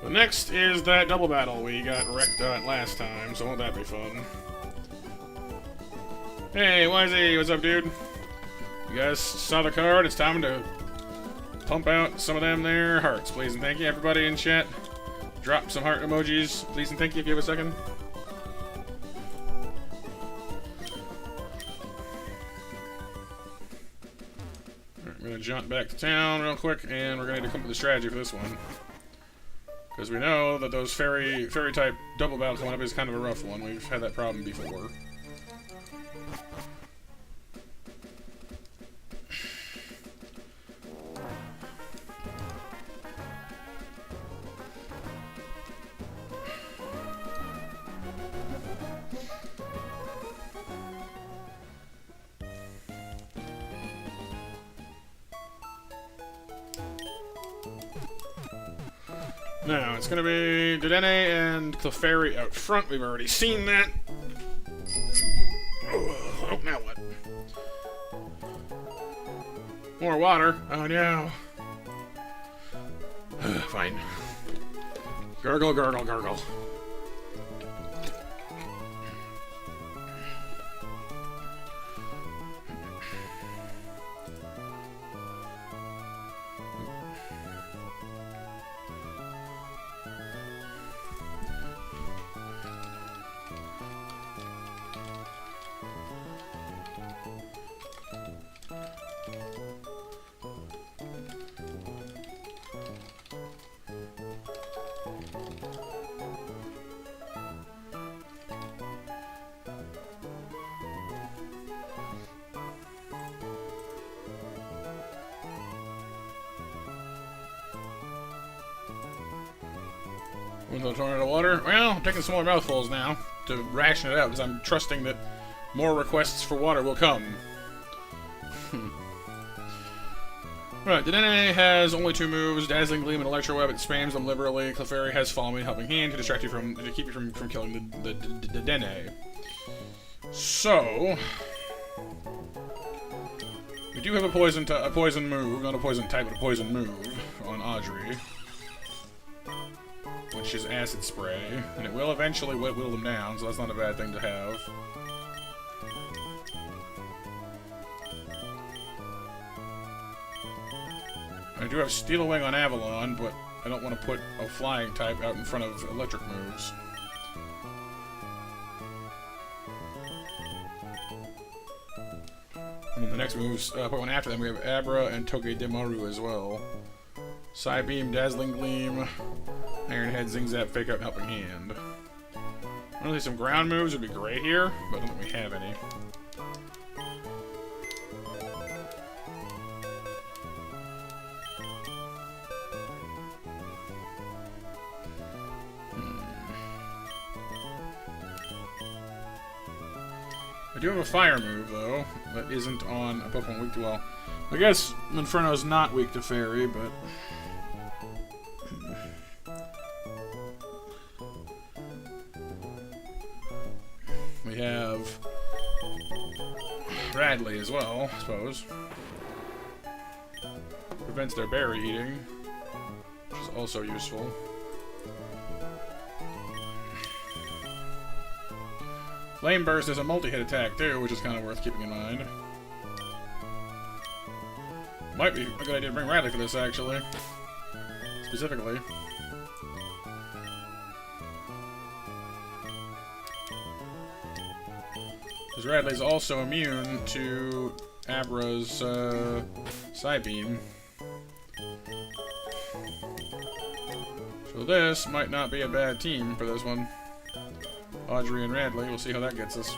The next is that double battle we got wrecked at last time, so won't that be fun? Hey, YZ, what's up, dude? You guys saw the card? It's time to pump out some of them there hearts, please and thank you. Everybody in chat, drop some heart emojis, please and thank you if you have a second. Alright, I'm gonna jaunt back to town real quick, and we're gonna need to come up with a strategy for this one. Because we know that those fairy type double battle coming up is kind of a rough one. We've had that problem before. Now, it's going to be Dedenne and Clefairy out front. We've already seen that. Oh, now what? More water. Oh, no. Fine. Gurgle, gurgle, gurgle. With the tornado water. Well, I'm taking smaller mouthfuls now to ration it out because I'm trusting that more requests for water will come. Right, Dekzeh has only 2 moves: Dazzling Gleam and Electro Web. It spams them liberally. Clefairy has Follow Me, Helping Hand to distract you to keep you from killing the Dekzeh. So we do have a poison move, not a poison type, but a poison move on Audrey, which is Acid Spray, and it will eventually whittle them down, so that's not a bad thing to have. I do have Steel Wing on Avalon, but I don't want to put a flying type out in front of electric moves. And the next moves, one after them, we have Abra and Toge Demaru as well. Psybeam, Dazzling Gleam, Iron Head, Zing Zap, Fake Out, and Helping Hand. Honestly, some ground moves would be great here, but I don't think we have any. I do have a fire move, though, that isn't on a Pokemon weak to, well, I guess Inferno's not weak to Fairy, but... we have Radley as well, I suppose. Prevents their berry eating, which is also useful. Flame Burst is a multi-hit attack too, which is kind of worth keeping in mind. Might be a good idea to bring Radley for this, actually. Specifically. Because Radley's also immune to Abra's Psybeam. So this might not be a bad team for this one. Audrey and Radley, we'll see how that gets us.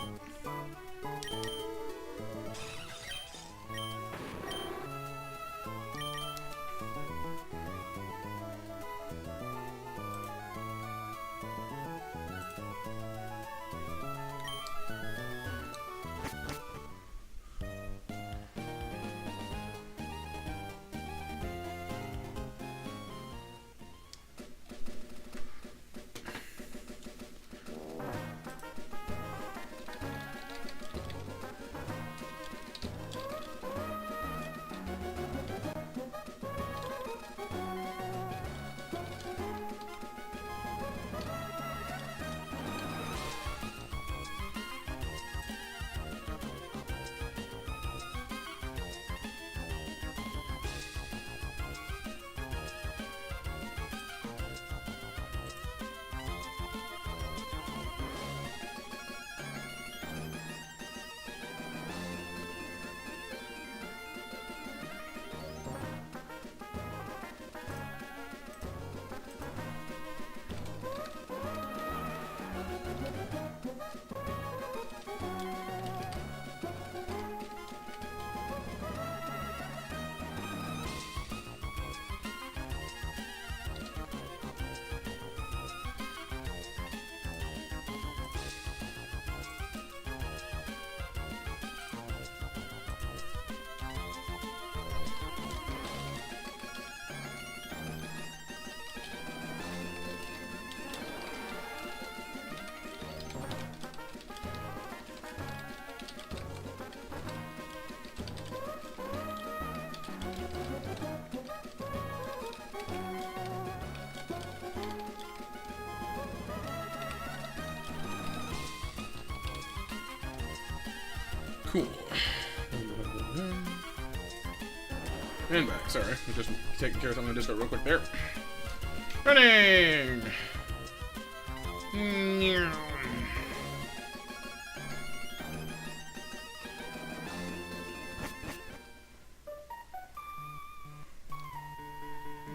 Cool. And back, sorry. I'm just taking care of something on Discord real quick there. Running!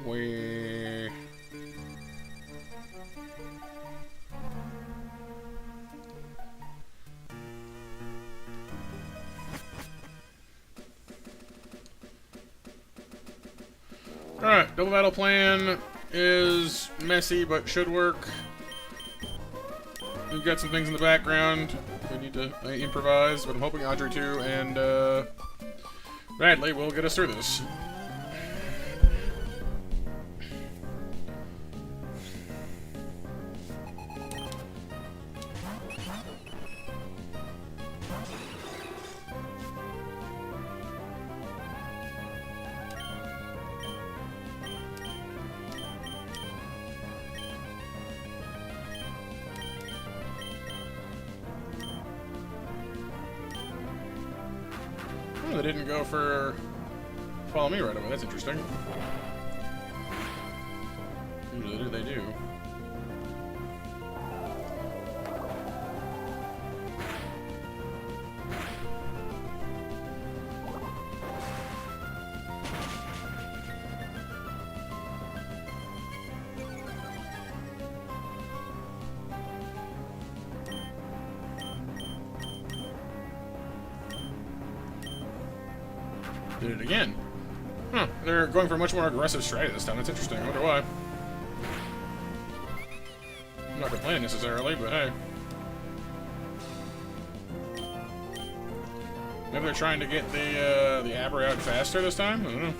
Where... Alright, double battle plan is messy, but should work. We've got some things in the background we need to improvise, but I'm hoping Audrey 2 and Radley will get us through this. Oh, they didn't go for follow me right away. That's interesting. Usually they do. Did it again. Huh. They're going for a much more aggressive strategy this time. That's interesting. I wonder why. I'm not complaining necessarily, but hey. Maybe they're trying to get the Abra out faster this time? I don't know.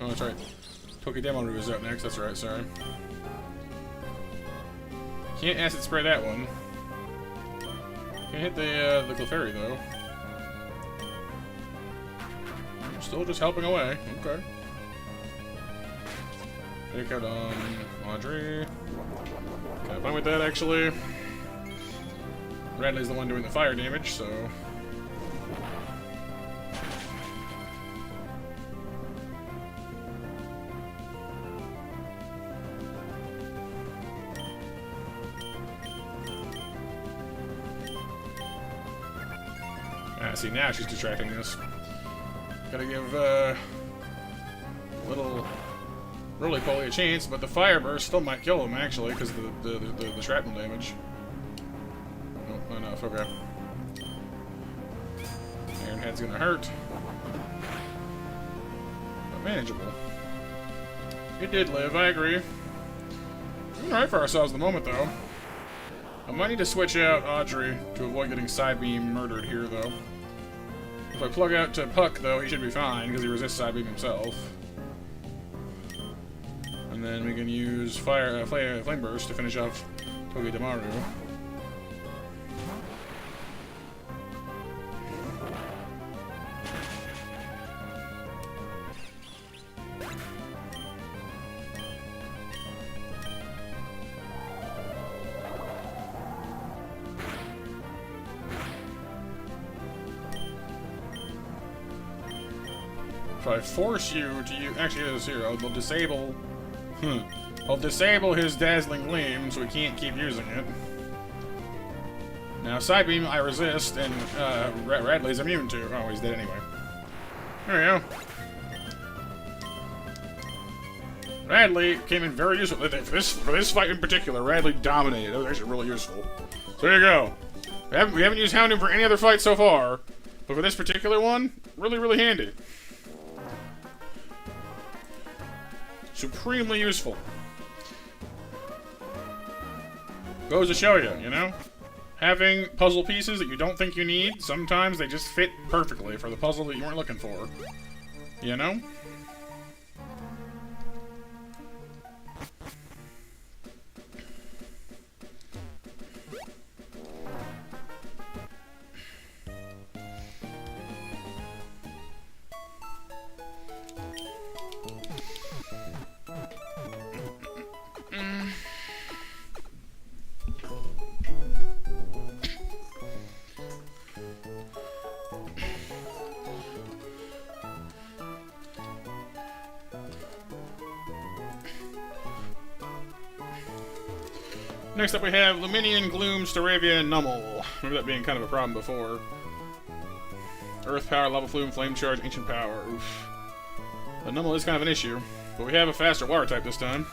Oh, that's right. Tokidemo is up next. That's right, sorry. Can't acid spray that one. Can't hit the Clefairy though. Still just helping away. Okay. Take out on Audrey. Kind of fine with that actually. Radley's the one doing the fire damage, so. See, now she's distracting us. Gotta give little Roly-Poly a chance, but the fire burst still might kill him actually because of the shrapnel damage. Nope, not enough. Okay. Iron Head's gonna hurt, but manageable. It did live. I agree. Doing alright for ourselves at the moment, though. I might need to switch out Audrey to avoid getting side beam murdered here, though. If I plug out to Puck, though, he should be fine, because he resists side beam himself. And then we can use Flame Burst to finish off Togedemaru. If I force you to use... Actually, it is here. I'll disable... I'll disable his Dazzling Gleam, so we can't keep using it. Now, Side Beam, I resist, and Radley's immune to. Oh, he's dead anyway. There we go. Radley came in very useful. For this fight in particular, Radley dominated. That was actually really useful. So there you go. We haven't used Houndoom for any other fight so far, but for this particular one, really, really handy. Supremely useful. Goes to show you, you know? Having puzzle pieces that you don't think you need, sometimes they just fit perfectly for the puzzle that you weren't looking for. You know? Next up we have Luminian, Gloom, Staravia, and Nummel. Remember that being kind of a problem before. Earth Power, Lava Flume, Flame Charge, Ancient Power. Oof. But Nummel is kind of an issue. But we have a faster water type this time.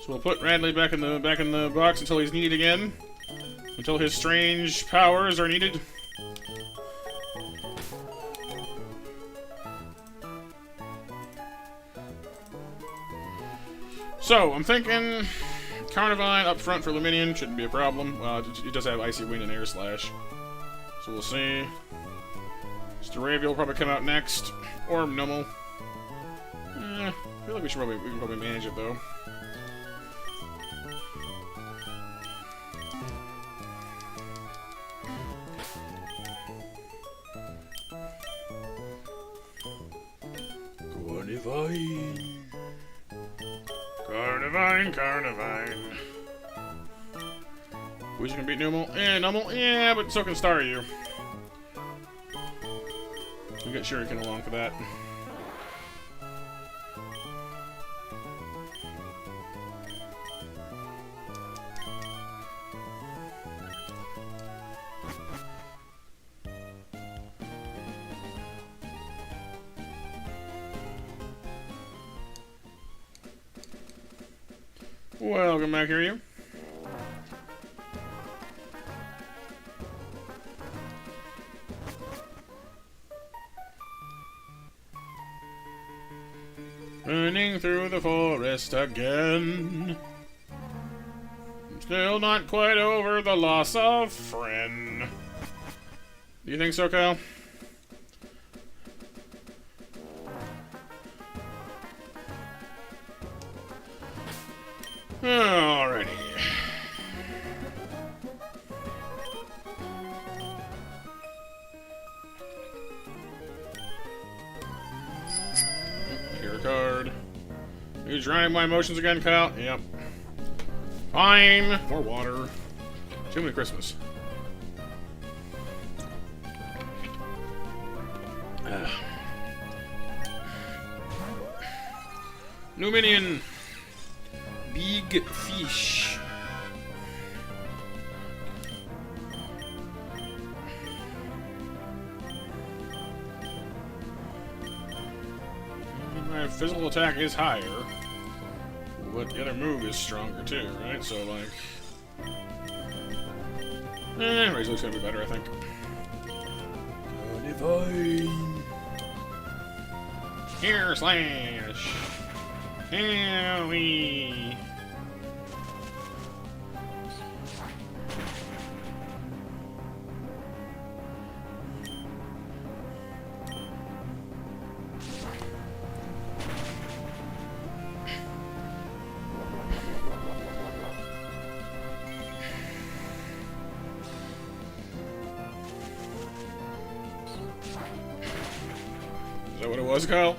So So we'll put Radley back in the box until he's needed again. Until his strange powers are needed. So, I'm thinking Carnivine up front for Luminion shouldn't be a problem. It does have Icy Wind and Air Slash. So we'll see. Staravia will probably come out next. Or Numel. I feel like we can probably manage it though. Carnivine. Who's gonna beat Numel? Numel? Yeah, but so can Staryu. We'll get Shuriken along for that. Welcome back here, you. Running through the forest again. I'm still not quite over the loss of friend. Do you think so, Kyle? Alrighty. Here a card. You drowning my emotions again, Kyle? Yep. Fine. More water. Too many Christmas. New minion. Big fish. My physical attack is higher, but the other move is stronger too, right? So like, Razor looks gonna be better, I think. Divine. Here slash. Howie. Is that what it was, Kyle?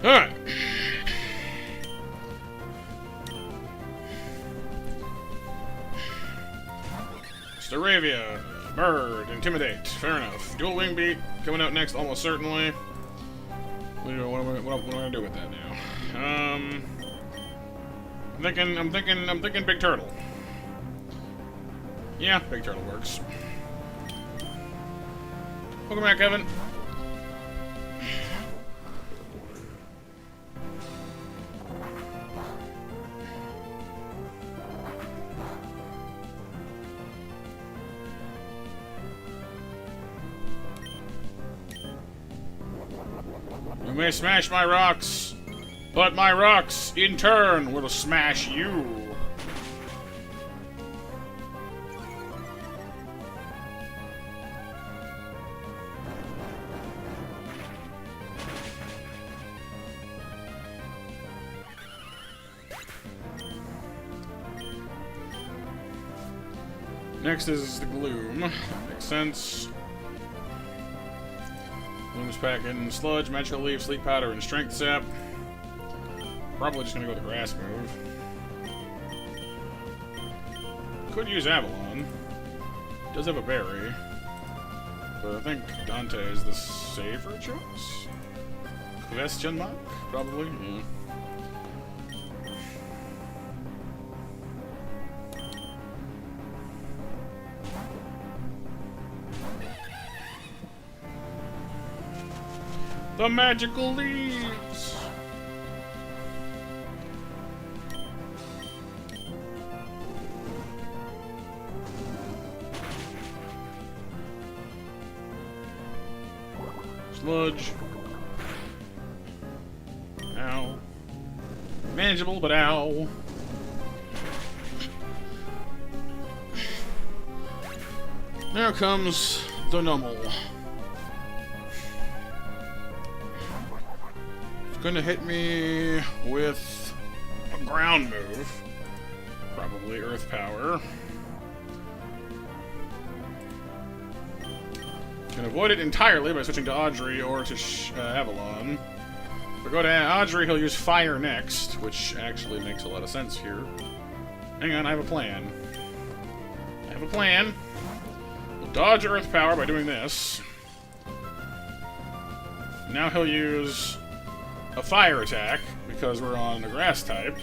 Alright. Staravia, Bird, Intimidate. Fair enough. Dual Wing Beat coming out next, almost certainly. What am I gonna do with that now? I'm thinking Big Turtle. Yeah, Big Turtle works. Welcome back, Kevin. You may smash my rocks, but my rocks, in turn, will smash you. Next is the Gloom. That makes sense. Gloom's packing Sludge, Magical Leaf, Sleep Powder, and Strength Sap. Probably just gonna go with the Grass move. Could use Avalon. Does have a berry. But I think Dante is the safer choice? Question mark? Probably, yeah. The magical leaves! Sludge. Ow. Manageable, but ow. Now comes the Nummel. It's gonna hit me with a ground move. Probably Earth Power. Can avoid it entirely by switching to Audrey or to Avalon. If we go to Audrey, he'll use Fire next, which actually makes a lot of sense here. Hang on, I have a plan. I have a plan. We'll dodge Earth Power by doing this. Now he'll use a Fire attack, because we're on the Grass type.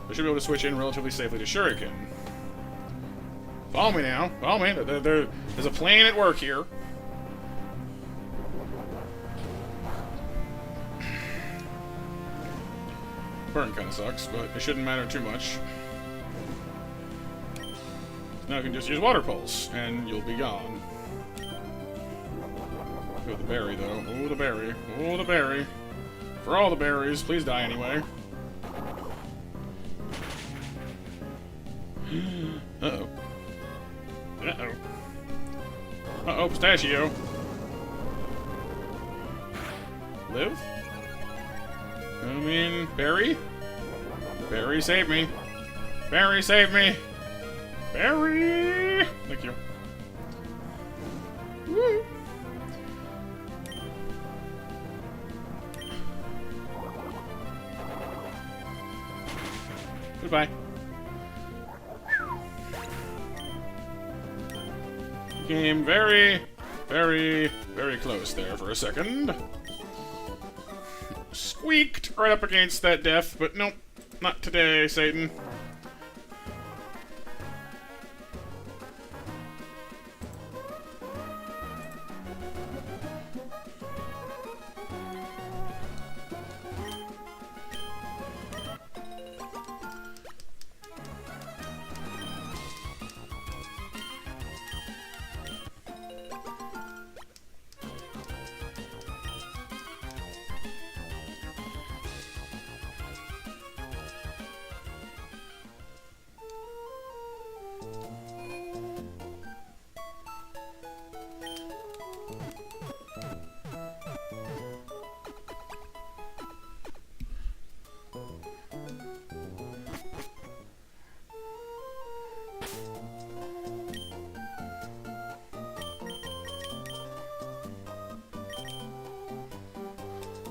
We should be able to switch in relatively safely to Shuriken. Follow me now. Follow me. There's a plan at work here. Burn kind of sucks, but it shouldn't matter too much. Now you can just use Water Pulse, and you'll be gone. Oh, the berry, though. Oh, the berry. Oh, the berry. For all the berries, please die anyway. Uh-oh. Uh-oh. Uh-oh, Pistachio. Live? I mean, Barry? Barry, save me. Barry, save me. Barry! Thank you. Woo! Goodbye. Came very, very, very close there for a second. Squeaked right up against that death, but nope, not today, Satan.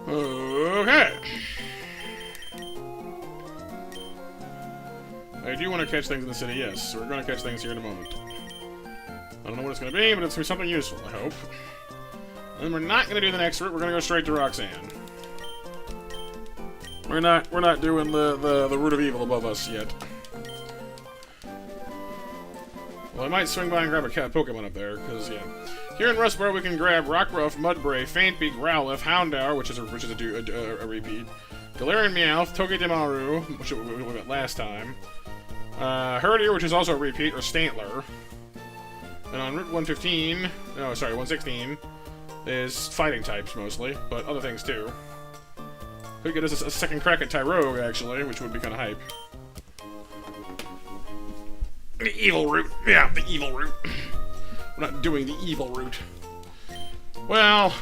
Okay. I do want to catch things in the city, yes. So we're going to catch things here in a moment. I don't know what it's going to be, but it's going to be something useful, I hope. And we're not going to do the next route. We're going to go straight to Roxanne. We're not doing the root of evil above us yet. Well, I might swing by and grab a cat Pokemon up there, because, yeah. Here in Rustboro, we can grab Rockruff, Mudbray, Faintbeak, Growlithe, Houndour, which is a repeat, Galarian Meowth, Togedemaru, which we got last time, Herdier, which is also a repeat, or Stantler. And on Route 115, no, sorry, 116, is fighting types mostly, but other things too. Could get us a second crack at Tyrogue, actually, which would be kind of hype. The evil route. Yeah, the evil route. We're not doing the evil route. Well,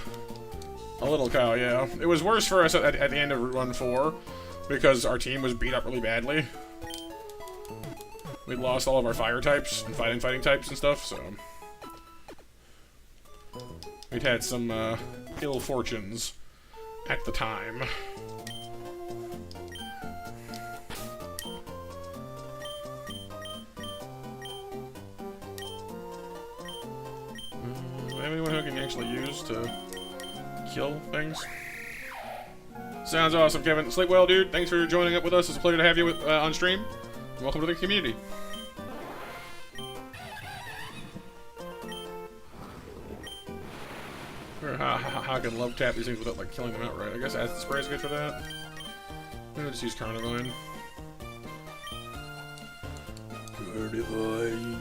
a little cow, yeah. It was worse for us at the end of Route 1-4, because our team was beat up really badly. We lost all of our fire types and fighting types and stuff, so we'd had some ill fortunes at the time. Do we have anyone who can actually use to kill things? Sounds awesome, Kevin. Sleep well, dude. Thanks for joining up with us. It's a pleasure to have you on stream. Welcome to the community. How can love tap these things without like killing them outright? I guess acid spray is good for that. Maybe I'll just use Carnivine. Carnivine.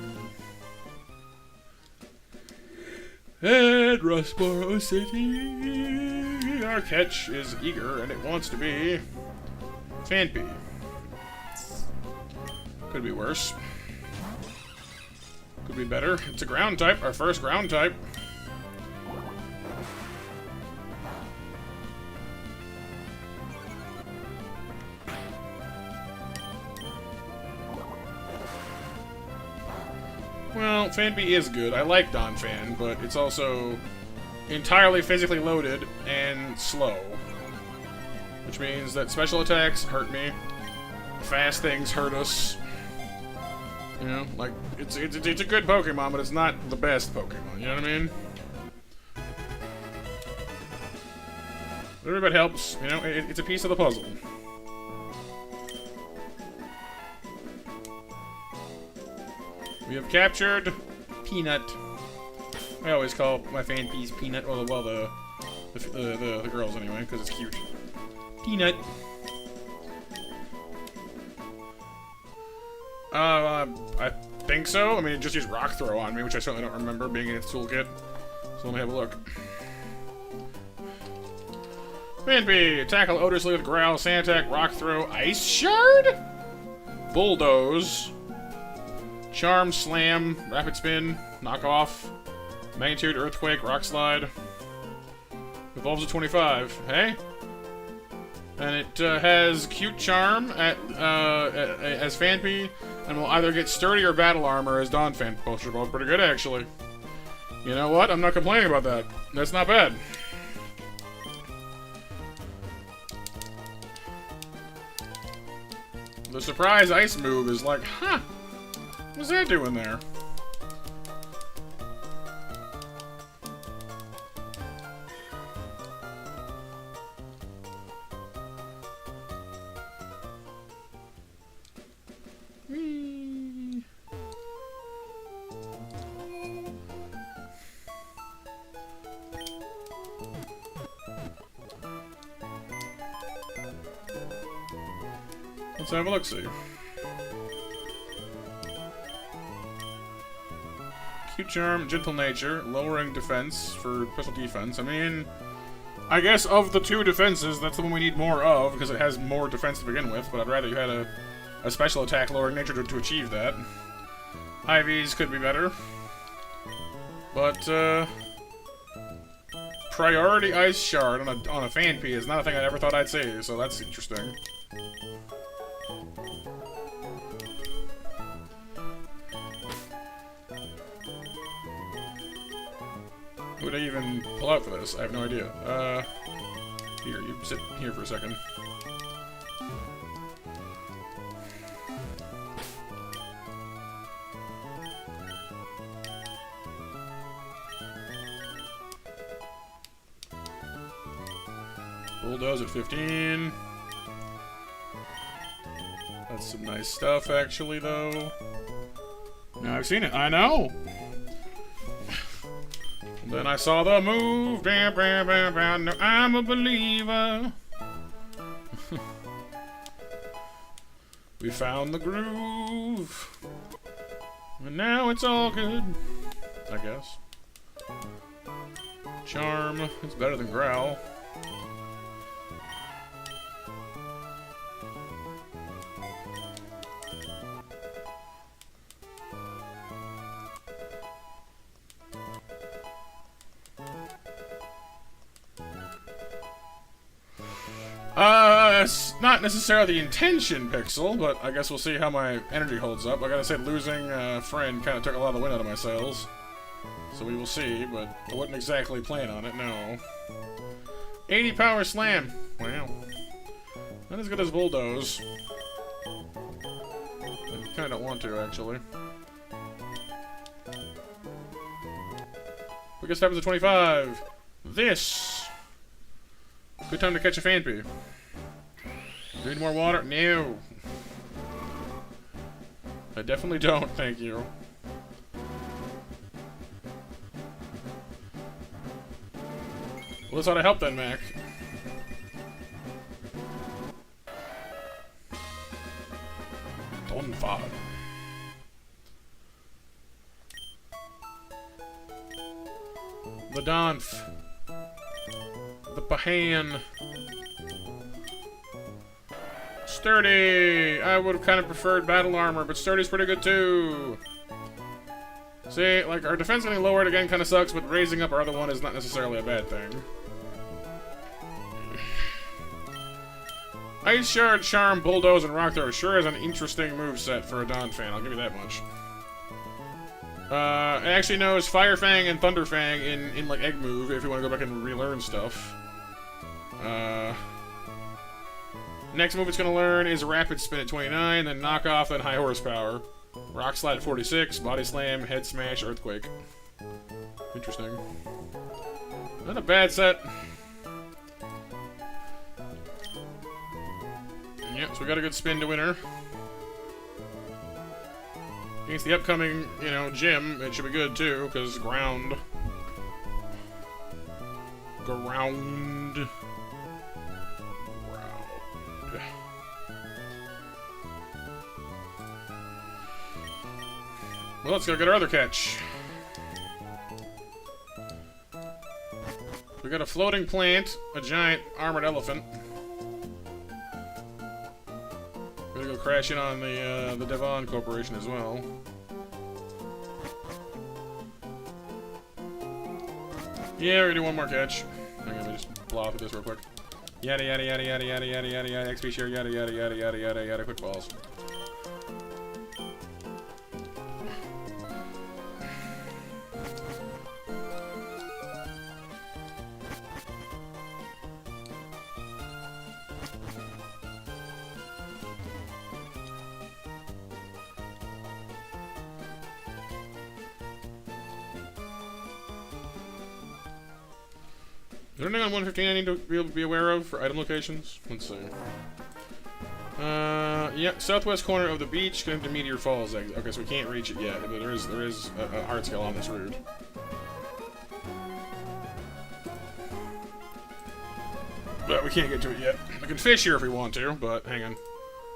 And Rustboro City. Our catch is eager, and it wants to be Fanpy. Could be worse. Could be better. It's a ground type. Our first ground type. Well, Fanpy is good. I like Donphan, but it's also entirely physically loaded and slow. Which means that special attacks hurt me. Fast things hurt us. You know, like, it's a good Pokemon, but it's not the best Pokemon, you know what I mean? Everybody helps, you know, it's a piece of the puzzle. We have captured Peanut. I always call my Fanpies Peanut, well, the girls anyway, because it's cute. Peanut. I think so. I mean, it just used Rock Throw on me, which I certainly don't remember being in its toolkit. So let me have a look. Fanpy, tackle odorously with Growl, Sand Attack, Rock Throw, Ice Shard? Bulldoze. Charm, Slam, Rapid Spin, Knock Off, Magnitude, Earthquake, Rock Slide. Evolves to 25. Hey? And it has Cute Charm as Fanpy, and will either get Sturdy or Battle Armor as Donphan. Both are both pretty good, actually. You know what? I'm not complaining about that. That's not bad. The surprise ice move is like, huh? What's that doing there? Whee. Let's have a look-see. Cute Charm, Gentle Nature, lowering defense for special defense. I mean, I guess of the two defenses, that's the one we need more of, because it has more defense to begin with, but I'd rather you had a special attack lowering nature to achieve that. IVs could be better. But, priority Ice Shard on a Fanpy is not a thing I ever thought I'd say, so that's interesting. Who would I even pull out for this? I have no idea. Here, you sit here for a second. Bulldoze at 15. That's some nice stuff, actually, though. Now I've seen it. I know! Then I saw the move, bam, bam, bam, bam. Now I'm a believer. We found the groove, and now it's all good, I guess. Charm, it's better than Growl. It's not necessarily the intention pixel, but I guess we'll see how my energy holds up. I gotta say, losing a friend kind of took a lot of the wind out of my sails. So we will see, but I wouldn't exactly plan on it, no. 80 power slam. Wow. Not as good as bulldoze. I kinda don't want to, actually. I guess happens at 25. This. Good time to catch a fanpy. Do you need more water? No. I definitely don't, thank you. Well, this ought to help then, Mac. Donfa. The Donf. The Pahan. Sturdy! I would have kind of preferred battle armor, but Sturdy's pretty good too. See, like, our defense getting lowered again kind of sucks, but raising up our other one is not necessarily a bad thing. Ice Shard, Charm, Bulldoze, and Rock Throw sure is an interesting moveset for a Don fan, I'll give you that much. It actually knows Fire Fang and Thunder Fang in like, Egg Move, if you want to go back and relearn stuff. Next move it's going to learn is Rapid Spin at 29, then Knock Off, then High Horsepower. Rock Slide at 46, Body Slam, Head Smash, Earthquake. Interesting. Not a bad set. Yep, so we got a good spin to winner. Against the upcoming, you know, gym, it should be good too, because ground. Ground. Well, let's go get our other catch. We got a floating plant, a giant armored elephant. We're gonna go crash in on the Devon Corporation as well. Yeah, we're gonna do one more catch. I'm gonna just blow off with this real quick. Yada yada yada yada yada yada yada yada XP share yada yada yada yada yada yada quick balls. Is there anything on 115 I need to be aware of for item locations? Let's see. Yeah, southwest corner of the beach, connected to Meteor Falls. Okay, so we can't reach it yet, but there is a hard scale on this route. But we can't get to it yet. We can fish here if we want to, but hang on.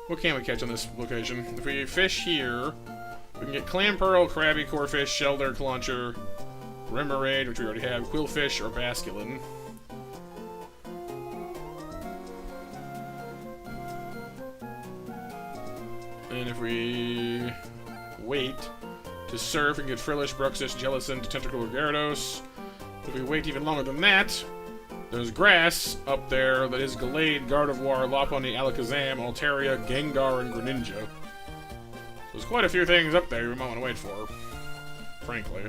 What can we catch on this location? If we fish here, we can get Clam Pearl, Crabby, Corefish, Shelder, Clauncher, Remoraid, which we already have, Quillfish, or Basculin. And if we wait to surf, we can get Frillish, Bruxish, Jellicent, Tentacle, or Gyarados. If we wait even longer than that, there's grass up there that is Gallade, Gardevoir, Lopunny, Alakazam, Altaria, Gengar, and Greninja. So there's quite a few things up there you might want to wait for, frankly.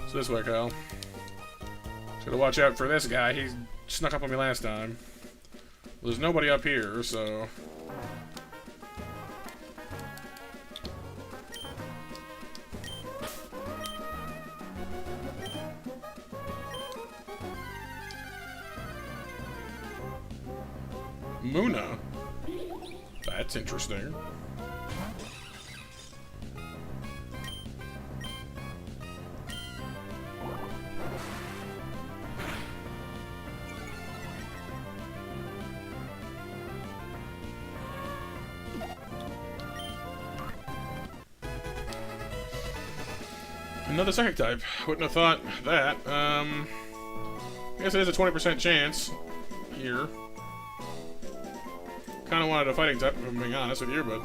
So this way, Kyle. Just gotta watch out for this guy. He snuck up on me last time. Well, there's nobody up here, so... Muna? That's interesting. Another psychic type. Wouldn't have thought that. I guess it is a 20% chance here. Kind of wanted a fighting type, if I'm being honest with you, but...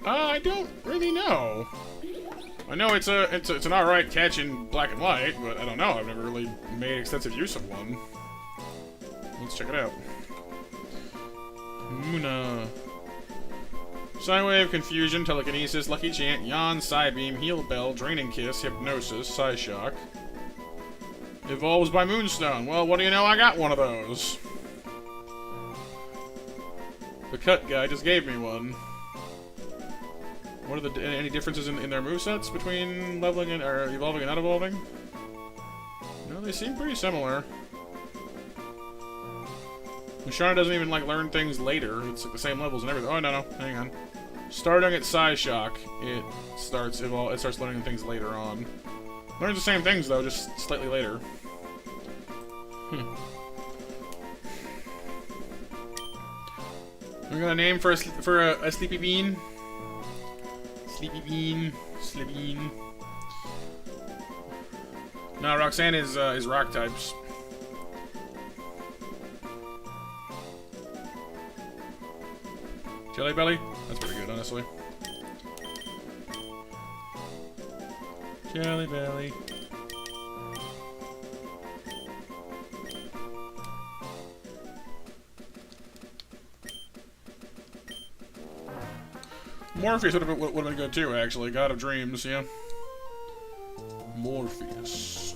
I don't really know. I know it's an alright catch in black and white, but I don't know. I've never really made extensive use of one. Let's check it out. Muna. Psywave, Confusion, Telekinesis, Lucky Chant, Yawn, Psybeam, Heal Bell, Draining Kiss, Hypnosis, Psyshock. Evolves by Moonstone. Well, what do you know? I got one of those. The cut guy just gave me one. What are the any differences in their movesets between leveling and or evolving and not evolving? No, they seem pretty similar. Musharna doesn't even like learn things later. It's like the same levels and everything. Oh no, hang on. Starting at Psyshock, it starts learning things later on. Learns the same things though, just slightly later. We got a name for a sleepy bean. Sleepy bean. Sleepy bean. No, Roxanne is rock types. Jelly Belly? That's pretty good, honestly. Jelly Belly. Morpheus would have been good too, actually. God of Dreams, yeah. Morpheus.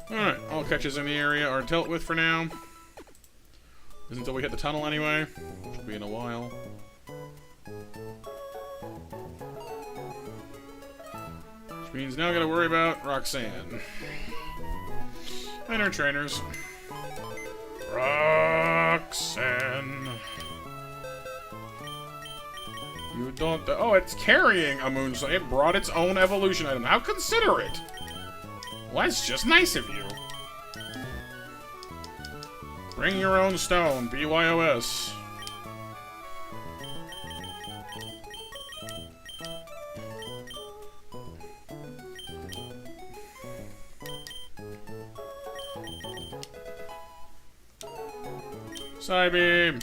Alright, all catches in the area are dealt with for now. Isn't until we hit the tunnel anyway, which will be in a while. Which means now I gotta worry about Roxanne. And our trainers. Roxanne. You don't... Oh, it's carrying a moonstone. It brought its own evolution item. How considerate! Well, that's just nice of you. Bring your own stone. BYOS. Psybeam!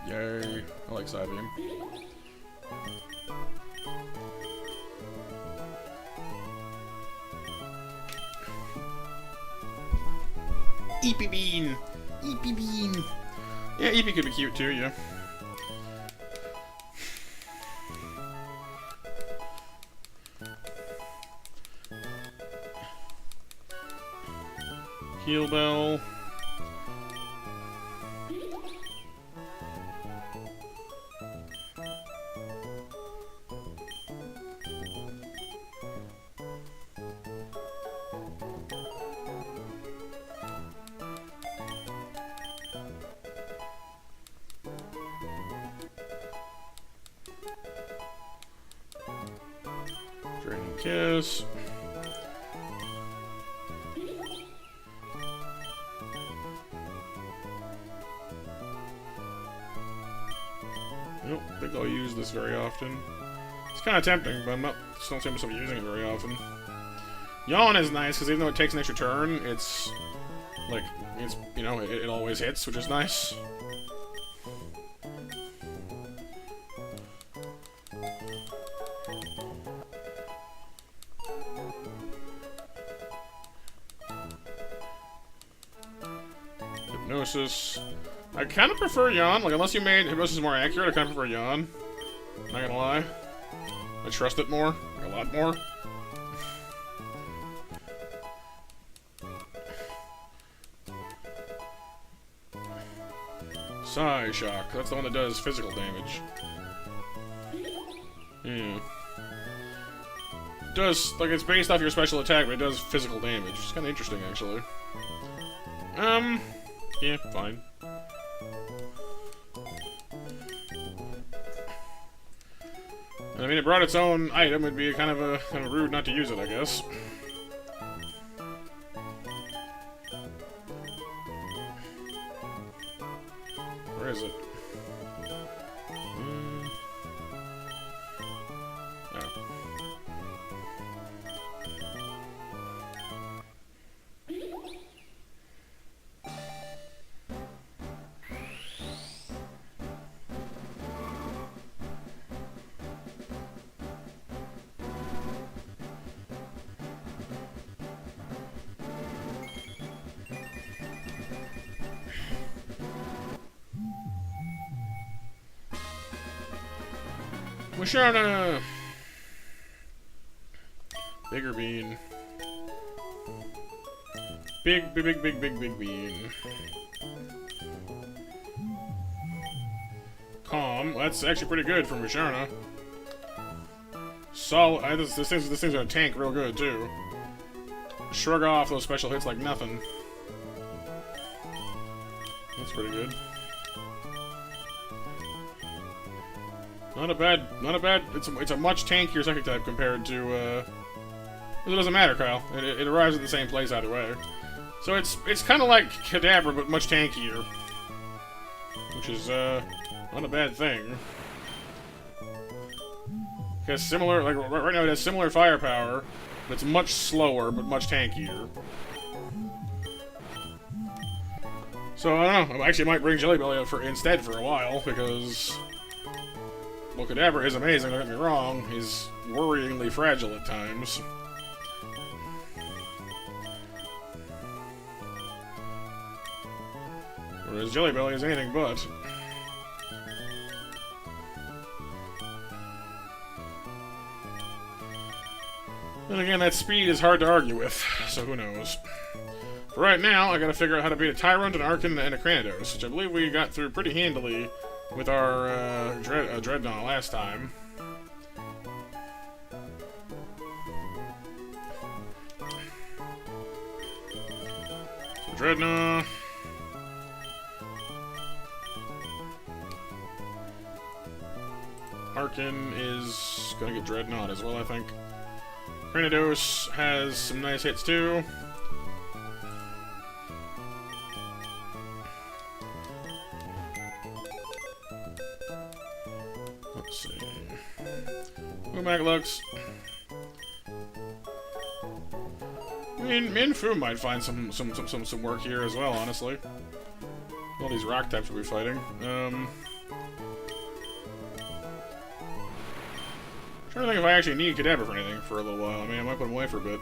Yay. I like Psybeam. Eepy Bean! Eepy Bean! Yeah, Eepy could be cute too, yeah. Heal Bell. Draining Kiss. I don't think I'll use this very often. It's kind of tempting, but just don't see myself using it very often. Yawn is nice, because even though it takes an extra turn, it's, like, you know, it always hits, which is nice. Hypnosis. I kind of prefer Yawn. Like, unless you made Hypnosis more accurate, I kind of prefer Yawn. Not gonna lie. I trust it more. Like, a lot more. Psyshock. That's the one that does physical damage. Yeah. It does, like, it's based off your special attack, but it does physical damage. It's kind of interesting, actually. Yeah, fine. I mean, it brought its own item. It'd be kind of rude not to use it, I guess. Where is it? Oh. Musharna! Bigger bean. Big bean. Calm. Well, that's actually pretty good from Musharna. Solid. This thing's gonna tank real good too. Shrug off those special hits like nothing. That's pretty good. Not a bad. It's a much tankier psychic type compared to. It doesn't matter, Kyle. It arrives at the same place either way. So it's kind of like Kadabra, but much tankier, which is not a bad thing. It has similar, like right now, it has similar firepower, but it's much slower, but much tankier. So I don't know. I actually might bring Jelly Belly up instead for a while because. Well, Kadabra is amazing, don't get me wrong. He's worryingly fragile at times. Whereas Jelly Belly is anything but. Then again, that speed is hard to argue with, so who knows. For right now, I gotta figure out how to beat a Tyrant, an Arcan, and a Cranidos, which I believe we got through pretty handily with our Dreadnought last time. So Dreadnought. Arcan is gonna get Dreadnought as well, I think. Cranidos has some nice hits too. Let's see. Maglux. I mean, Minfu might find some work here as well, honestly. All these rock types we'll be fighting. Trying to think if I actually need Kadabra for anything for a little while. I mean, I might put him away for a bit.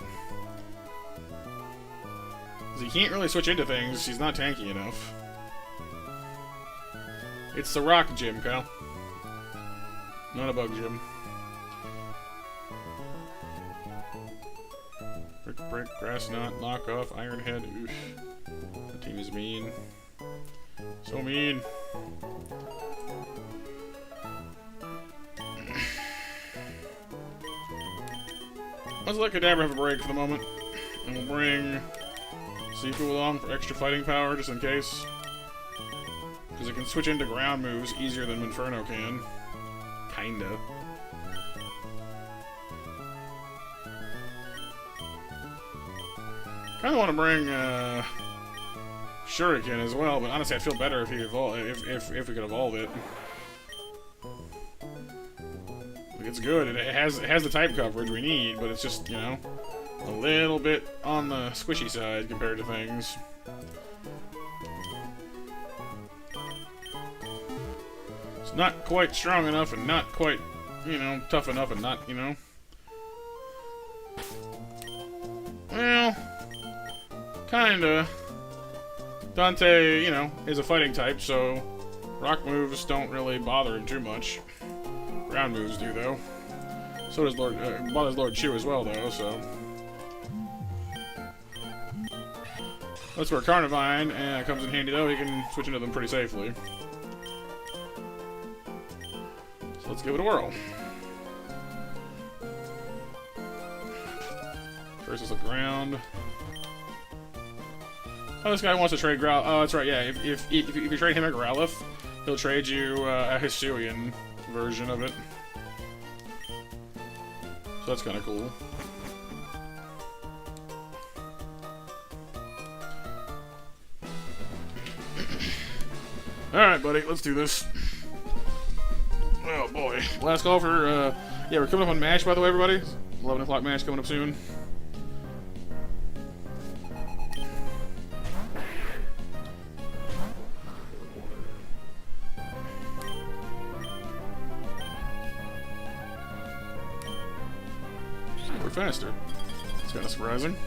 Because he can't really switch into things. He's not tanky enough. It's the rock gym, Kyle. Not a bug gym. Brick, Grass Knot, Knock Off, Iron Head. Oof. The team is mean. So mean. Let's let Kadabra have a break for the moment. And we'll bring Sifu along for extra fighting power, just in case. Because it can switch into ground moves easier than Inferno can. Kinda. Kinda want to bring Shuriken as well, but honestly I'd feel better if he if we could evolve it. It's good. It has the type coverage we need, but it's just, you know, a little bit on the squishy side compared to things. It's not quite strong enough and not quite, you know, tough enough and not, you know. Well, kinda. Dante, you know, is a fighting type, so rock moves don't really bother him too much. Ground moves do, though. So does bothers Lord Chu as well, though, so. That's where Carnivine comes in handy, though. He can switch into them pretty safely. So let's give it a whirl. First is the ground. Oh, this guy wants to trade Growl. Oh, that's right, yeah. If you trade him a Growlithe, he'll trade you a Hisuian version of it. So that's kind of cool. Alright, buddy, let's do this. Oh, boy. Last call for, yeah, we're coming up on MASH, by the way, everybody. 11 o'clock MASH coming up soon. Faster. It's kind of surprising.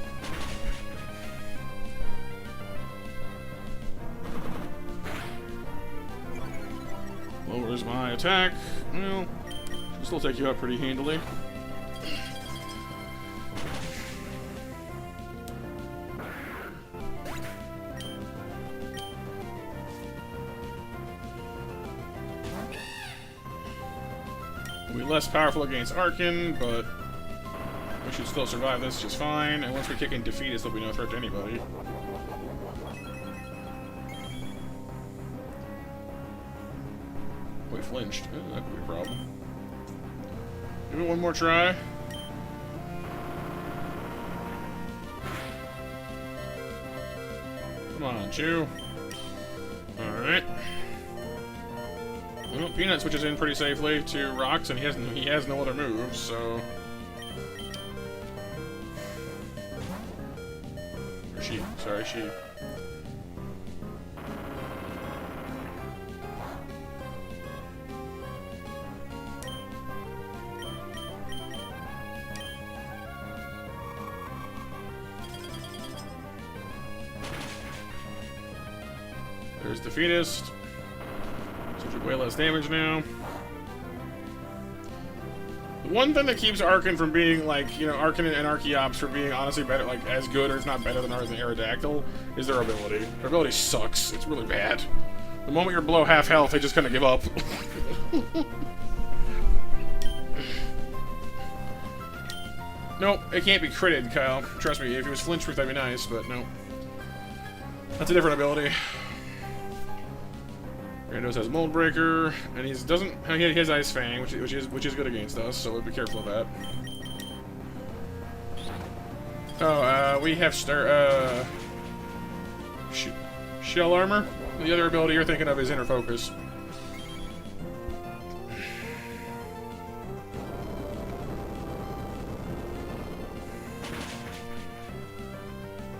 Lowers my attack. Well, Still take you out pretty handily. We'll be less powerful against Arkin, but we should still survive this just fine. And once we kick in Defeatist, there'll be no threat to anybody. We flinched. Oh, that could be a problem. Give it one more try. Come on, Chew. Alright. Well, Peanut switches in pretty safely to rocks, and he has no other moves, so... Or she. Sorry, she. There's Defeatist. So we do way less damage now. The one thing that keeps Arkin from being, like, you know, Arkin and Archeops from being honestly better, like, as good or if not better than ours than Aerodactyl, is their ability. Their ability sucks. It's really bad. The moment you're below half health, they just kind of give up. Nope, it can't be critted, Kyle. Trust me, if it was flinch-proof, that'd be nice, but no. That's a different ability. Randos has Mold Breaker, and he has Ice Fang, which is good against us, so we'll be careful of that. Oh, we have Shell Armor. The other ability you're thinking of is Inner Focus.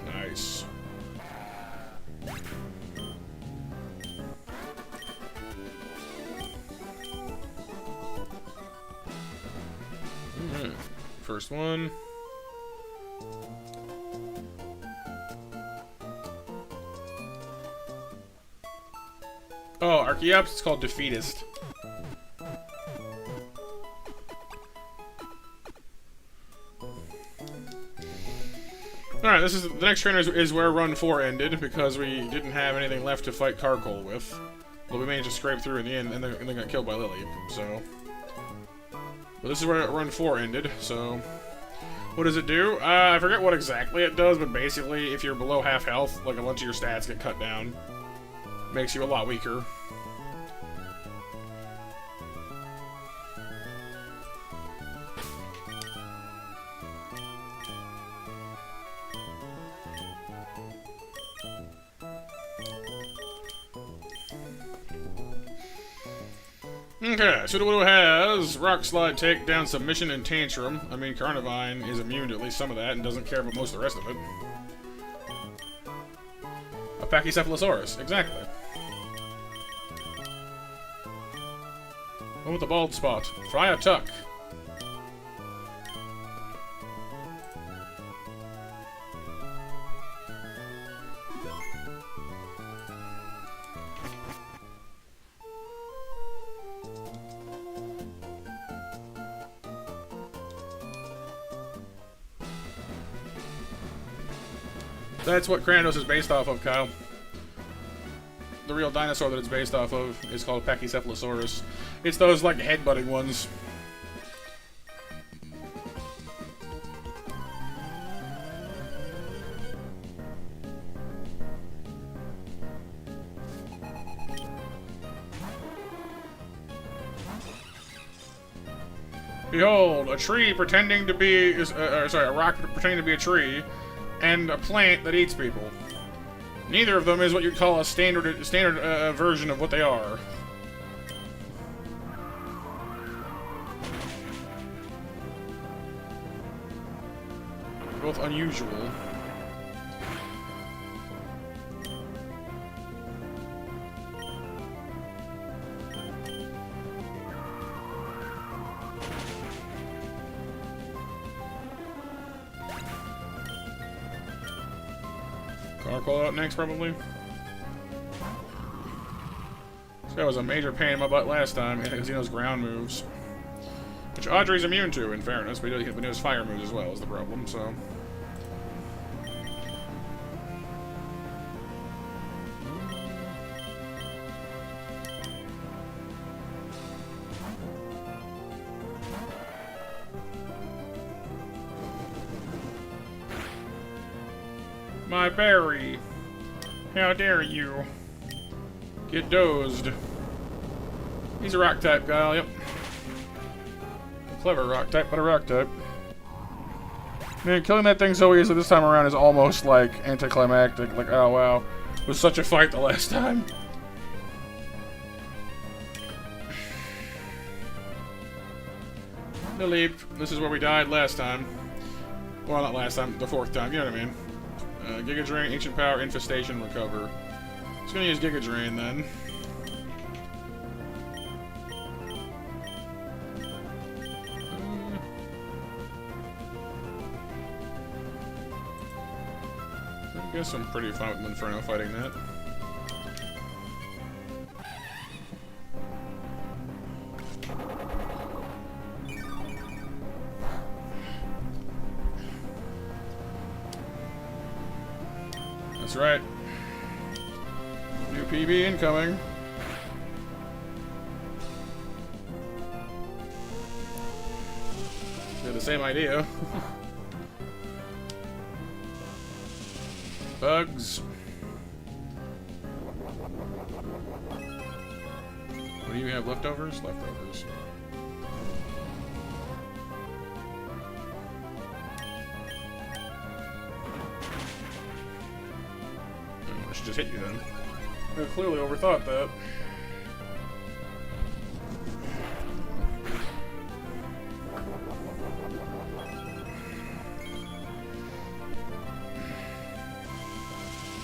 Nice. First one. Oh, Archeops, it's called Defeatist. Alright, this is the next trainer is where Run 4 ended, because we didn't have anything left to fight Carcol with. But we managed to scrape through in the end, and then got killed by Lily, so... But this is where Run 4 ended, so... What does it do? I forget what exactly it does, but basically, if you're below half health, like a bunch of your stats get cut down. Makes you a lot weaker. Okay, Sudowoodo has Rock Slide, Takedown, Submission, and Tantrum. I mean, Carnivine is immune to at least some of that and doesn't care about most of the rest of it. A Pachycephalosaurus, exactly. One with the bald spot. Fry Tuck. That's what Kranos is based off of, Kyle. The real dinosaur that it's based off of is called Pachycephalosaurus. It's those, like, head-butting ones. Behold, a tree pretending to be... a rock pretending to be a tree, and a plant that eats people. Neither of them is what you'd call a standard version of what they are. Both unusual. Carcol out next, probably. This guy was a major pain in my butt last time because he knows ground moves. Which Audrey's immune to, in fairness, but he knows fire moves as well, is the problem, so... My berry! How dare you! Get dozed. He's a rock type guy, yep. A clever rock type, but a rock type. Man, killing that thing so easily this time around is almost like anticlimactic. Like, oh wow. It was such a fight the last time. The leap. This is where we died last time. Well, not last time, the fourth time, you know what I mean. Giga Drain, Ancient Power, Infestation, Recover. Just gonna use Giga Drain then. I guess I'm pretty fine with Inferno fighting that. That's right. New PB incoming. They're the same idea. Bugs. What do you have? Leftovers? Leftovers. I should just hit you then. I clearly overthought that.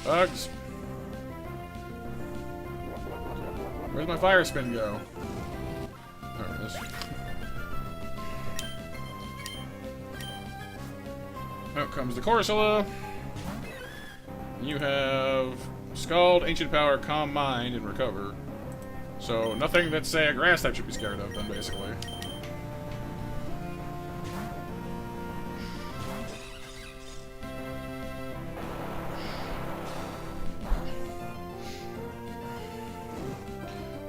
Bugs. Where's my fire spin go? There it is. Out comes the Corsola. You have Scald, Ancient Power, Calm Mind, and Recover. So nothing that, say, a grass type should be scared of then, basically.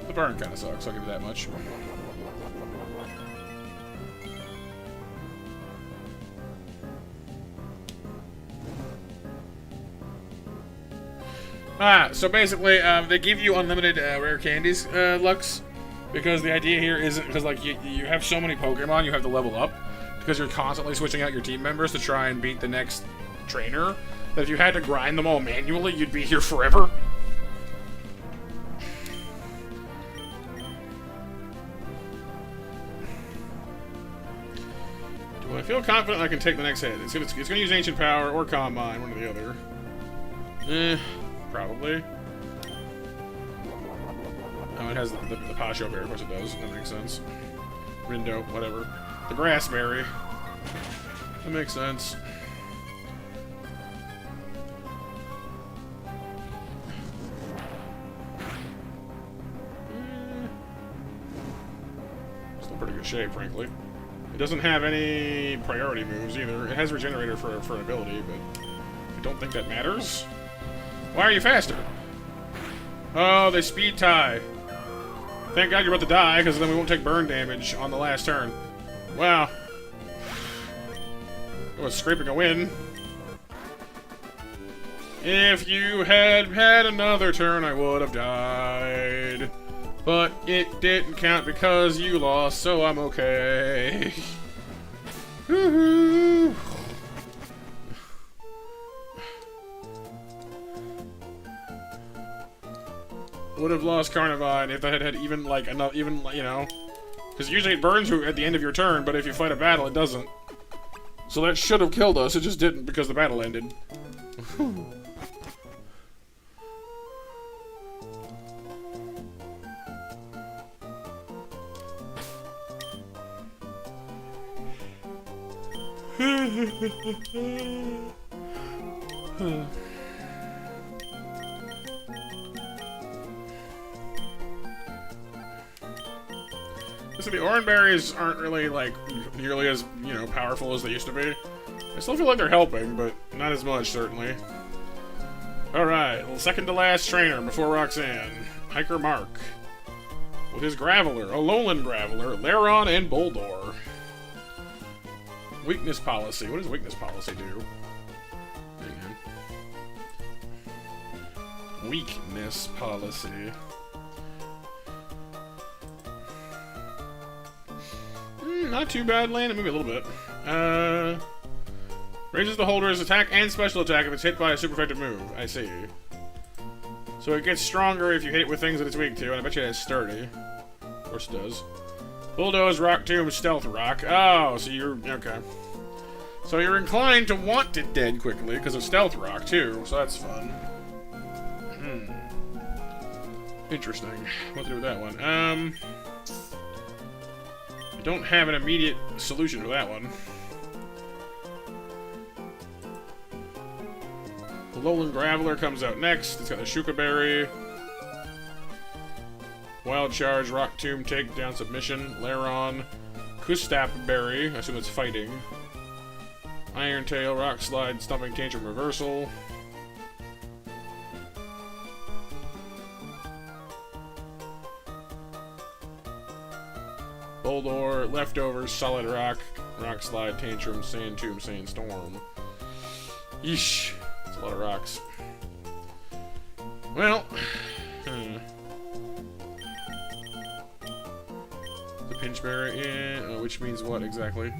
The burn kind of sucks, I'll give you that much. So basically, they give you unlimited rare candies, Lux, because the idea here isn't, because like you have so many Pokemon you have to level up, because you're constantly switching out your team members to try and beat the next trainer, that if you had to grind them all manually, you'd be here forever. Do I feel confident I can take the next hit? It's gonna use Ancient Power or Calm Mind, one or the other. Probably. Oh, it has the Pasho Berry, of course it does. That makes sense. Rindo, whatever. The Grass Berry. That makes sense. Still in pretty good shape, frankly. It doesn't have any priority moves either. It has Regenerator for an ability, but I don't think that matters. Why are you faster? Oh, they speed tie. Thank God you're about to die, because then we won't take burn damage on the last turn. Wow. It was scraping a win. If you had had another turn, I would have died. But it didn't count because you lost, so I'm okay. Woohoo! Would have lost Carnivine if that had even like enough, you know, because usually it burns you at the end of your turn, but if you fight a battle, it doesn't. So that should have killed us. It just didn't because the battle ended. So the oranberries aren't really, like, nearly as, you know, powerful as they used to be. I still feel like they're helping, but not as much, certainly. Alright, well, second to last trainer before Roxanne. Hiker Mark. With his Graveler, a Lowland Graveler, Laron, and Boldor. Weakness policy. What does weakness policy do? Hang on. Weakness policy. Not too bad, landing maybe a little bit. Raises the holder's attack and special attack if it's hit by a super effective move. I see. So it gets stronger if you hit it with things that it's weak to, and I bet you it has sturdy. Of course it does. Bulldoze, Rock Tomb, Stealth Rock. Oh, so you're... okay. So you're inclined to want it dead quickly because of Stealth Rock, too, so that's fun. Interesting. What to do with that one? I don't have an immediate solution for that one. The Lowland Graveler comes out next. It's got a Shuka Berry. Wild Charge, Rock Tomb, Takedown, Submission, Laron, Kustap Berry, I assume it's fighting. Iron Tail, Rock Slide, Stumping Tantrum, Reversal. Boldor, Leftovers, Solid Rock, Rock Slide, Tantrum, Sand Tomb, Sandstorm. Yeesh. That's a lot of rocks. Well, the Pinchberry, yeah, which means what exactly?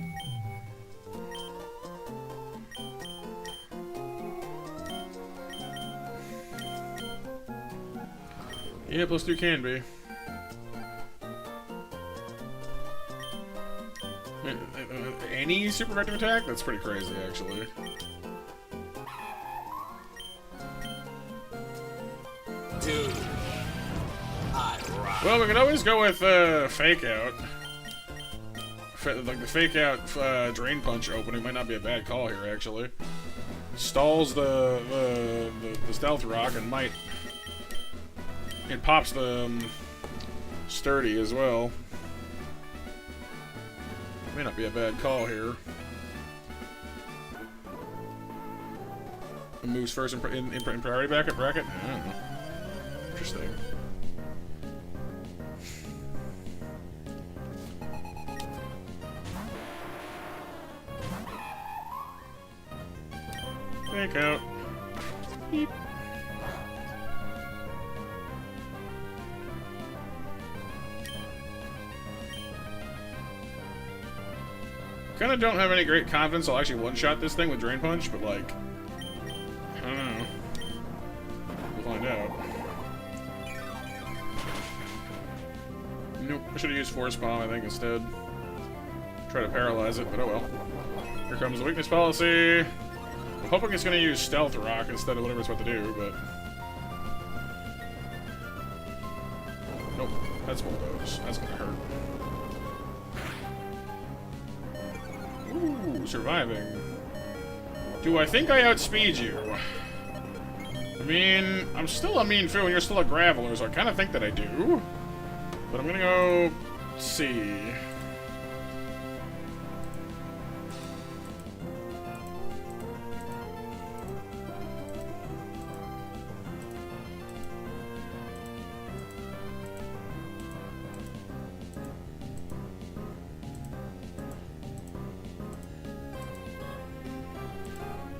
Yeah, +2 can be. Any super effective attack? That's pretty crazy, actually. Dude, I rock. Well, we can always go with Fake Out. Like the Fake Out Drain Punch opening might not be a bad call here, actually. Stalls the Stealth Rock and might... It pops the Sturdy as well. May not be a bad call here. It moves first in priority bracket? I don't know. Interesting. Fake out. Beep. Kinda don't have any great confidence I'll actually one-shot this thing with Drain Punch, but like... I don't know. We'll find out. Nope, I should've used Force Palm, I think, instead. Try to paralyze it, but oh well. Here comes the weakness policy. I'm hoping it's gonna use Stealth Rock instead of whatever it's about to do, but... Nope, that's Bulldoze. That's gonna hurt. Ooh, surviving. Do I think I outspeed you? I mean, I'm still a mean fool and you're still a Graveler, so I kind of think that I do. But I'm gonna go... see.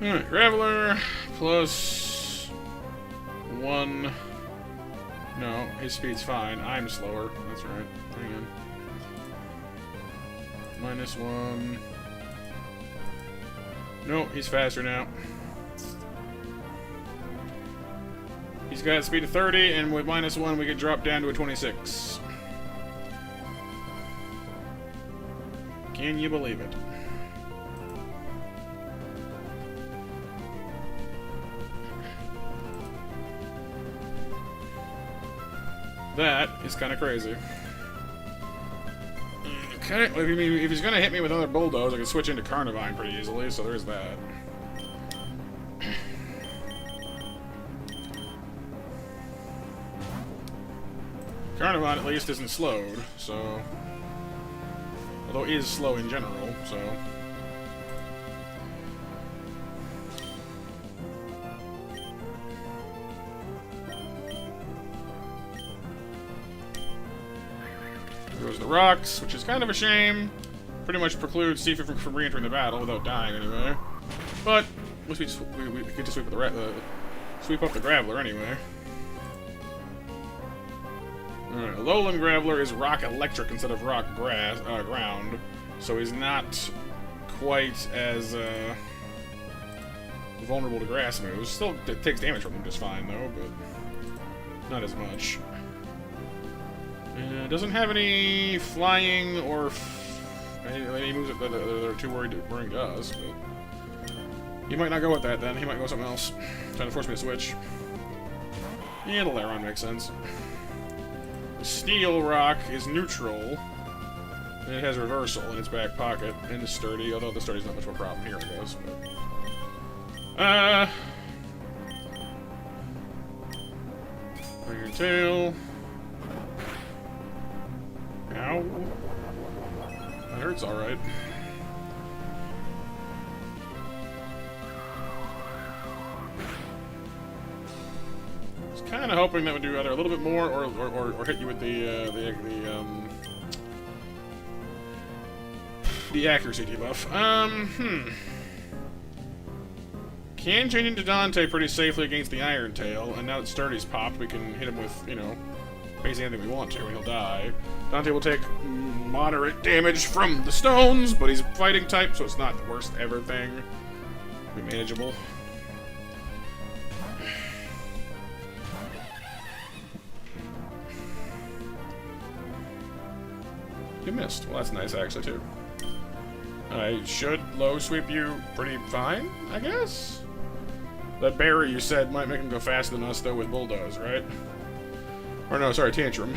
Alright, Graveler plus 1. No, his speed's fine. I'm slower. That's right. Hang on. -1. No, he's faster now. He's got a speed of 30, and with -1 we can drop down to a 26. Can you believe it? That is kind of crazy. If he's gonna hit me with another Bulldoze, I can switch into Carnivine pretty easily, so there's that. Carnivine at least isn't slowed, so Although it is slow in general, so... There goes the rocks, which is kind of a shame. Pretty much precludes Tifa from re-entering the battle without dying anyway. But at least we get to sweep up the Graveler anyway. Alright, Alolan Graveler is rock electric instead of rock ground, so he's not quite as vulnerable to grass moves. Still takes damage from them just fine though, but not as much. Doesn't have any flying or any moves that are too worried to bring to us, but he might not go with that then. He might go something else. Trying to force me to switch. Yeah, the Laron makes sense. The Steel Rock is neutral. And it has reversal in its back pocket. And is sturdy, although the sturdy's not much of a problem here, I guess. But... bring your tail. Ow. That hurts alright. I was kind of hoping that would do either a little bit more or hit you with the accuracy debuff. Can change into Dante pretty safely against the Iron Tail, and now that Sturdy's popped, we can hit him with, you know, basically anything we want to, and he'll die. Dante will take moderate damage from the stones, but he's fighting type, so it's not the worst ever thing. It'll be manageable. You missed. Well, that's nice, actually, too. I should low sweep you pretty fine, I guess? That berry you said might make him go faster than us, though, with Bulldoze, right? Or no, sorry, Tantrum.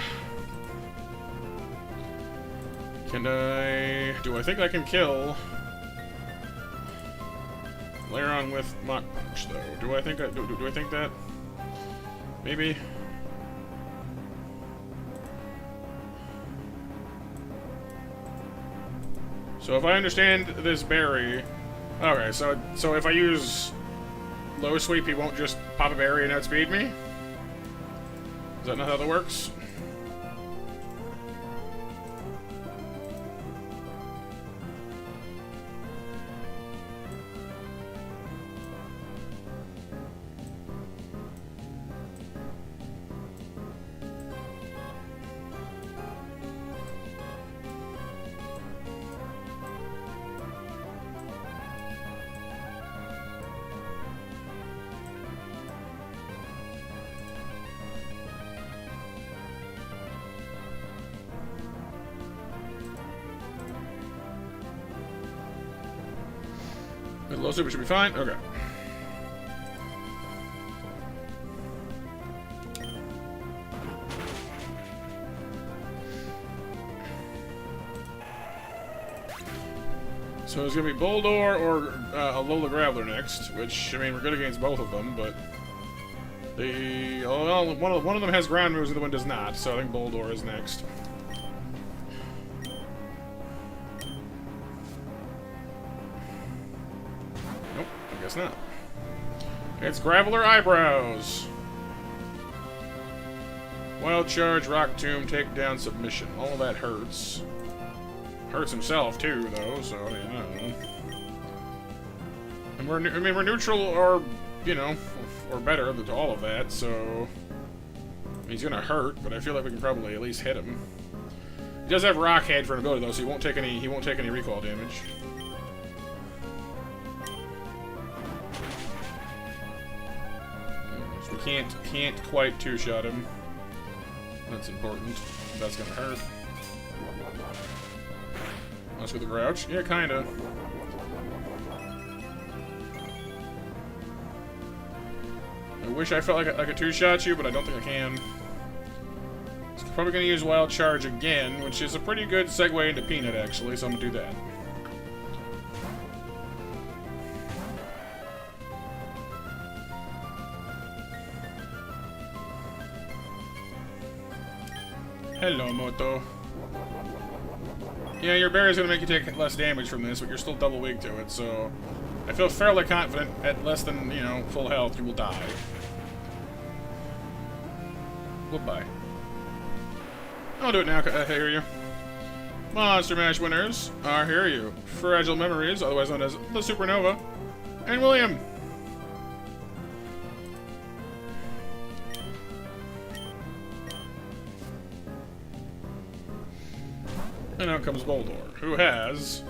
Can I... do I think I can kill... Laron with Mach Punch, though? Do I think do I think that? Maybe? So if I understand this berry... Okay, so if I use low sweep, he won't just pop a berry and outspeed me? Is that not how that works? Low super should be fine. Okay. So it's gonna be Boldore or Alola Graveler next, which I mean we're good against both of them, but one of them has ground moves and the one does not. So I think Boldore is next. Guess not. It's Graveler Eyebrows. Wild Charge, Rock Tomb, Takedown, Submission. All that hurts. Hurts himself too, though. So I mean, I don't know. And we're neutral or you know or better than all of that. So he's gonna hurt, but I feel like we can probably at least hit him. He does have Rock Head for an ability though, so he won't take any recoil damage. Can't quite two-shot him. That's important. That's gonna hurt. Let's go the Grouch. Yeah, kinda. I wish I felt like I could two-shot you, but I don't think I can. He's probably gonna use Wild Charge again, which is a pretty good segue into Peanut, actually, so I'm gonna do that. Hello, Moto. Yeah, your berry's gonna make you take less damage from this, but you're still double weak to it, so I feel fairly confident at less than, you know, full health, you will die. Goodbye. I'll do it now, I hear you. Monster Mash winners are Hear You, Fragile Memories, otherwise known as the Supernova, and William. And out comes Boldor, who has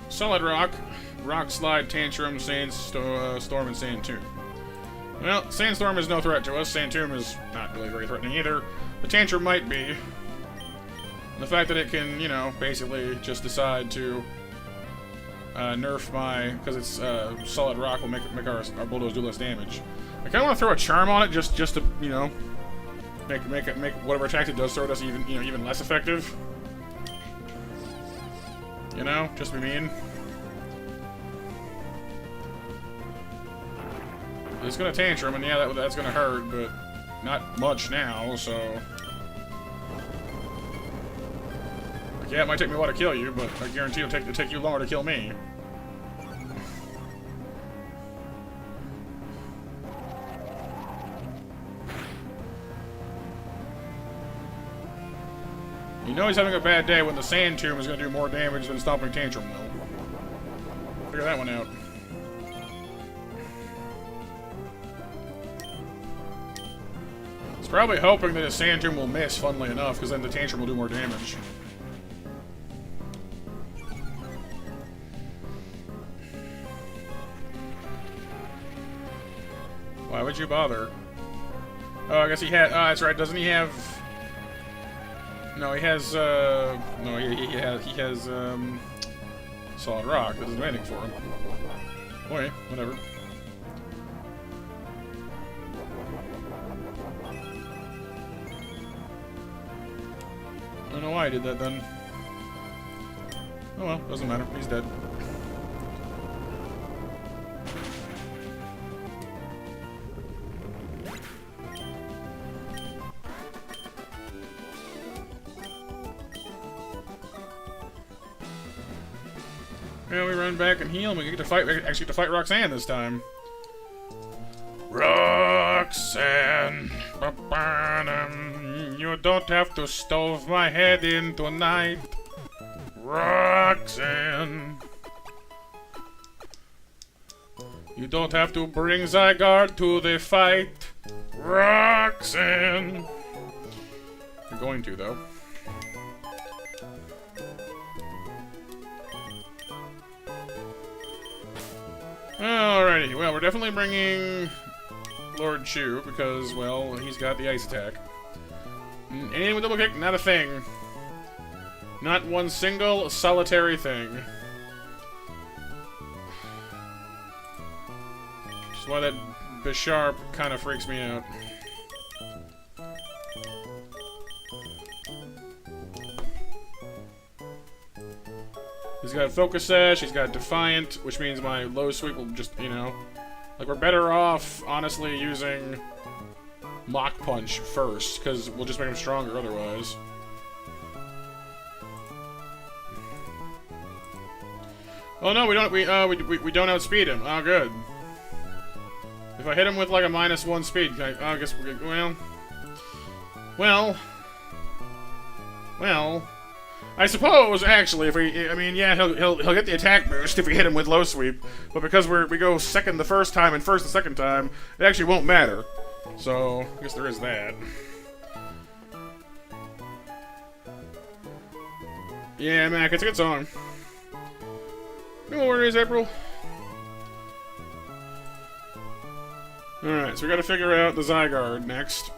Solid Rock, Rock Slide, Tantrum, Sandstorm, and Sand Tomb. Well, Sandstorm is no threat to us. Sand Tomb is not really very threatening either. The Tantrum might be. And the fact that it can, you know, basically just decide to nerf my, because it's Solid Rock will make our Bulldoze do less damage. I kind of want to throw a Charm on it just to, you know, make whatever attack it does throw us even less effective. You know, just be mean. It's gonna Tantrum, and yeah, that's gonna hurt, but not much now, so... Like, yeah, it might take me a while to kill you, but I guarantee it'll take you longer to kill me. You know he's having a bad day when the Sand Tomb is going to do more damage than Stomping Tantrum will. Figure that one out. He's probably hoping that his Sand Tomb will miss, funnily enough, because then the Tantrum will do more damage. Why would you bother? Oh, I guess he had... Oh, that's right, doesn't he have... No, he has, no, he has, Solid Rock. This is demanding for him. Okay, whatever. I don't know why I did that then. Oh well, doesn't matter. He's dead. Yeah, we run back and heal, and we get to fight. We actually get to fight Roxanne this time. Roxanne, you don't have to stove my head in tonight. Roxanne, you don't have to bring Zygarde to the fight. Roxanne, you're going to though. Alrighty, well, we're definitely bringing Lord Chu, because, well, he's got the ice attack. Anything with double kick, not a thing. Not one single solitary thing. Which is why that Bisharp kind of freaks me out. He's got Focus Sash, he's got Defiant, which means my low sweep will just, you know... Like, we're better off, honestly, using Mach Punch first, because we'll just make him stronger otherwise. Oh no, we don't outspeed him. Oh, good. If I hit him with, like, a -1 speed, I guess we're good. Well... I suppose, actually, if I mean, yeah, he'll get the attack boost if we hit him with low sweep, but because we go second the first time and first the second time, it actually won't matter. So, I guess there is that. Yeah, Mac, it's a good song. No worries, April. Alright, so we gotta figure out the Zygarde next.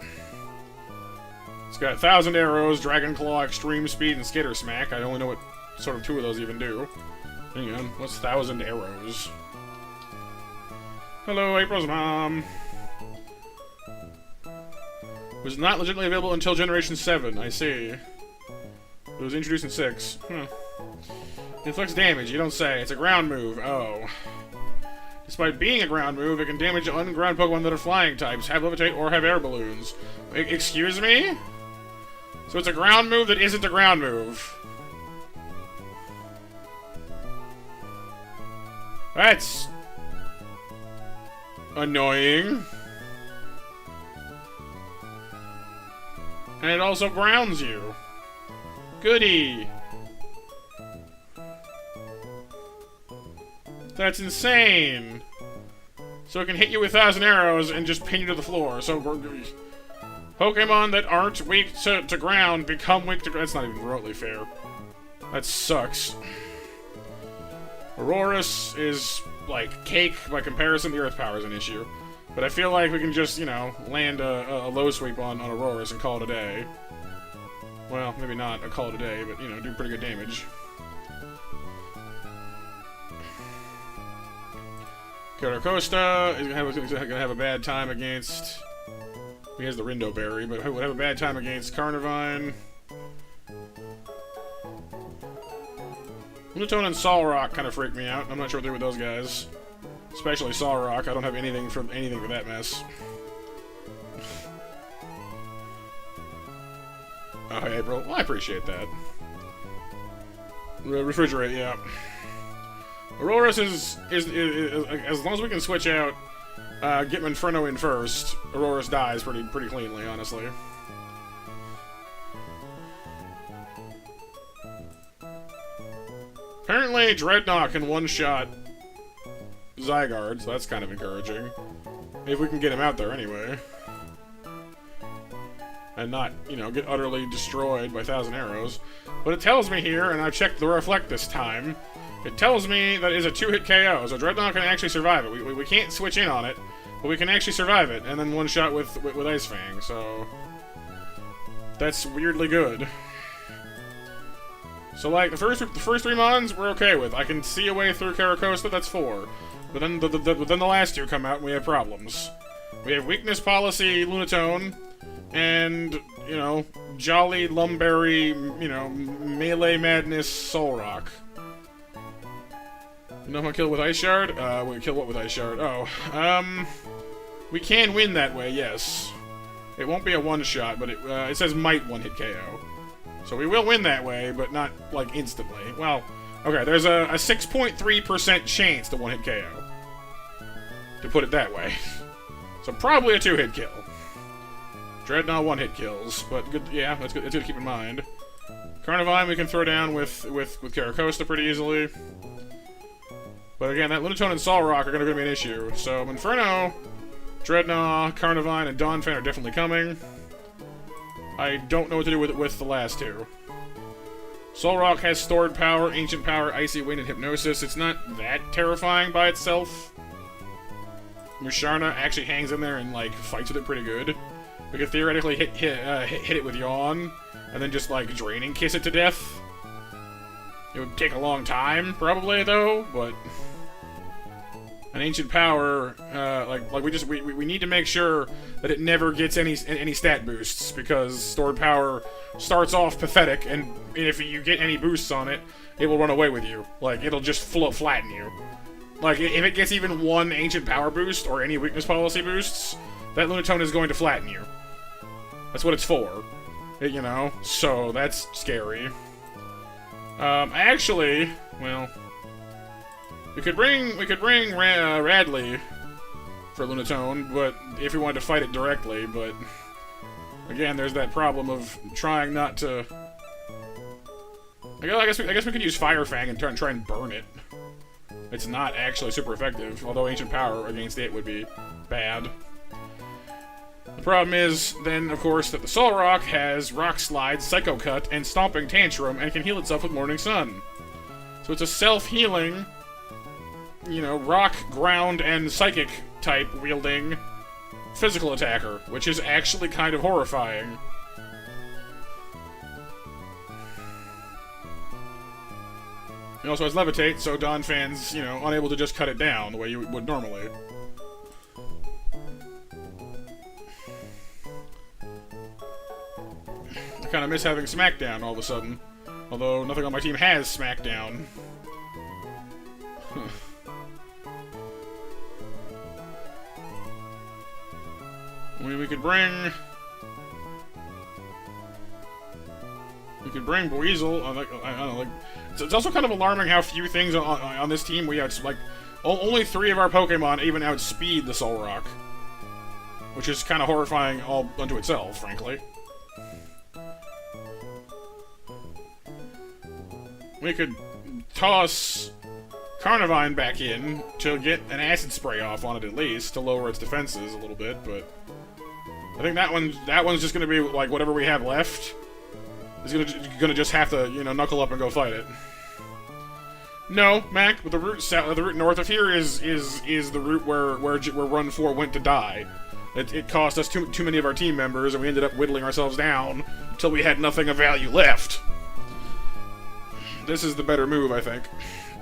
It's got 1,000 arrows, Dragon Claw, Extreme Speed, and Skitter Smack. I only know what sort of 2 of those even do. Hang on, what's 1,000 arrows? Hello, April's mom. Was not legitimately available until Generation 7, I see. It was introduced in 6. Huh. Inflicts damage, you don't say. It's a ground move. Oh. Despite being a ground move, it can damage unground Pokemon that are flying types, have Levitate, or have air balloons. Excuse me? So it's a ground move that isn't a ground move. That's annoying. And it also grounds you. Goody. That's insane. So it can hit you with 1,000 arrows and just pin you to the floor. So Pokemon that aren't weak to ground become weak to ground. That's not even remotely fair. That sucks. Aurorus is like cake by comparison. The Earth Power is an issue. But I feel like we can just, you know, land a low sweep on Aurorus and call it a day. Well, maybe not a call it a day, but, you know, do pretty good damage. Caracosta is gonna have a bad time against... He has the Rindo Berry, but would have a bad time against Carnivine. Lunatone and Solrock kind of freak me out. I'm not sure what to do with those guys. Especially Solrock. I don't have anything for that mess. Oh, hey, April. Well, I appreciate that. Refrigerate, yeah. Aurorus is as long as we can switch out get Manfreno in first, Aurorus dies pretty cleanly, honestly. Apparently, Dreadnought can one-shot Zygarde, so that's kind of encouraging. If we can get him out there anyway. And not, you know, get utterly destroyed by 1,000 arrows. But it tells me here, and I've checked the Reflect this time, it tells me that it's a 2-hit KO, so Dreadnought can actually survive it. We can't switch in on it, but we can actually survive it, and then one-shot with Ice Fang, so... That's weirdly good. So, like, the first 3 mons, we're okay with. I can see a way through Caracosta, that's 4. But then the last 2 come out, and we have problems. We have Weakness Policy Lunatone, and, you know, Jolly Lumberry, you know, Melee Madness Solrock. You know how to kill with Ice Shard? We kill what with Ice Shard? Oh, we can win that way, yes. It won't be a one-shot, but it says might one-hit KO. So we will win that way, but not, like, instantly. Well, okay, there's a 6.3% chance to one-hit KO. To put it that way. So probably a 2-hit kill. Dreadnought 1-hit kills, but good, yeah, that's good to keep in mind. Carnivine we can throw down with Caracosta pretty easily. But again, that Lunatone and Solrock are going to be an issue. So Inferno, Dreadnought, Carnivine, and Donphan are definitely coming. I don't know what to do with the last 2. Solrock has Stored Power, Ancient Power, Icy Wind, and Hypnosis. It's not that terrifying by itself. Musharna actually hangs in there and, like, fights with it pretty good. We could theoretically hit it with Yawn, and then just, like, Draining Kiss it to death. It would take a long time, probably, though, but... An Ancient Power, we need to make sure that it never gets any stat boosts, because Stored Power starts off pathetic, and if you get any boosts on it, it will run away with you. Like, it'll just flatten you. Like, if it gets even 1 Ancient Power boost, or any Weakness Policy boosts, that Lunatone is going to flatten you. That's what it's for. You know? So, that's scary. Actually, well... We could bring Radley for Lunatone, but if we wanted to fight it directly, but... Again, there's that problem of trying not to... I guess we could use Fire Fang and try and burn it. It's not actually super effective, although Ancient Power against it would be bad. The problem is, then, of course, that the Solrock has Rock Slide, Psycho Cut, and Stomping Tantrum, and can heal itself with Morning Sun. So it's a self-healing, you know, rock, ground, and psychic type wielding physical attacker, which is actually kind of horrifying. It also has Levitate, so Donphan's, you know, unable to just cut it down the way you would normally. I kind of miss having Smackdown all of a sudden. Although nothing on my team has Smackdown. We could bring... We could bring Buizel. I don't know, like... It's also kind of alarming how few things on this team we have, like, Only 3 of our Pokemon even outspeed the Solrock, which is kind of horrifying all unto itself, frankly. We could toss Carnivine back in to get an acid spray off on it at least, to lower its defenses a little bit, but I think that one's just gonna be like whatever we have left is gonna just have to, you know, knuckle up and go fight it. No, Mac, but the route north of here is the route where Run 4 went to die. It cost us too many of our team members, and we ended up whittling ourselves down until we had nothing of value left. This is the better move, I think.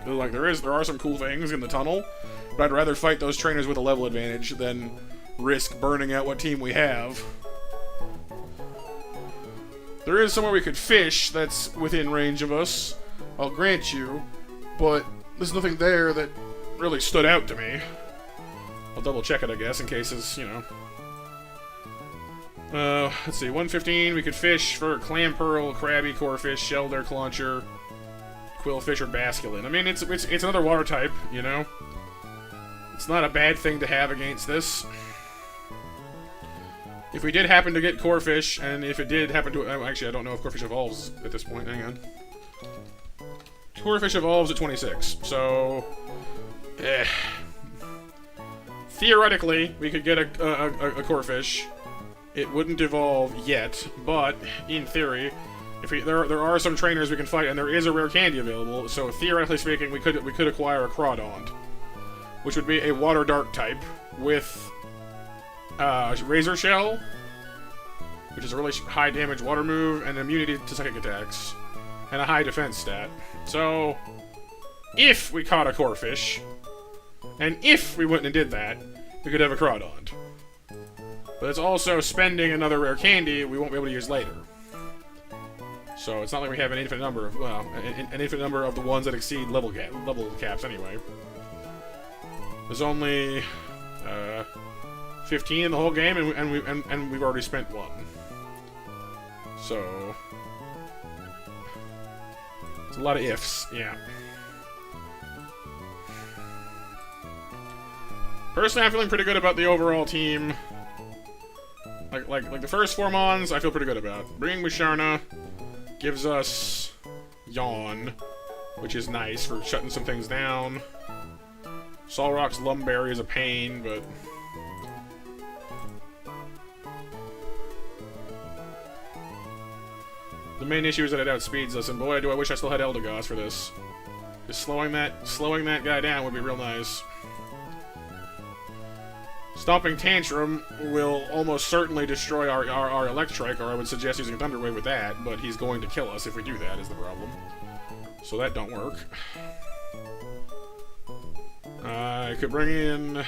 Like, there are some cool things in the tunnel, but I'd rather fight those trainers with a level advantage than risk burning out what team we have. There is somewhere we could fish that's within range of us, I'll grant you, but there's nothing there that really stood out to me. I'll double check it, I guess, in case it's, you know. Let's see, 115, we could fish for Clam Pearl, Crabby, Corefish, Shelder, Clauncher, Quillfish, or Basculin. I mean, it's another water type, you know? It's not a bad thing to have against this. If we did happen to get Corefish, and if it did happen to... actually, I don't know if Corefish evolves at this point. Hang on. Corefish evolves at 26, so... Theoretically, we could get a Corefish. It wouldn't evolve yet, but in theory, if there are some trainers we can fight, and there is a rare candy available. So theoretically speaking, we could acquire a Crawdaunt, which would be a Water Dark type with Razor Shell, which is a really high damage water move, and immunity to psychic attacks, and a high defense stat. So if we caught a Corefish, and if we went and did that, we could have a Crawdaunt. But it's also spending another rare candy we won't be able to use later. So it's not like we have an infinite number of, well, an infinite number of the ones that exceed level caps anyway. There's only 15 in the whole game, and we've already spent 1. So it's a lot of ifs, yeah. Personally, I'm feeling pretty good about the overall team. Like the first 4 Mons, I feel pretty good about. Bringing Musharna gives us Yawn, which is nice for shutting some things down. Solrock's Lumberry is a pain, but... the main issue is that it outspeeds us, and boy, do I wish I still had Eldegoss for this. Just slowing that guy down would be real nice. Stomping Tantrum will almost certainly destroy our Electrike, or I would suggest using a Thunder Wave with that, but he's going to kill us if we do that, is the problem. So that don't work. I could bring in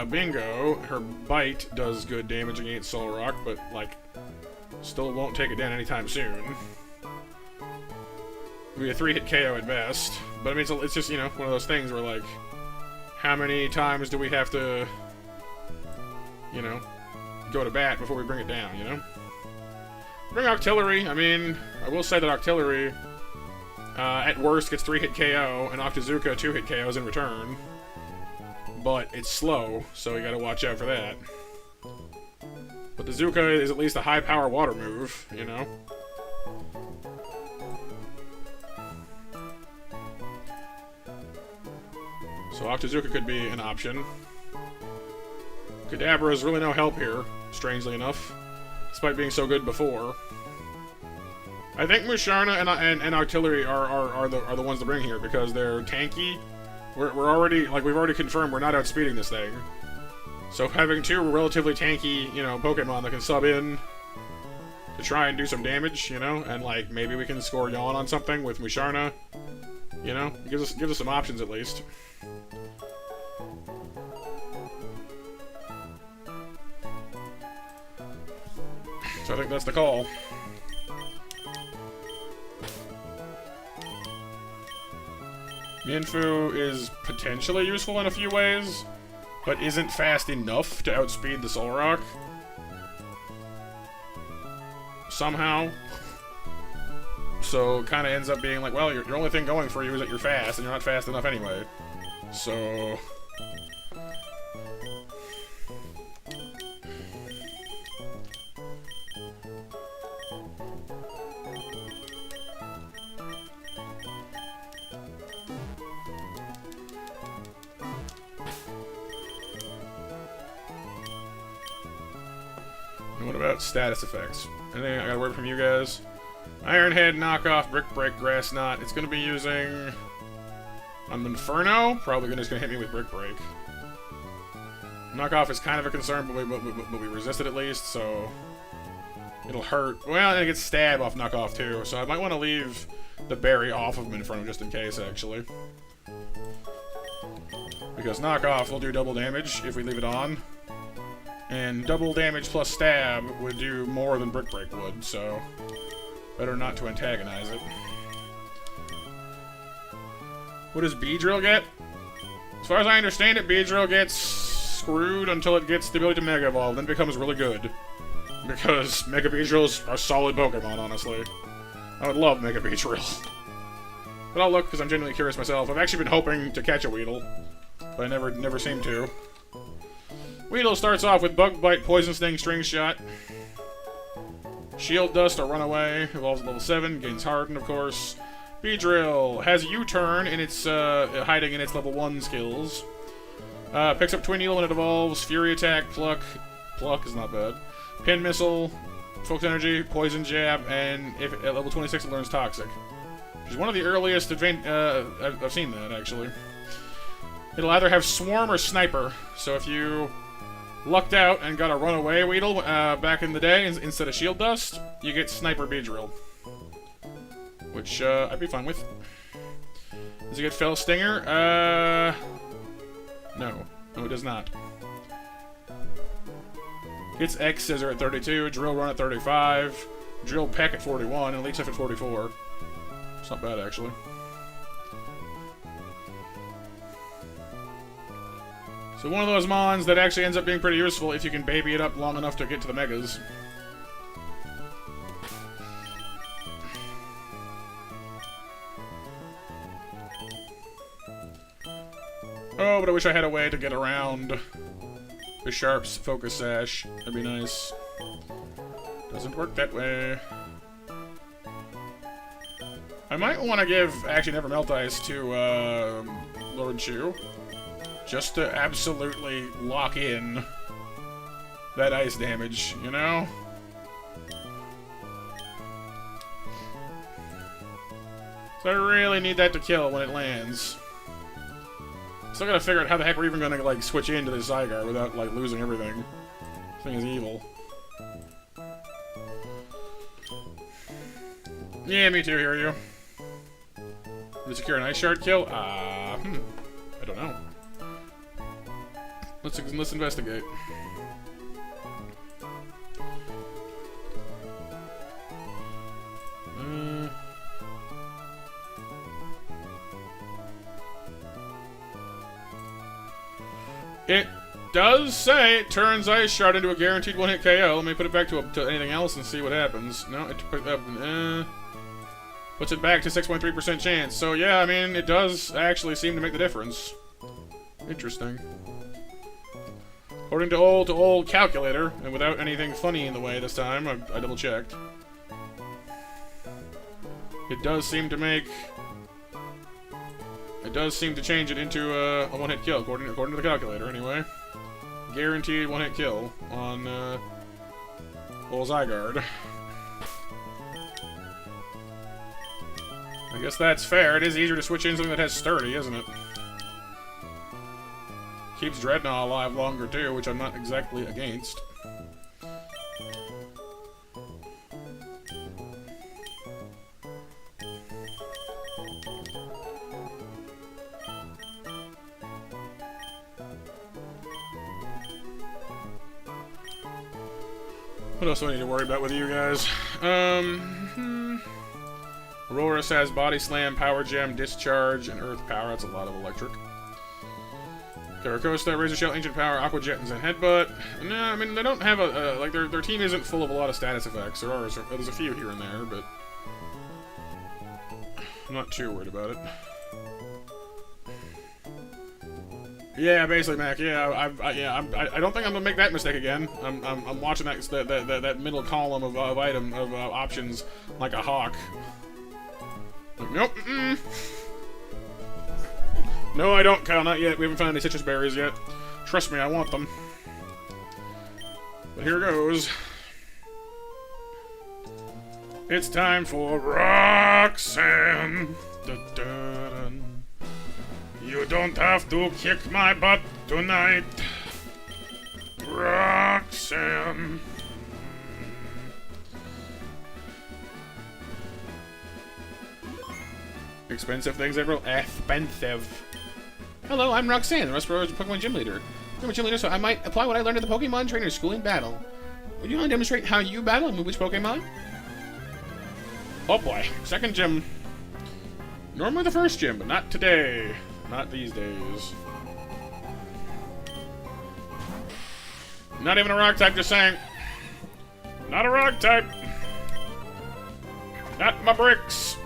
Bingo. Her Bite does good damage against Solrock, but, like, still won't take it down anytime soon. It'll be a 3-hit KO at best. But, I mean, it's just, you know, one of those things where, like, how many times do we have to, you know, go to bat before we bring it down, you know? Bring Octillery. I mean, I will say that Octillery, at worst, gets 3-hit KO, and Octazooka 2-hit KOs in return. But it's slow, so you gotta watch out for that. But the Zuka is at least a high-power water move, you know? So Octazooka could be an option. Kadabra is really no help here, strangely enough, despite being so good before. I think Musharna and Octillery are the ones to bring here because they're tanky. We're already, like, we've already confirmed we're not outspeeding this thing. So having 2 relatively tanky, you know, Pokemon that can sub in to try and do some damage, you know, and, like, maybe we can score Yawn on something with Musharna, you know, it gives us some options at least. So I think that's the call. Mienfoo is potentially useful in a few ways, but isn't fast enough to outspeed the Solrock. Somehow. so it kind of ends up being like, well, your only thing going for you is that you're fast, and you're not fast enough anyway. So... And what about status effects? Anything I gotta word from you guys? Iron Head, Knockoff, Brick Break, Grass Knot. It's gonna be using... Inferno? Probably just gonna hit me with Brick Break. Knockoff is kind of a concern, but we resist it at least, so... It'll hurt. Well, and it gets stab off Knockoff too, so I might want to leave the berry off of Inferno just in case, actually. Because Knockoff will do double damage if we leave it on. And double damage plus stab would do more than Brick Break would, so better not to antagonize it. What does Beedrill get? As far as I understand it, Beedrill gets screwed until it gets the ability to Mega Evolve, then becomes really good. Because Mega Beedrills are solid Pokemon, honestly. I would love Mega Beedrill. But I'll look, because I'm genuinely curious myself. I've actually been hoping to catch a Weedle, but I never seem to. Weedle starts off with Bug Bite, Poison Sting, String Shot. Shield Dust or Runaway. Evolves at level 7. Gains Harden, of course. Beedrill has U-Turn in its hiding in its level 1 skills. Picks up Twin Needle when it evolves. Fury Attack, Pluck. Pluck is not bad. Pin Missile, Focus Energy, Poison Jab, and if at level 26 it learns Toxic. Which is one of the earliest I've seen that, actually. It'll either have Swarm or Sniper. So if you lucked out and got a Runaway Weedle back in the day instead of Shield Dust, you get Sniper Beedrill. Which I'd be fine with. Does it get Fell Stinger? No. No, it does not. Gets X Scissor at 32, Drill Run at 35, Drill Peck at 41, and Leech Lift at 44. It's not bad, actually. So one of those mons that actually ends up being pretty useful if you can baby it up long enough to get to the Megas. Oh, but I wish I had a way to get around Bisharp's Focus Sash. That'd be nice. Doesn't work that way. I might want to give, actually, Never Melt Ice to Lord Chew. Just to absolutely lock in that ice damage, you know? So I really need that to kill when it lands. Still gotta figure out how the heck we're even gonna, like, switch into this Zygarde without, like, losing everything. This thing is evil. Yeah, me too, hear you. Did secure an Ice Shard kill? I don't know. Let's investigate. It does say it turns Ice Shard into a guaranteed one-hit KO. Let me put it back to anything else and see what happens. No, it puts it back to 6.3% chance. So yeah, I mean, it does actually seem to make the difference. Interesting. According to old calculator, and without anything funny in the way this time, I double-checked. It does seem to make... It does seem to change it into a one-hit kill, according to the calculator, anyway. Guaranteed one-hit kill on old Zygarde. I guess that's fair. It is easier to switch in something that has Sturdy, isn't it? Keeps Dreadnought alive longer, too, which I'm not exactly against. What else do I need to worry about with you guys? Aurorus has Body Slam, Power Gem, Discharge, and Earth Power. That's a lot of electric. Caracosta, Razor Shell, Ancient Power, Aqua Jettons, and Headbutt. No, I mean, they don't have like, their team isn't full of a lot of status effects. There's a few here and there, but I'm not too worried about it. Yeah, basically, Mac. Yeah, I don't think I'm gonna make that mistake again. I'm watching that middle column of options like a hawk. Nope. No, I don't, Kyle. Not yet. We haven't found any citrus berries yet. Trust me, I want them. But here goes. It's time for Roxanne. Dun-dun-dun. You don't have to kick my butt tonight, Roxanne. Expensive things, everyone. Expensive. Hello, I'm Roxanne, the Rustboro's Pokemon Gym Leader. I'm a gym leader, so I might apply what I learned at the Pokemon Trainer School in battle. Would you want to demonstrate how you battle and move which Pokemon? Oh boy, second gym. Normally the first gym, but not today. Not these days. Not even a rock type, just saying. Not a rock type. Not my bricks.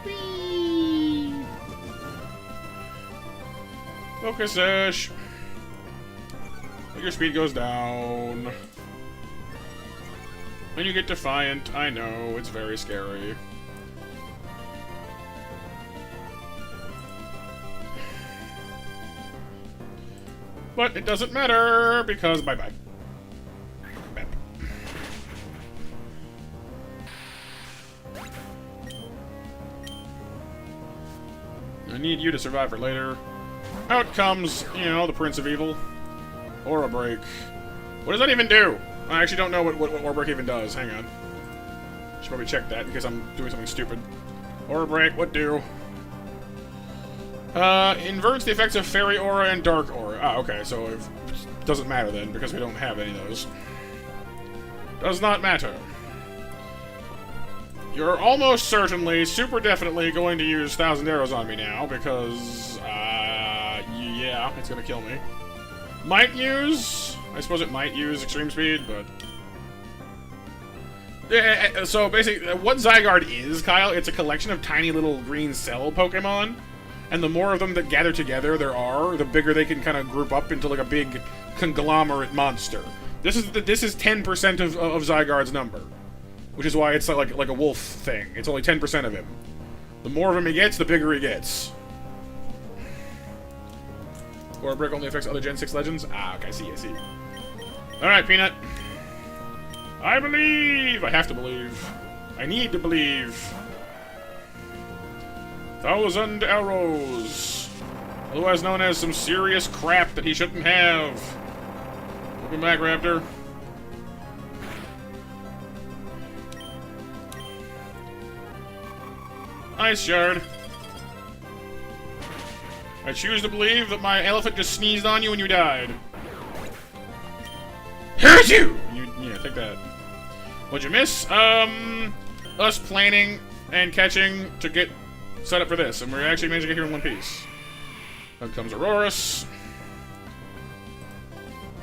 Whee! Focus Ash. Your speed goes down. When you get Defiant, I know, it's very scary. But it doesn't matter, because bye-bye. Bap. I need you to survive for later. Out comes, you know, the Prince of Evil. Aura Break. What does that even do? I actually don't know what Aura Break even does. Hang on. Should probably check that in case I'm doing something stupid. Aura Break, what do? Inverts the effects of Fairy Aura and Dark Aura. Ah, okay, so it doesn't matter then, because we don't have any of those. Does not matter. You're almost certainly, super definitely going to use 1,000 Arrows on me now, because, yeah, it's gonna kill me. Might use... I suppose it might use Extreme Speed, but... Yeah, so basically, what Zygarde is, Kyle, it's a collection of tiny little green cell Pokemon. And the more of them that gather together there are, the bigger they can kind of group up into like a big conglomerate monster. This is 10% of Zygarde's number, which is why it's like a wolf thing. It's only 10% of him. The more of him he gets, the bigger he gets. Aura Break only affects other Gen 6 legends? Ah, okay, I see. Alright, Peanut. I believe! I have to believe. I need to believe. 1,000 arrows. Otherwise known as some serious crap that he shouldn't have. Welcome back, Raptor. Ice Shard. I choose to believe that my elephant just sneezed on you and you died. Hurt you! Yeah, take that. What'd you miss? Us planning and catching to get set up for this, and we're actually managed to get here in one piece. Out comes Aurorus.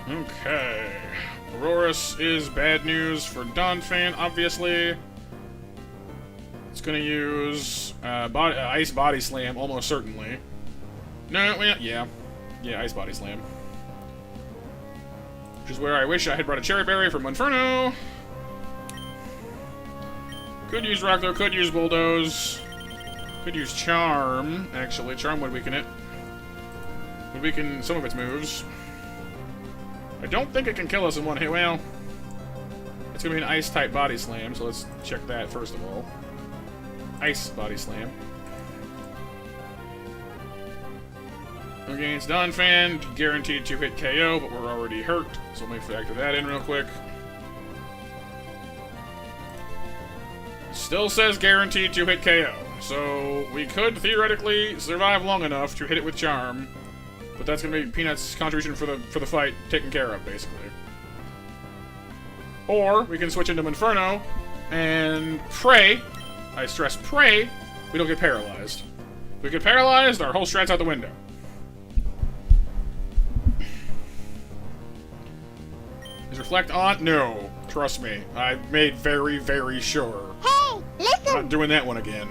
Okay. Aurorus is bad news for Donphan, obviously. It's gonna use Ice Body Slam, almost certainly. No, well, yeah. Yeah, Ice Body Slam. Which is where I wish I had brought a Cherry Berry from Inferno. Could use Rock, though. Could use Bulldoze. Could use Charm, actually. Charm would weaken it. Would weaken some of its moves. I don't think it can kill us in one hit. Well, it's gonna be an Ice-type Body Slam, so let's check that first of all. Ice Body Slam. Against Donphan, guaranteed to hit KO, but we're already hurt, so let me factor that in real quick. Still says guaranteed to hit KO, so we could theoretically survive long enough to hit it with Charm, but that's gonna be Peanut's contribution for the fight taken care of, basically. Or we can switch into Inferno and pray. I stress pray we don't get paralyzed. If we get paralyzed, our whole strat's out the window. Is Reflect on? No. Trust me, I made very, very sure. Hey, listen! I'm not doing that one again.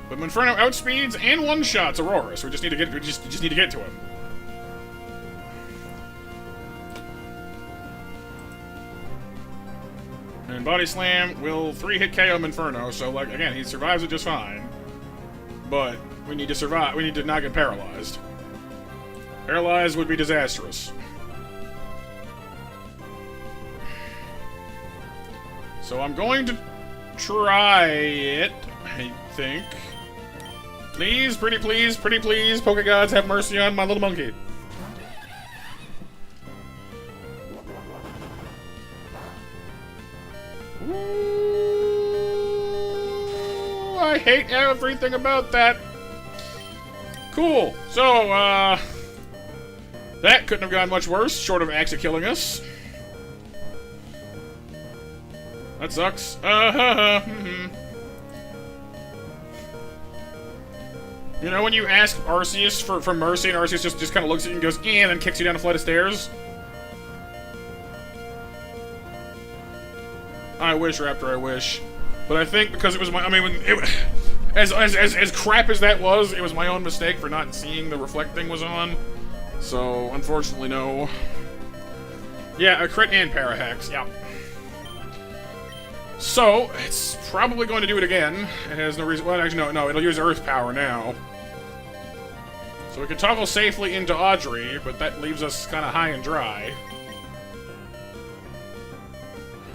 But Inferno outspeeds and one-shots Aurora, so we just need to get just need to get to him. And Body Slam will 3-hit KO Inferno, so like again, he survives it just fine. But we need to survive. We need to not get paralyzed. Paralyzed would be disastrous. So I'm going to try it, I think. Please, pretty please, Poké Gods, have mercy on my little monkey. Ooh, I hate everything about that. Cool. So, that couldn't have gone much worse, short of actually killing us. That sucks. You know when you ask Arceus for mercy and Arceus just kind of looks at you and goes, eh, and then kicks you down a flight of stairs? I wish, Raptor, I wish. But I think because it was my, I mean, as crap as that was, it was my own mistake for not seeing the reflect thing was on. So, unfortunately, no. Yeah, a crit and parahex, yeah. So, it's probably going to do it again. It has no reason. Well, actually, no, it'll use Earth Power now. So we can toggle safely into Audrey, but that leaves us kind of high and dry.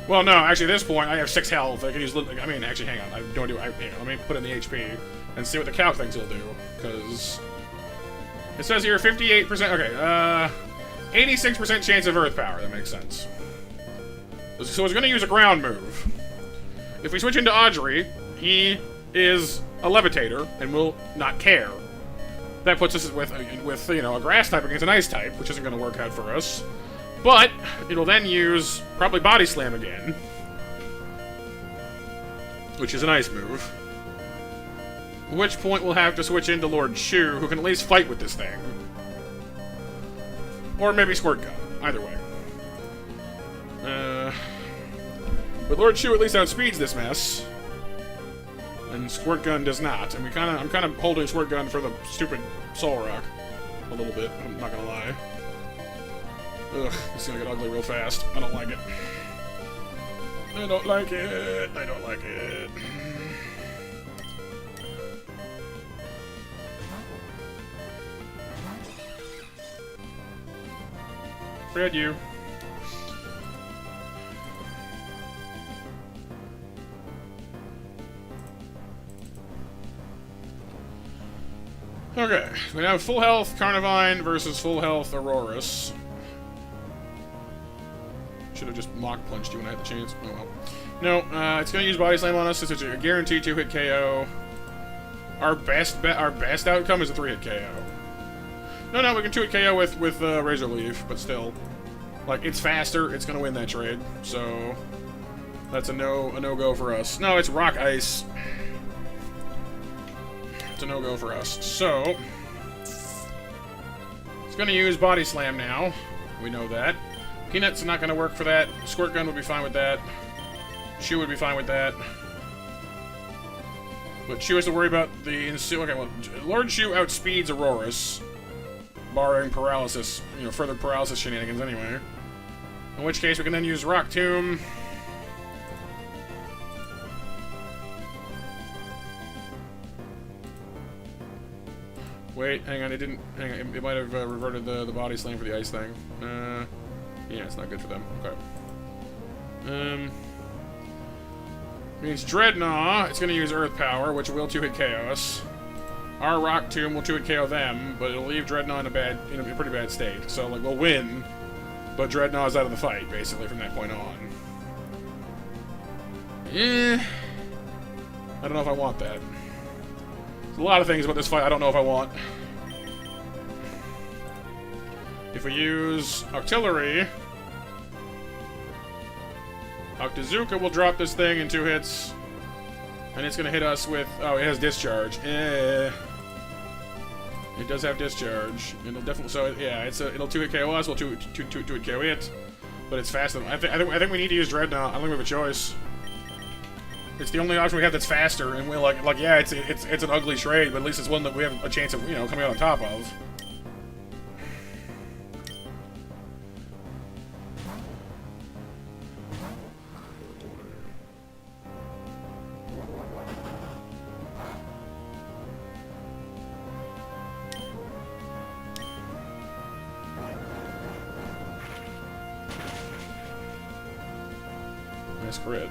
Well, no, actually, at this point, I have 6 health. I can use. I mean, actually, hang on. I don't do. Here, let me put in the HP and see what the calc things will do, because it says here 58%. Okay, 86% chance of Earth Power. That makes sense. So it's going to use a ground move. If we switch into Audrey, he is a levitator and will not care. That puts us with you know, a grass type against an ice type, which isn't going to work out for us. But it'll then use probably Body Slam again, which is an ice move. At which point we'll have to switch into Lord Shu, who can at least fight with this thing. Or maybe Squirt Gun. Either way. But Lord Shu at least outspeeds this mess, and Squirt Gun does not. And I'm kind of holding Squirt Gun for the stupid Soul Rock a little bit. I'm not gonna lie. Ugh, it's gonna get ugly real fast. I don't like it. I don't like it. I don't like it. Fred, you. Okay, we have full health Carnivine versus full health Aurorus. Should have just mock punched you when I had the chance. Oh well. No, it's gonna use Body Slam on us since it's a guaranteed 2-hit KO. Our best outcome is a 3-hit KO. No, we can 2-hit KO with Razor Leaf, but still, like, it's faster. It's gonna win that trade, so that's a no-go for us. No, it's Rock Ice. It's a no-go for us. So it's gonna use Body Slam now. We know that. Peanut's not gonna work for that. Squirt Gun would be fine with that. Shu would be fine with that. But Shu has to worry about the okay, well, Lord Shu outspeeds Aurorus, barring paralysis, you know, further paralysis shenanigans anyway. In which case we can then use Rock Tomb. Wait, hang on, it didn't. Hang on, it might have reverted the Body Slam for the ice thing. Yeah, it's not good for them. Okay. Means Dreadnought, it's gonna use Earth Power, which will 2-hit KO us. Our Rock Tomb will 2-hit KO them, but it'll leave Dreadnought in a pretty bad state. So, like, we'll win, but Dreadnought's out of the fight, basically, from that point on. I don't know if I want that. There's a lot of things about this fight I don't know if I want. If we use Octillery, Octazooka will drop this thing in 2 hits, and it's gonna hit us with. Oh, it has Discharge. It does have Discharge. It'll definitely. So yeah, it'll 2-hit KO us. We'll 2-hit KO it. but it's faster. I think we need to use Dreadnought. I don't think we have a choice. It's the only option we have that's faster, and we're like yeah, it's an ugly trade, but at least it's one that we have a chance of coming out on top of. Nice crit.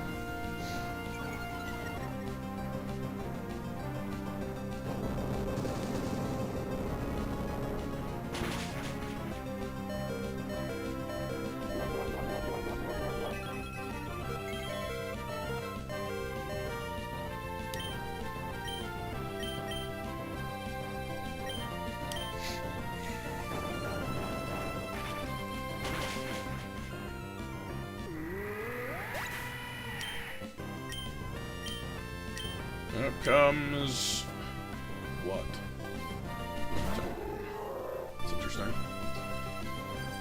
Up comes... what? That's interesting.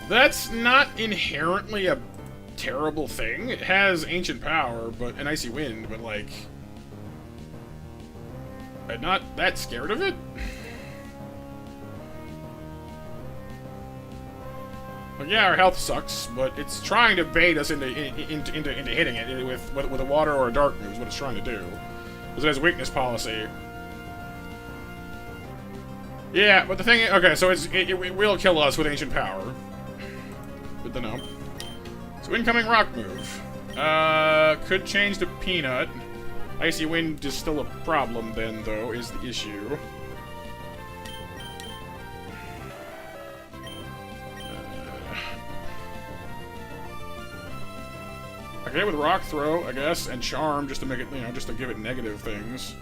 That's not inherently a terrible thing. It has ancient power, but an icy wind, but like... I'm not that scared of it. Well, yeah, our health sucks, but it's trying to bait us into hitting it with a water or a dark move is what it's trying to do. Because it has weakness policy. Yeah, but the thing is, okay, so it will kill us with ancient power. Good to know. So incoming rock move. Could change to Peanut. Icy Wind is still a problem then, though, is the issue. Okay, with Rock Throw, I guess, and Charm, just to make it, just to give it negative things.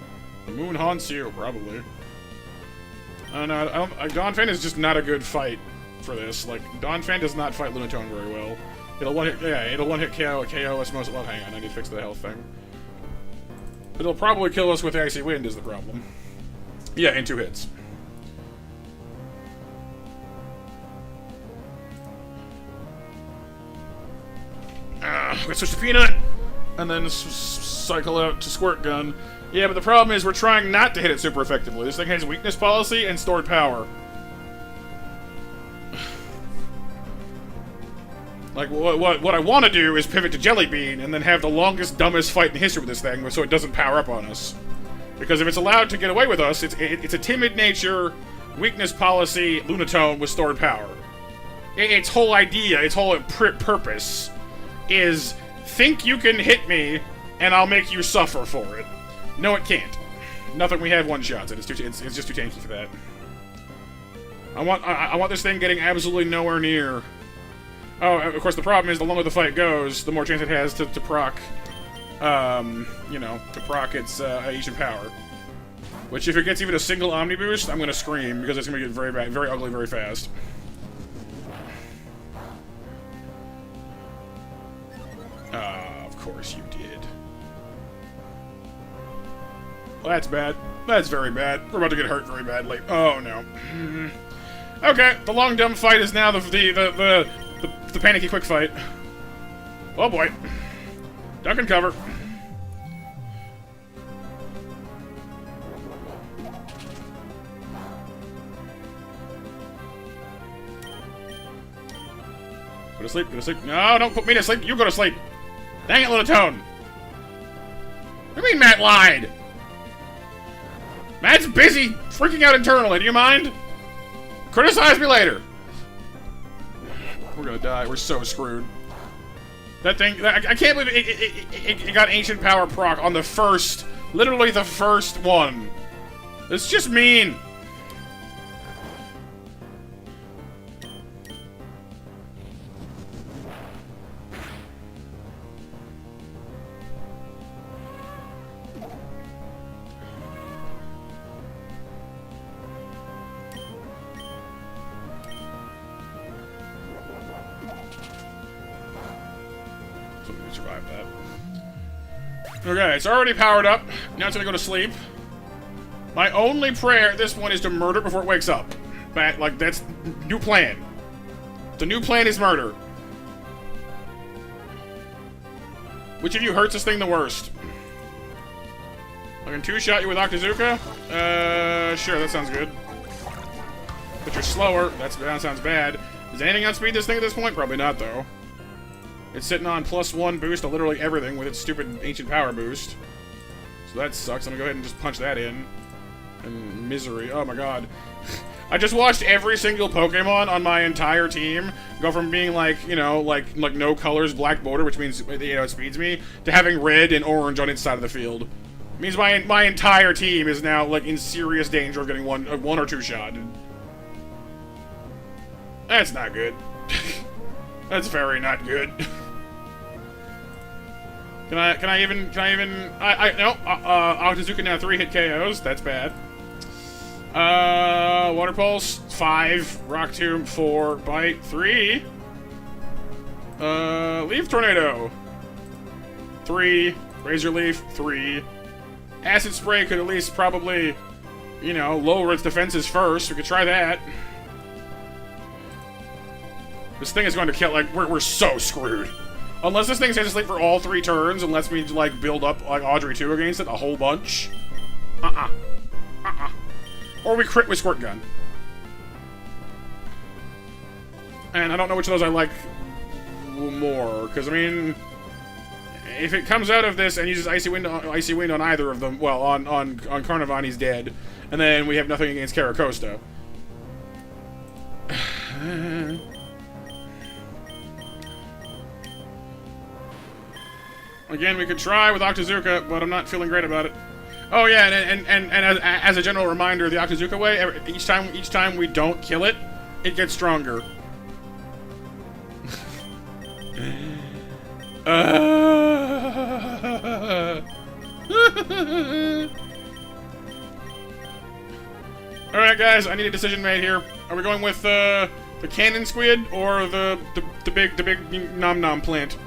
The Moon haunts you, probably. No, Donphan is just not a good fight for this. Like, Donphan does not fight Lunatone very well. It'll one-hit KO us most. Well, hang on, I need to fix the health thing. It'll probably kill us with Icy Wind is the problem. Yeah, in 2 hits. We switch to Peanut, and then cycle out to Squirt Gun. Yeah, but the problem is we're trying not to hit it super effectively. This thing has weakness policy and stored power. Like, what I want to do is pivot to Jelly Bean and then have the longest, dumbest fight in history with this thing so it doesn't power up on us. Because if it's allowed to get away with us, it's a timid nature, weakness policy, Lunatone with stored power. Its whole idea, its whole purpose is think you can hit me and I'll make you suffer for it. No, it can't. Nothing. We have one-shots. It's just too tanky for that. I want this thing getting absolutely nowhere near. Oh, of course, the problem is the longer the fight goes, the more chance it has to proc, to proc its Asian power. Which, if it gets even a single Omni boost, I'm gonna scream because it's gonna get very bad, very ugly, very fast. Of course you did. Well, that's bad. That's very bad. We're about to get hurt very badly. Oh no. Okay, the long dumb fight is now the panicky quick fight. Oh boy. Duck and cover. Go to sleep, go to sleep. No, don't put me to sleep. You go to sleep. Dang it, Lunatone. What do you mean Matt lied? Matt's busy freaking out internally. Do you mind? Criticize me later. We're gonna die. We're so screwed. That thing, I can't believe it got ancient power proc on the first, literally the first one. It's just mean. Survive that. Okay, it's already powered up. Now it's gonna go to sleep. My only prayer at this point is to murder before it wakes up. But, like, that's new plan. The new plan is murder. Which of you hurts this thing the worst? I can two-shot you with Octazooka? Sure, that sounds good. But you're slower. That sounds bad. Does anything outspeed this thing at this point? Probably not, though. It's sitting on +1 boost to literally everything with its stupid ancient power boost. So that sucks. I'm gonna go ahead and just punch that in. And misery. Oh my god. I just watched every single Pokemon on my entire team go from being like, you know, like no colors, black border, which means, you know, it speeds me, to having red and orange on its side of the field. It means my entire team is now, like, in serious danger of getting one or two shot. That's not good. That's very not good. No, Octazooka now 3 hit KOs. That's bad. Water Pulse 5, Rock Tomb 4, Bite 3. Leaf Tornado 3, Razor Leaf 3. Acid Spray could at least probably, you know, lower its defenses first. We could try that. This thing is going to kill, like, we're so screwed. Unless this thing stays asleep for all 3 turns and lets me, like, build up, like, Audrey 2 against it a whole bunch. Or we crit with Squirt Gun. And I don't know which of those I like more, because, I mean, if it comes out of this and uses Icy Wind on either of them, well, on Carnivine, he's dead. And then we have nothing against Caracosta. Again, we could try with Octazooka, but I'm not feeling great about it. Oh yeah, and as a general reminder, the Octazooka way, each time we don't kill it, it gets stronger. Alright guys, I need a decision made here. Are we going with the cannon squid or the big nom nom plant?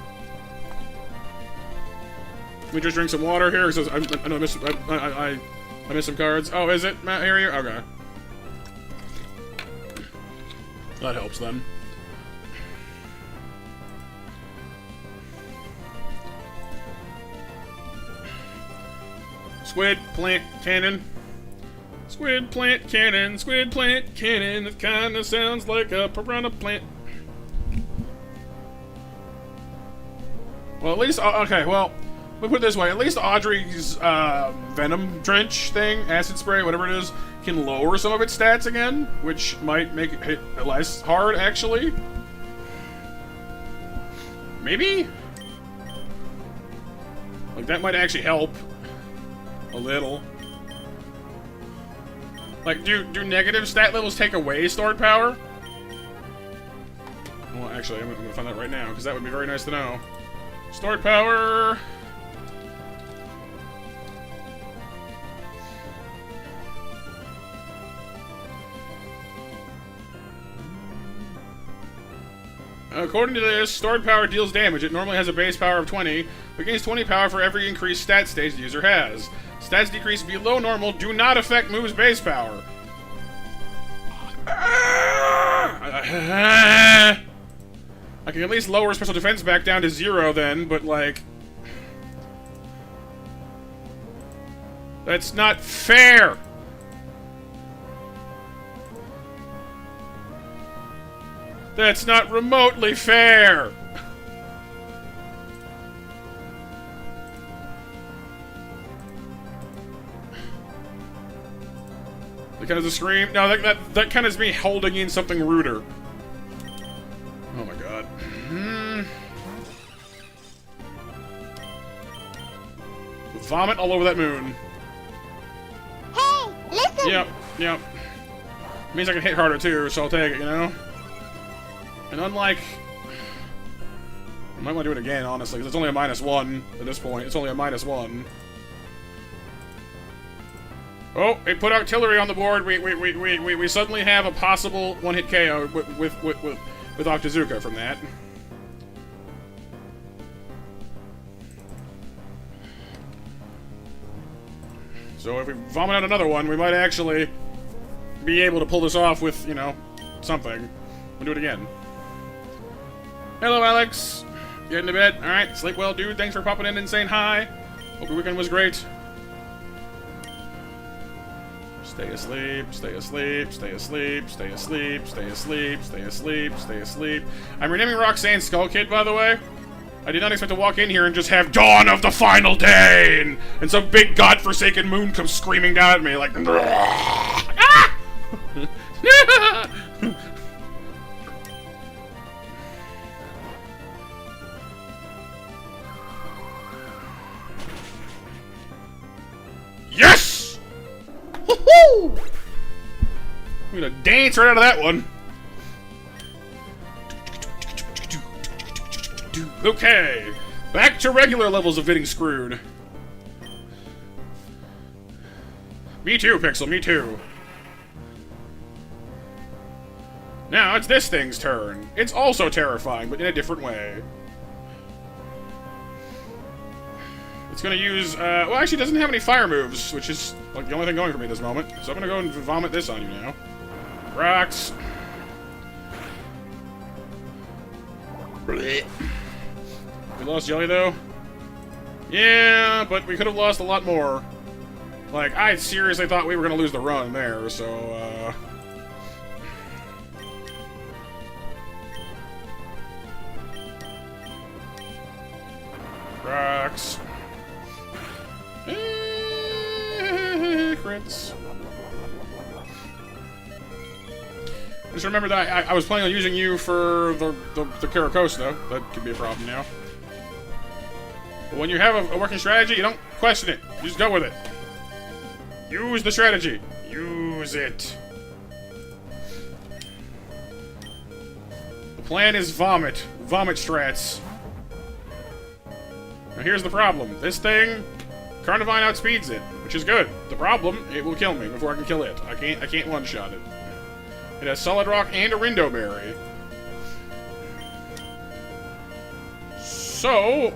Let me just drink some water here, because I know I missed some cards. Oh, is it Matt Harrier? Okay. That helps then. Squid, plant, cannon. Squid, plant, cannon. Squid, plant, cannon. It kinda sounds like a piranha plant. Well, at least, okay, well, let me put it this way, at least Audrey's Venom Drench thing, Acid Spray, whatever it is, can lower some of its stats again, which might make it hit less hard, actually. Maybe? Like, that might actually help. A little. Like, do negative stat levels take away stored power? Well, actually, I'm gonna find that right now, because that would be very nice to know. Stored power... According to this, stored power deals damage. It normally has a base power of 20, but gains 20 power for every increased stat stage the user has. Stats decrease below normal do not affect move's base power. I can at least lower special defense back down to 0 then, but like... That's not fair! That's not remotely fair! That kind of a scream? No, that kind of is me holding in something ruder. Oh my god. Vomit all over that moon. Hey, listen! Yep. Means I can hit harder too, so I'll take it, you know? And unlike... I might want to do it again, honestly, because it's only a -1 at this point. It's only a -1. Oh, it put artillery on the board. We suddenly have a possible one-hit KO with Octazooka from that. So if we vomit out another one, we might actually be able to pull this off with, you know, something. We'll do it again. Hello, Alex. Get into bed. Alright, sleep well, dude. Thanks for popping in and saying hi. Hope your weekend was great. Stay asleep, stay asleep, stay asleep, stay asleep, stay asleep, stay asleep, stay asleep. I'm renaming Roxanne Skull Kid, by the way. I did not expect to walk in here and just have Dawn of the Final Day! And some big godforsaken moon comes screaming down at me like... Ah! Yes! Woohoo! I'm gonna dance right out of that one. Okay, back to regular levels of getting screwed. Me too, Pixel, me too. Now it's this thing's turn. It's also terrifying, but in a different way. It's gonna use, well, actually, it doesn't have any fire moves, which is like the only thing going for me at this moment. So I'm gonna go and vomit this on you now. Rocks. Blech. We lost Jelly, though? Yeah, but we could have lost a lot more. Like, I seriously thought we were gonna lose the run there, so, Rocks. Crits. Just remember that I was planning on using you for the Karakosta. That could be a problem now. But when you have a working strategy, you don't question it. You just go with it. Use the strategy. Use it. The plan is vomit. Vomit strats. Now here's the problem. This thing, Carnivine outspeeds it, which is good. The problem, it will kill me before I can kill it. I can't one-shot it. It has Solid Rock and a Rindo Berry. So...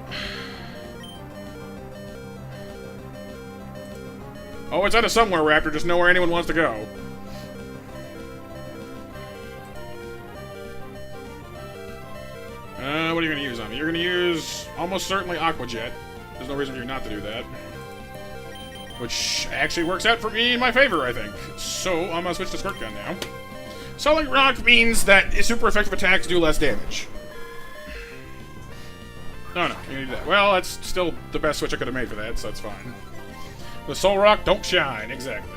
Oh, it's out of somewhere, Raptor. Just know where anyone wants to go. What are you going to use on me? You're going to use almost certainly Aqua Jet. There's no reason for you not to do that. Which actually works out for me in my favor, I think. So, I'm going to switch to Squirt Gun now. Solid Rock means that super effective attacks do less damage. No, you need that. Well, that's still the best switch I could have made for that, so that's fine. The Soul Rock don't shine, exactly.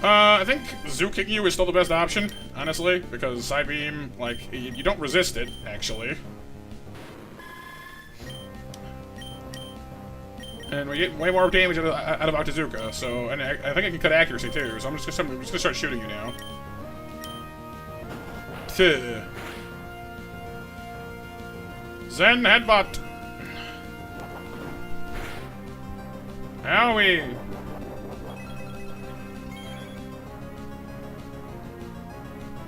I think Zoo Kicking You is still the best option, honestly, because Side Beam, like, you don't resist it, actually. And we get way more damage out of Octazooka, so, and I think I can cut accuracy too, so I'm just gonna start shooting you now. Zen Headbutt! Owie!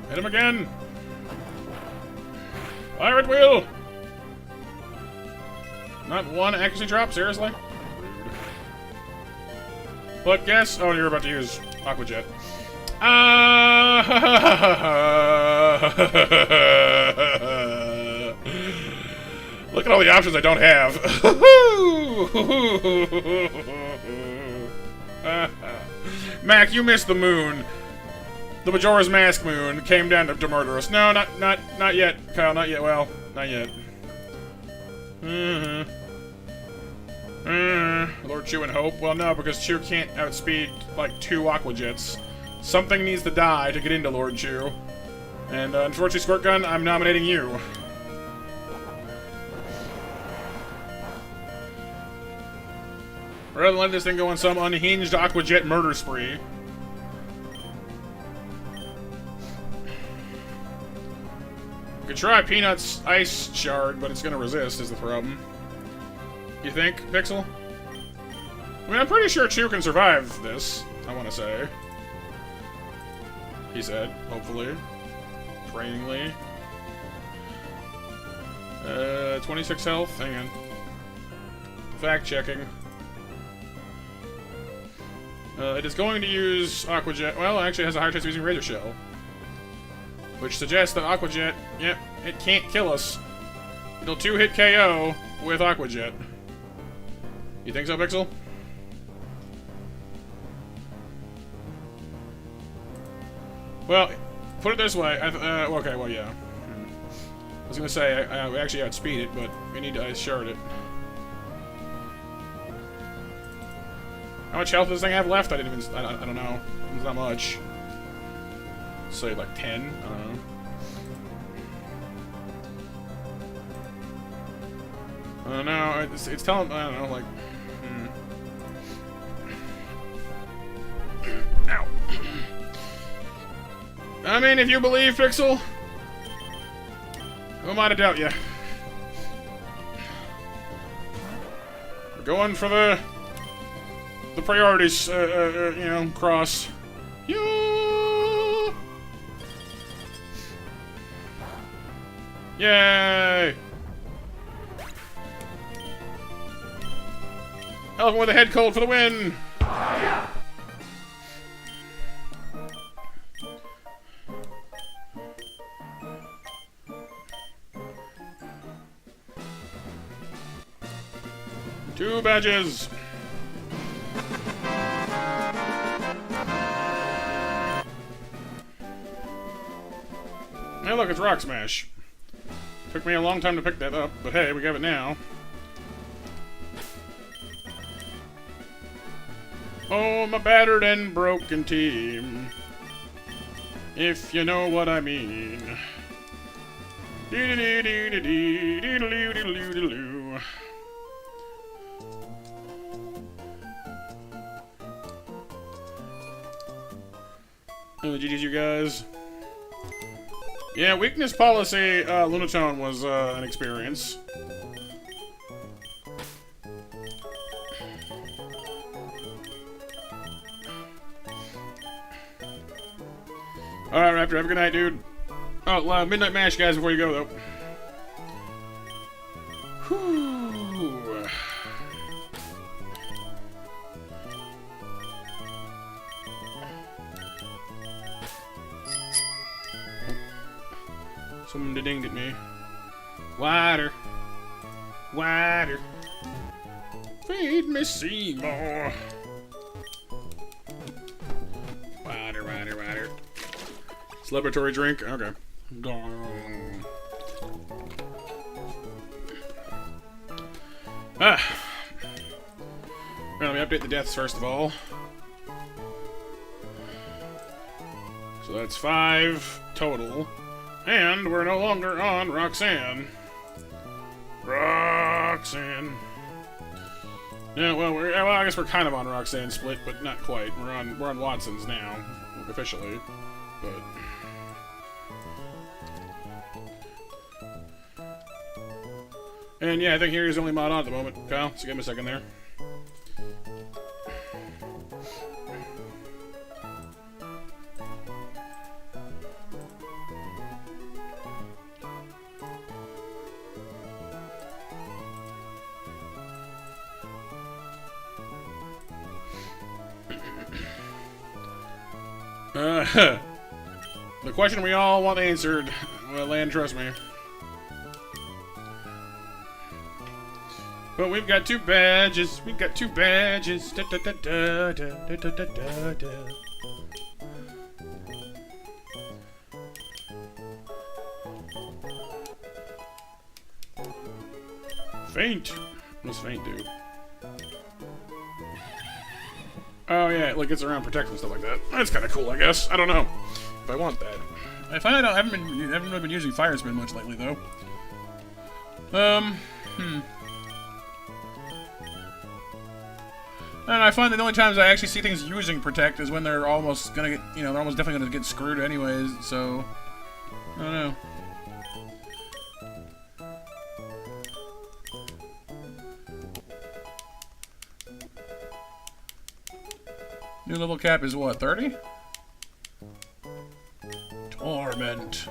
Hit him again! Pirate Wheel! Not one accuracy drop, seriously? Rude. But guess... Oh, you're about to use Aqua Jet. Look at all the options I don't have. Mac, you missed the moon. The Majora's Mask moon came down to murder us. No, not yet, Kyle. Not yet. Well, not yet. Lord Chew and Hope. Well, no, because Chew can't outspeed like 2 Aqua Jets. Something needs to die to get into Lord Chew. And unfortunately, Squirt Gun, I'm nominating you. Rather than let this thing go on some unhinged Aqua Jet murder spree. We could try Peanut's Ice Shard, but it's gonna resist, is the problem. You think, Pixel? I mean, I'm pretty sure Chew can survive this, I want to say. He said, hopefully. Prayingly. 26 health, hang on. Fact-checking. It is going to use Aqua Jet. Well, actually, it has a higher chance of using Razor Shell. Which suggests that Aqua Jet, yep, it can't kill us. He'll 2-hit KO with Aqua Jet. You think so, Pixel? Well, put it this way. Okay, well, yeah. I was gonna say, we actually outspeed it, but we need to ice shard it. How much health does this thing have left? I didn't even... I don't know. It's not much. Say, like, 10? I don't know. I don't know. It's telling... I don't know, like... Ow. I mean, if you believe, Pixel... Who am I to doubt you? We're going for the priorities, you know, cross. You. Yay! Elephant with a head cold for the win! Two badges! Hey look, it's Rock Smash. Took me a long time to pick that up, but hey, we got it now. Oh, my battered and broken team. If you know what I mean. Dee-dee-dee-dee-dee-dee-dee-dee-dee-dee-dee-dee-dee. GG's, you guys. Yeah, weakness policy, Lunatone was an experience. Alright, Raptor, have a good night, dude. Oh, Midnight Mash, guys, before you go, though. Whew. Someone dinged at me. Wider. Wider. Feed me Seymour. Wider, wider, wider. Celebratory drink? Okay. Ah. Well, let me update the deaths first of all. So that's 5 total. And we're no longer on Roxanne. Roxanne. Yeah, well, I guess we're kind of on Roxanne split, but not quite. We're on Watson's now, officially. But and yeah, I think Harry's the only mod on at the moment. Kyle, so give me a second there. The question we all want answered. Well, Land, trust me. But we've got 2 badges. We've got 2 badges. Da, da, da, da, da, da, da, da, da. Faint. What does faint do? Oh yeah, it like gets around protect and stuff like that. That's kind of cool, I guess. I don't know if I want that. I find I haven't really been using Fire Spin much lately though. And I find that the only times I actually see things using protect is when they're almost gonna get, you know, they're almost definitely gonna get screwed anyways. So I don't know. New level cap is what, 30? Torment.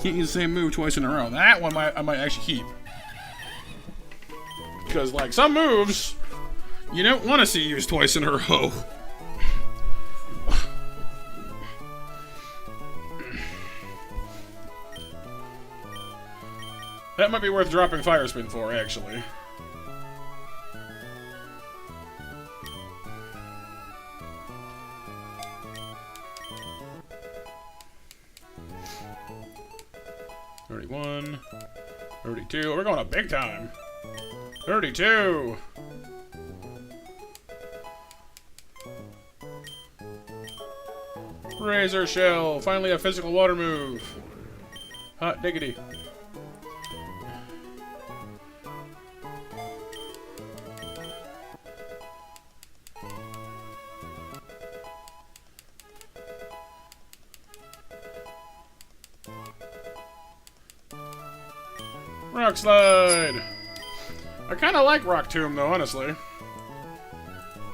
Can't use the same move twice in a row. That one I might actually keep. Because, like, some moves, you don't want to see used twice in a row. That might be worth dropping Fire Spin for, actually. $31, $32. We're going up big time. 32. Razor Shell. Finally a physical water move. Hot diggity. Rock Slide. I kind of like Rock Tomb though, honestly.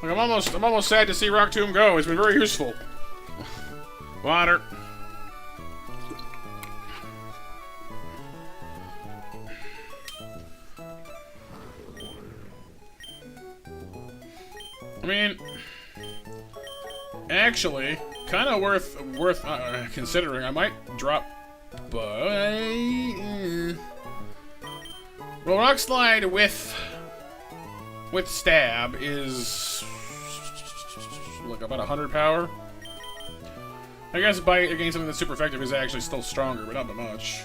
Like I'm almost sad to see Rock Tomb go. It's been very useful. Water. I mean, actually, kind of worth considering. I might drop, but well, Rock Slide with stab is like about 100 power. I guess Bite against something that's super effective is actually still stronger, but not by much.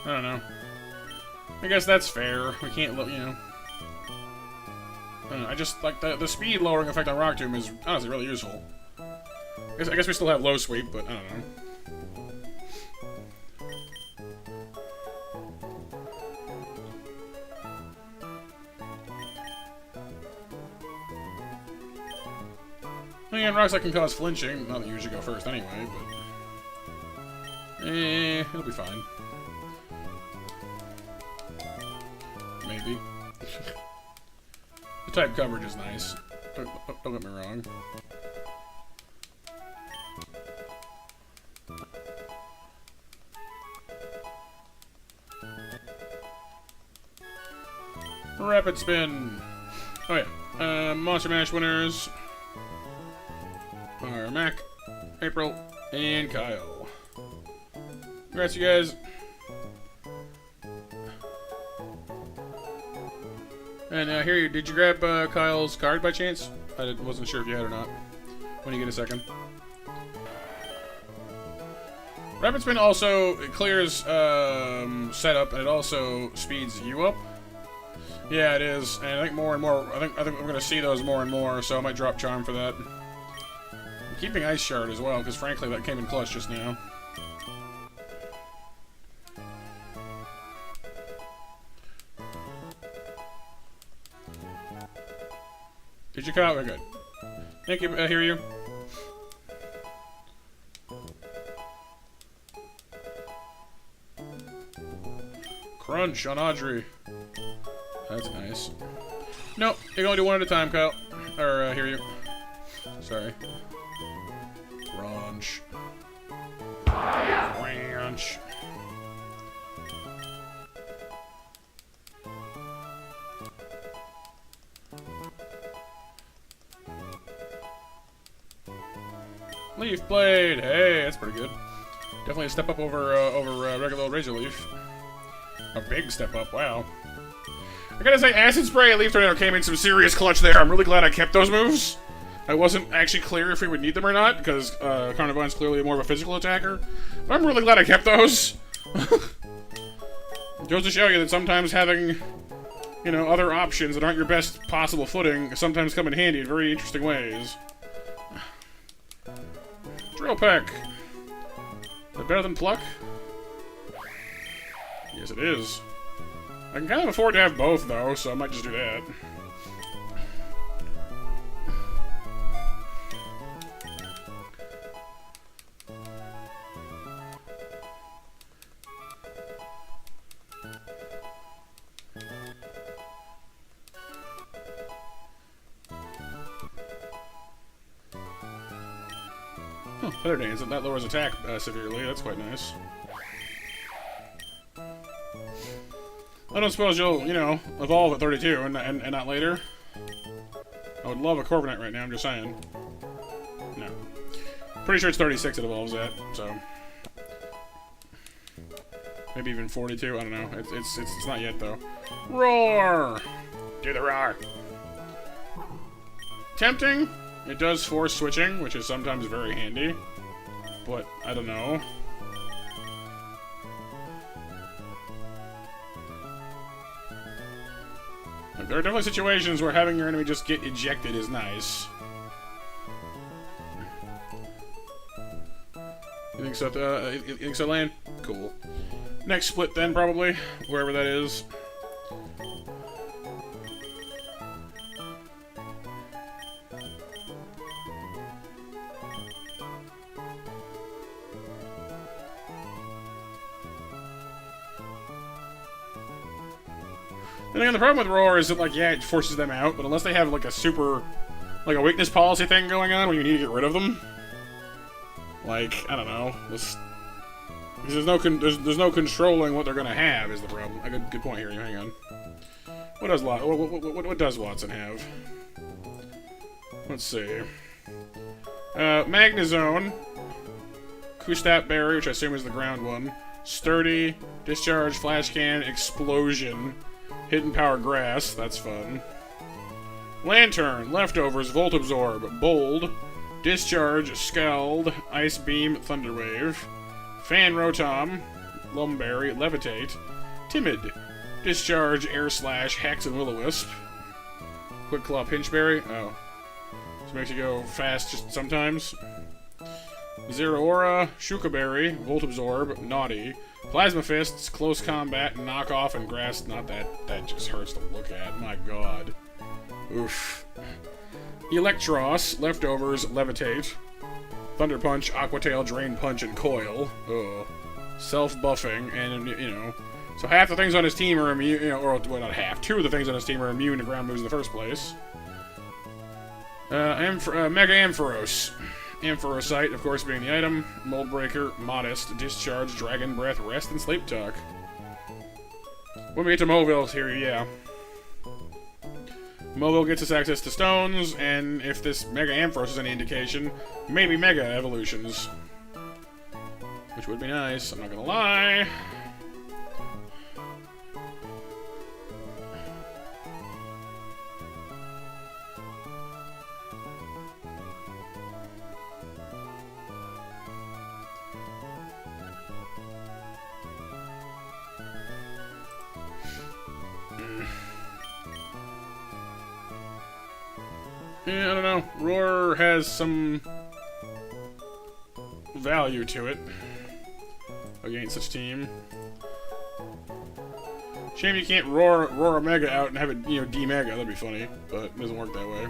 I don't know. I guess that's fair. We can't look, you know. I don't know, I just like the speed lowering effect on Rock Tomb is honestly really useful. I guess we still have low sweep, but I don't know. Again, Rock Slide can cause flinching. Not that you usually go first anyway, but it'll be fine. Maybe. The type coverage is nice. Don't get me wrong. Rapid Spin. Oh yeah. Monster Mash winners are Mac, April, and Kyle. Congrats, you guys. And here, did you grab Kyle's card by chance? I wasn't sure if you had or not. When you get a second. Rapid Spin also clears setup, and it also speeds you up. Yeah, it is, and I think more and more. I think we're gonna see those more and more. So I might drop Charm for that. I'm keeping Ice Shard as well, because frankly that came in clutch just now. Did you Kyle? We're good. Thank you. I hear you. Crunch on Audrey. That's nice. Nope, you can only do one at a time, Kyle. Or, hear you. Sorry. Crunch. Crunch. Leaf Blade! Hey, that's pretty good. Definitely a step up over regular old Razor Leaf. A big step up, wow. I gotta say, Acid Spray and Leaf Tornado came in some serious clutch there. I'm really glad I kept those moves. I wasn't actually clear if we would need them or not, because Carnivine's clearly more of a physical attacker. But I'm really glad I kept those. It goes to show you that sometimes having, you know, other options that aren't your best possible footing sometimes come in handy in very interesting ways. Drill Peck. Is that better than Pluck? Yes, it is. I can kind of afford to have both, though, so I might just do that. Huh, better dance. That lowers attack severely. That's quite nice. I don't suppose you'll, you know, evolve at 32 and not later. I would love a Corviknight right now, I'm just saying. No. Pretty sure it's 36 it evolves at, so. Maybe even 42. I don't know. It's not yet though. Roar! Do the roar. Tempting. It does force switching, which is sometimes very handy. But I don't know. Like, there are definitely situations where having your enemy just get ejected is nice. You think so? You think so, Lan? Cool. Next split, then, probably. Wherever that is. And again, the problem with Roar is that, like, yeah, it forces them out, but unless they have, like, a super, like, a weakness policy thing going on where you need to get rid of them, like, I don't know, because there's no controlling what they're gonna have is the problem. A good point here. Hang on. What does Watson have? Let's see. Magnezone, Kustat Berry, which I assume is the ground one. Sturdy, Discharge, Flash Cannon, Explosion, Hidden Power Grass. That's fun. Lantern, Leftovers, Volt Absorb, Bold, Discharge, Scald, Ice Beam, Thunderwave. Fan Rotom, Lumberry, Levitate, Timid, Discharge, Air Slash, Hex, and Will-O-Wisp. Quick Claw, Pinchberry. Oh. This makes you go fast just sometimes. Zero Aura, Shukaberry, Volt Absorb, Naughty, Plasma Fists, Close Combat, Knock Off, and Grass. Not that. That just hurts to look at. My god. Oof. Electros, Leftovers, Levitate. Thunder Punch, Aqua Tail, Drain Punch, and Coil. Ugh. Self-buffing, and, you know... So half the things on his team are immune, you know, or, well, not half. Two of the things on his team are immune to ground moves in the first place. Mega Ampharos. Ampharosite, of course, being the item. Mold Breaker, Modest, Discharge, Dragon Breath, Rest, and Sleep Talk. When we get to Moville here, yeah. Moville gets us access to stones, and if this Mega Ampharos is any indication, maybe Mega Evolutions. Which would be nice, I'm not gonna lie. Yeah, I don't know. Roar has some value to it against such team. Shame you can't roar a Mega out and have it, you know, D-Mega. That'd be funny, but it doesn't work that way.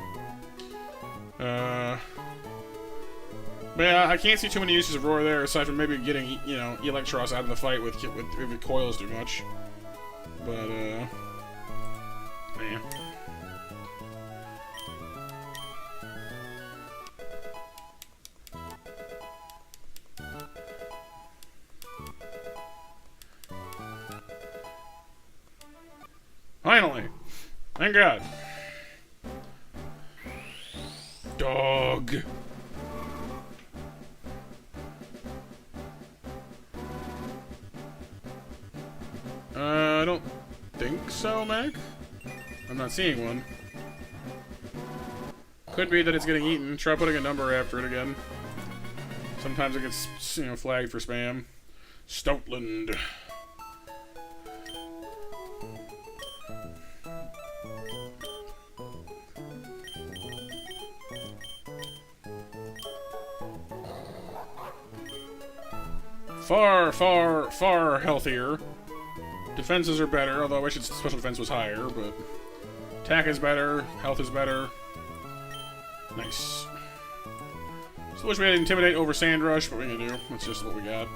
But yeah, I can't see too many uses of Roar there, aside from maybe getting, you know, Electros out of the fight with if it coils too much. But, yeah. Finally! Thank God. Dog. I don't think so, Mac. I'm not seeing one. Could be that it's getting eaten. Try putting a number after it again. Sometimes it gets, you know, flagged for spam. Stoutland. Far, far, far healthier. Defenses are better, although I wish its special defense was higher, but... Attack is better, health is better. Nice. Still wish we had Intimidate over Sandrush, but we can do. That's just what we got.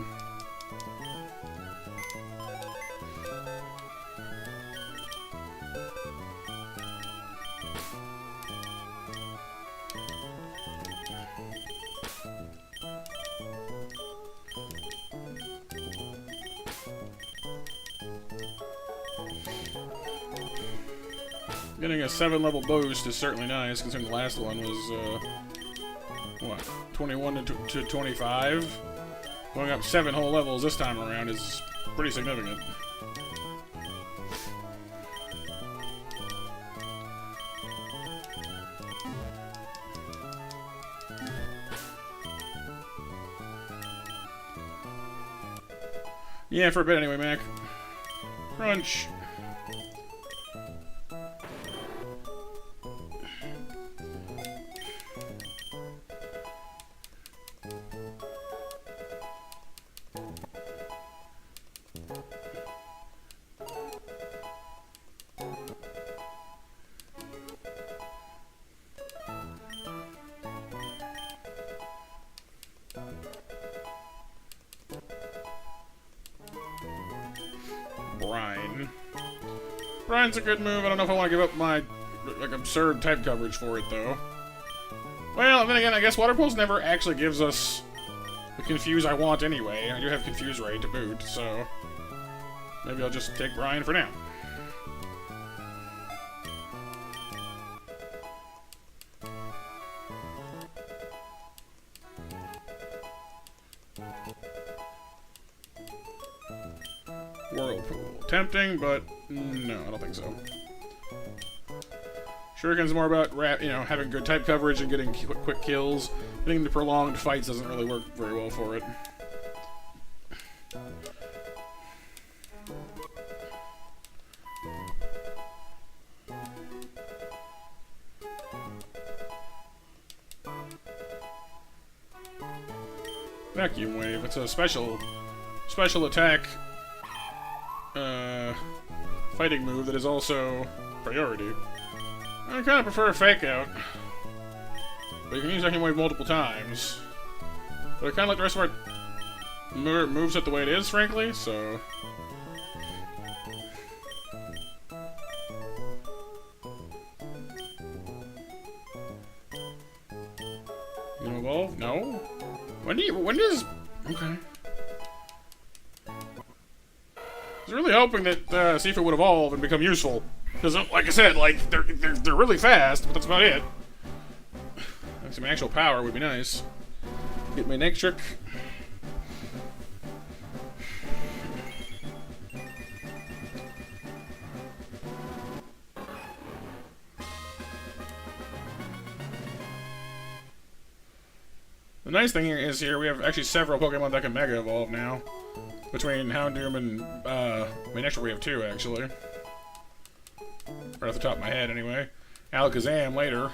Getting a 7-level boost is certainly nice, considering the last one was, what, 21 to 25? Going up 7 whole levels this time around is pretty significant. Yeah, for a bit anyway, Mac. Crunch. Brine. Brine's a good move. I don't know if I want to give up my like absurd type coverage for it though. Well, then again, I guess Water Pulse never actually gives us the Confuse I want anyway. I do have Confuse Ray to boot, so maybe I'll just take Brine for now. Whirlpool. Tempting, but no, I don't think so. Shuriken's more about having good type coverage and getting quick kills. I think the prolonged fights doesn't really work very well for it. Vacuum Wave. It's a special attack fighting move that is also priority. I kind of prefer Fake Out, but you can use Vacuum Wave multiple times. But I kind of like the rest of our moveset the way it is, frankly, so... You gonna evolve? No? When does... Okay. I was really hoping that Sifu would evolve and become useful. Because, like I said, like, they're really fast, but that's about it. Like some actual power would be nice. Get my next trick. The nice thing is here we have actually several Pokemon that can Mega Evolve now. Between Houndoom and, actually we have two, actually. Right off the top of my head, anyway. Alakazam later.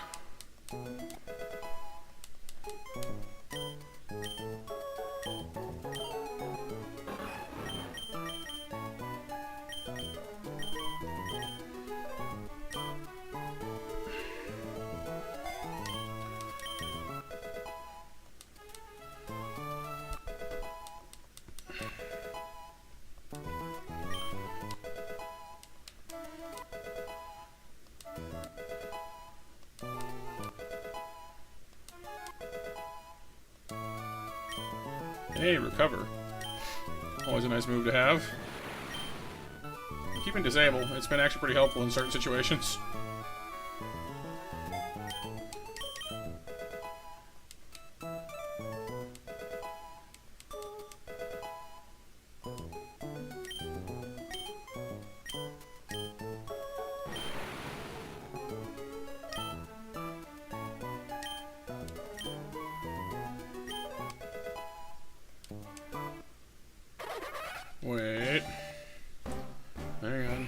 Hey, recover. Always a nice move to have. Keeping Disable, it's been actually pretty helpful in certain situations. Wait. Hang on.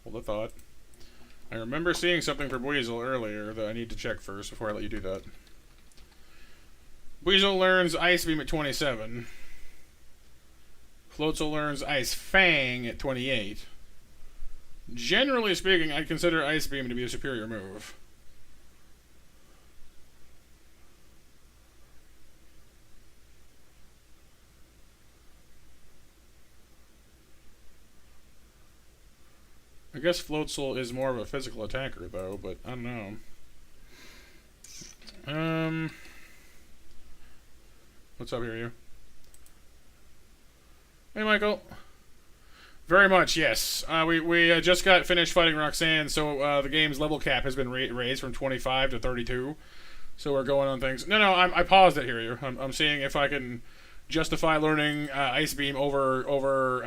Hold the thought. I remember seeing something for Weasel earlier that I need to check first before I let you do that. Weasel learns Ice Beam at 27. Floatzel learns Ice Fang at 28. Generally speaking, I'd consider Ice Beam to be a superior move. I guess Floatzel is more of a physical attacker, though, but I don't know. What's up here, you? Hey, Michael. Very much, yes. We just got finished fighting Roxanne, so the game's level cap has been raised from 25 to 32. So we're going on things. No, I paused it here, you. I'm seeing if I can justify learning Ice Beam over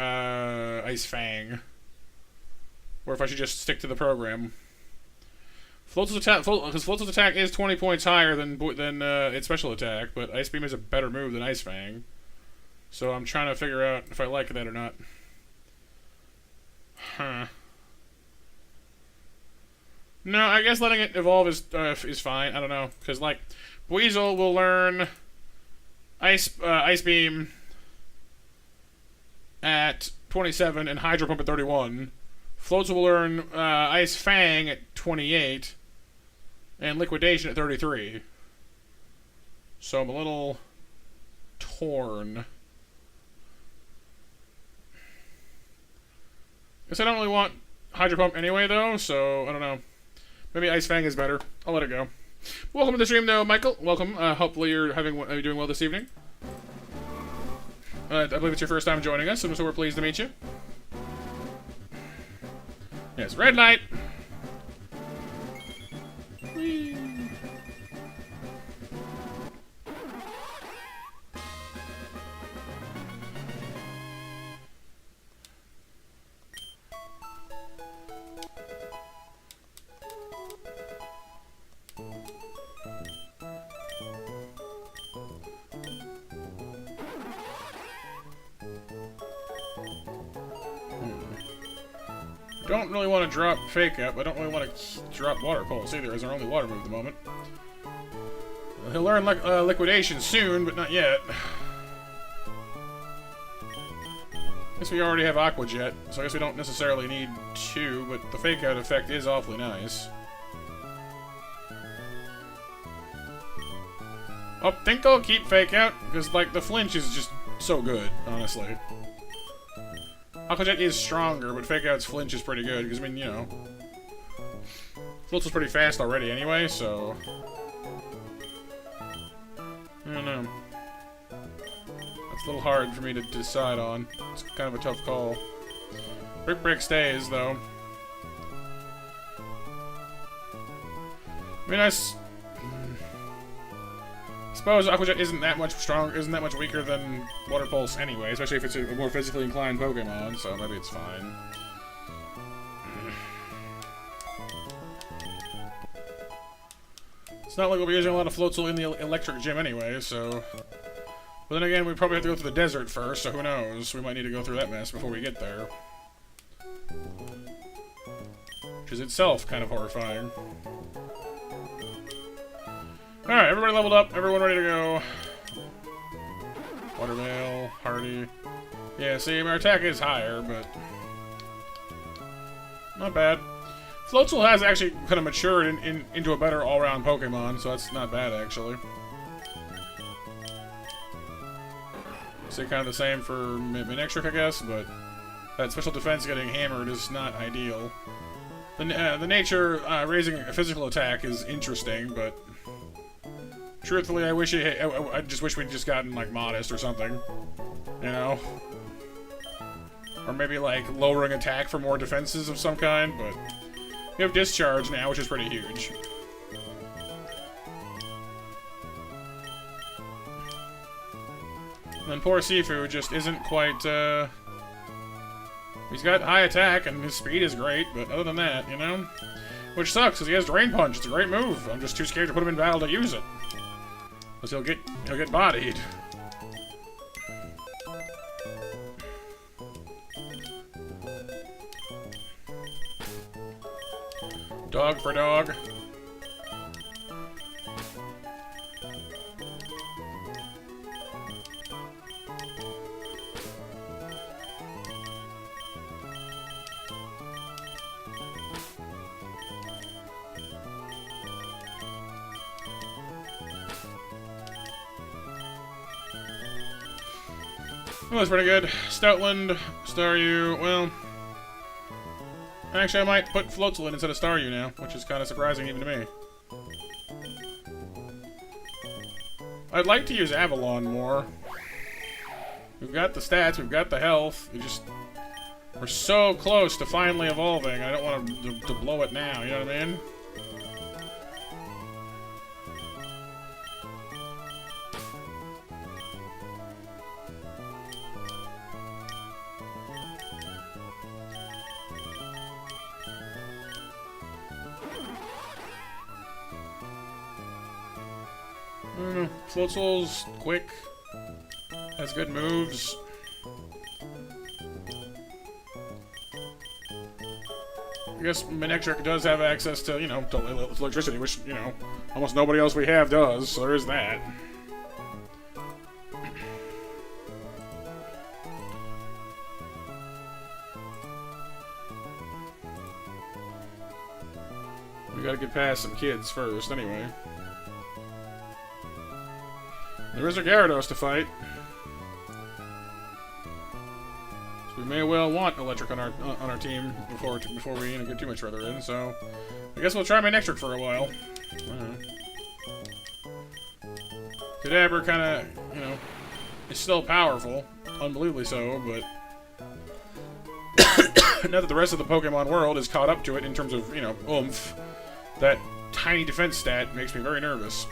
Ice Fang, or if I should just stick to the program. Floatzel's attack is 20 points higher than its special attack, but Ice Beam is a better move than Ice Fang. So I'm trying to figure out if I like that or not. Huh. No, I guess letting it evolve is fine. I don't know, because like Weasel will learn Ice Beam at 27 and Hydro Pump at 31. Floatzel will learn Ice Fang at 28 and Liquidation at 33. So I'm a little torn. Guess I don't really want Hydro Pump anyway, though, so I don't know. Maybe Ice Fang is better. I'll let it go. Welcome to the stream, though, Michael. Welcome. Hopefully you're doing well this evening. I believe it's your first time joining us, so we're pleased to meet you. Yes, red light. Whee. Don't really want to drop Fake Up. I don't really want to drop Water Pulse either, as our only water move at the moment. He'll learn Liquidation soon, but not yet. Guess we already have Aqua Jet, so I guess we don't necessarily need two, but the Fake Out effect is awfully nice. I think I'll keep Fake Out, because like the flinch is just so good, honestly. Aqua Jet is stronger, but Fake Out's flinch is pretty good, because, I mean, you know... Floatzel's pretty fast already anyway, so... I don't know. That's a little hard for me to decide on. It's kind of a tough call. Brick Break stays, though. I mean, I suppose Aqua Jet isn't that much weaker than Water Pulse anyway, especially if it's a more physically inclined Pokemon, so maybe it's fine. It's not like we'll be using a lot of Floatzel in the Electric Gym anyway, so... But then again, we probably have to go through the desert first, so who knows? We might need to go through that mess before we get there. Which is itself kind of horrifying. Alright, everybody leveled up, everyone ready to go. Waterveil, Hardy. Yeah, see, our attack is higher, but... not bad. Floatzel has actually kind of matured into a better all-round Pokemon, so that's not bad, actually. See, kind of the same for Manectric, I guess, but... that special defense getting hammered is not ideal. The nature raising a physical attack is interesting, but... truthfully, I just wish we'd just gotten, like, Modest or something. You know? Or maybe, like, lowering attack for more defenses of some kind, but... we have Discharge now, which is pretty huge. And then poor Sifu just isn't quite, he's got high attack, and his speed is great, but other than that, you know? Which sucks, because he has Drain Punch. It's a great move. I'm just too scared to put him in battle to use it. Because he'll get bodied. Dog for dog. Well, that's pretty good. Stoutland, Staryu, well... actually, I might put Floatzel in instead of Staryu now, which is kind of surprising even to me. I'd like to use Avalon more. We've got the stats, we've got the health, we're so close to finally evolving, I don't want to blow it now, you know what I mean? Floatzel's quick. Has good moves. I guess Manectric does have access to, you know, to electricity, which, you know, almost nobody else we have does, so there is that. We gotta get past some kids first, anyway. There is a Gyarados to fight. So we may well want Electric on our team before we, you know, get too much further in. So I guess we'll try Manectric for a while. Kadabra kind of, you know, is still powerful, unbelievably so, but now that the rest of the Pokemon world is caught up to it in terms of, you know, oomph, that tiny defense stat makes me very nervous.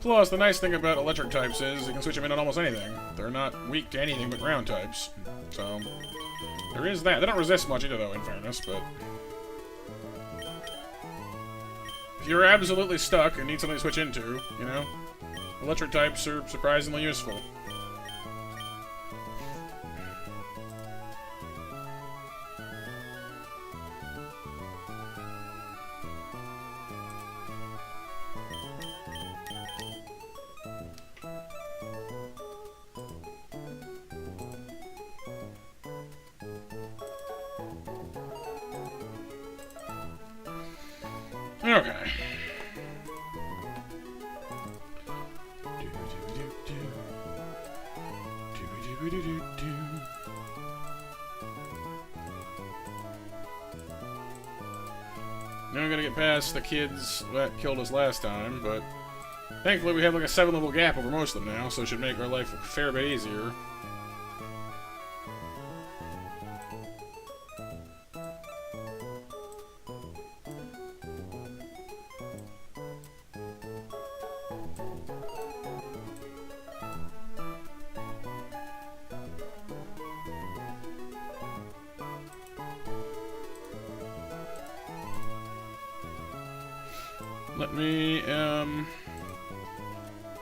Plus, the nice thing about electric types is you can switch them in on almost anything. They're not weak to anything but ground types. So, there is that. They don't resist much either, though, in fairness, but... if you're absolutely stuck and need something to switch into, you know, electric types are surprisingly useful. Okay. Now I'm gonna get past the kids that killed us last time, but thankfully we have like a 7-level gap over most of them now, so it should make our life a fair bit easier. Let me,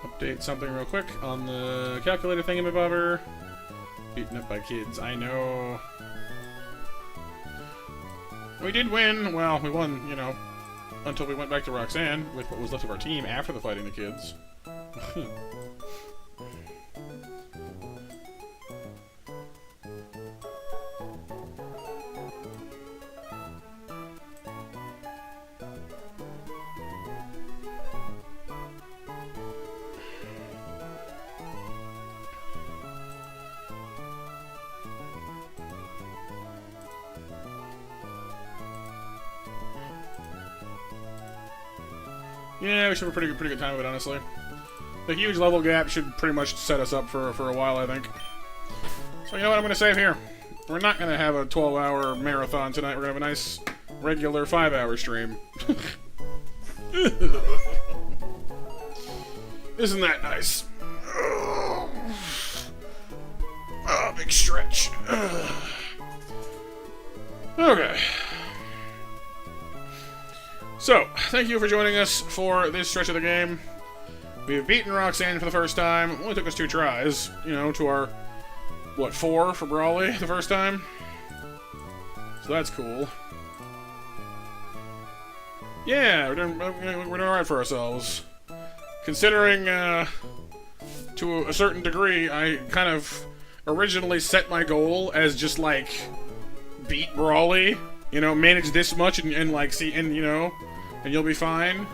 update something real quick on the calculator thingamabobber. Beaten up by kids, I know. We did win. Well, we won, you know, until we went back to Roxanne with what was left of our team after the fighting the kids. Yeah, we should have a pretty good time of it, honestly. The huge level gap should pretty much set us up for a while, I think. So you know what I'm going to save here? We're not going to have a 12-hour marathon tonight. We're going to have a nice, regular 5-hour stream. Isn't that nice? Oh, big stretch. Okay. So, thank you for joining us for this stretch of the game. We've beaten Roxanne for the first time. It only took us 2 tries, you know, to our, what, 4 for Brawley the first time? So that's cool. Yeah, we're doing alright for ourselves. Considering, to a certain degree, I kind of originally set my goal as just, like, beat Brawley. You know, manage this much and like, see, and, you know, and you'll be fine.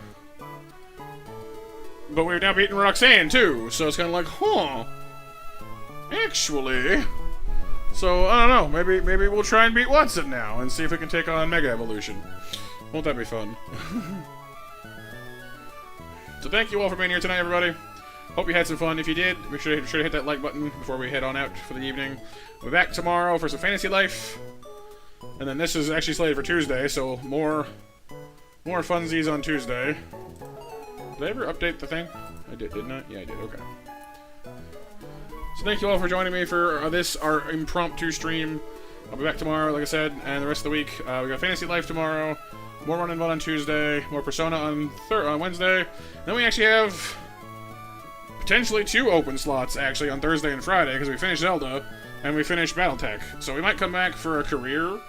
But we've now beaten Roxanne, too, so it's kind of like, huh. Actually. So, I don't know, maybe we'll try and beat Watson now and see if we can take on Mega Evolution. Won't that be fun? So thank you all for being here tonight, everybody. Hope you had some fun. If you did, make sure to hit that like button before we head on out for the evening. We'll be back tomorrow for some Fantasy Life. And then this is actually slated for Tuesday, so more funsies on Tuesday. Did I ever update the thing? I did, didn't I? Yeah, I did. Okay. So thank you all for joining me for our impromptu stream. I'll be back tomorrow, like I said, and the rest of the week. We got Fantasy Life tomorrow, more Run Bun on Tuesday, more Persona on Wednesday. Then we actually have potentially 2 open slots, actually, on Thursday and Friday, because we finished Zelda, and we finished Battletech. So we might come back for a career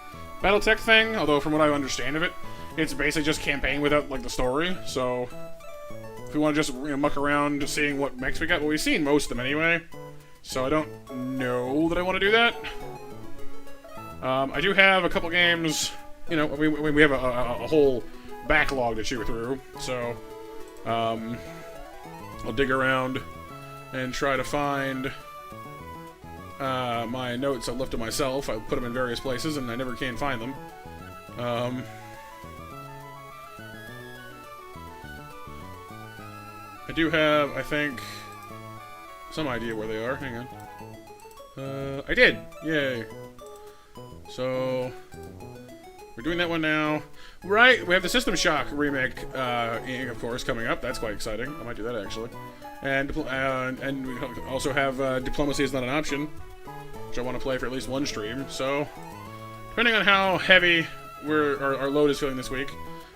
Battletech thing, although from what I understand of it, it's basically just campaign without, like, the story. So if we want to just muck around seeing what mechs we got, well, we've seen most of them anyway. So I don't know that I want to do that. I do have a couple games, we have a whole backlog to chew through, so I'll dig around and try to find my notes I left to myself. I put them in various places and I never can find them. I do have, I think, some idea where they are. Hang on. I did! Yay! So, we're doing that one now. Right, we have the System Shock remake, of course, coming up. That's quite exciting. I might do that, actually. And we also have Diplomacy is not an option, which I want to play for at least one stream. So, depending on how heavy our load is feeling this week,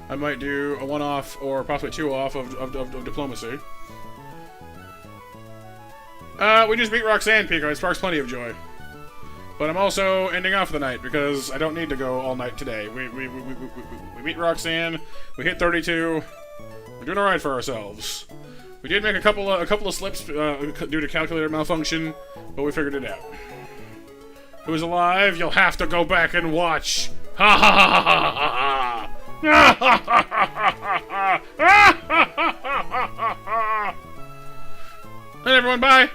I might do a one-off or possibly 2-off of Diplomacy. We just beat Roxanne, Pico. It sparks plenty of joy. But I'm also ending off the night because I don't need to go all night today. We beat Roxanne. We hit 32. We're doing all right for ourselves. We did make a couple of slips due to calculator malfunction, but we figured it out. Who's alive? You'll have to go back and watch. Ha ha ha ha ha ha! And everyone, bye.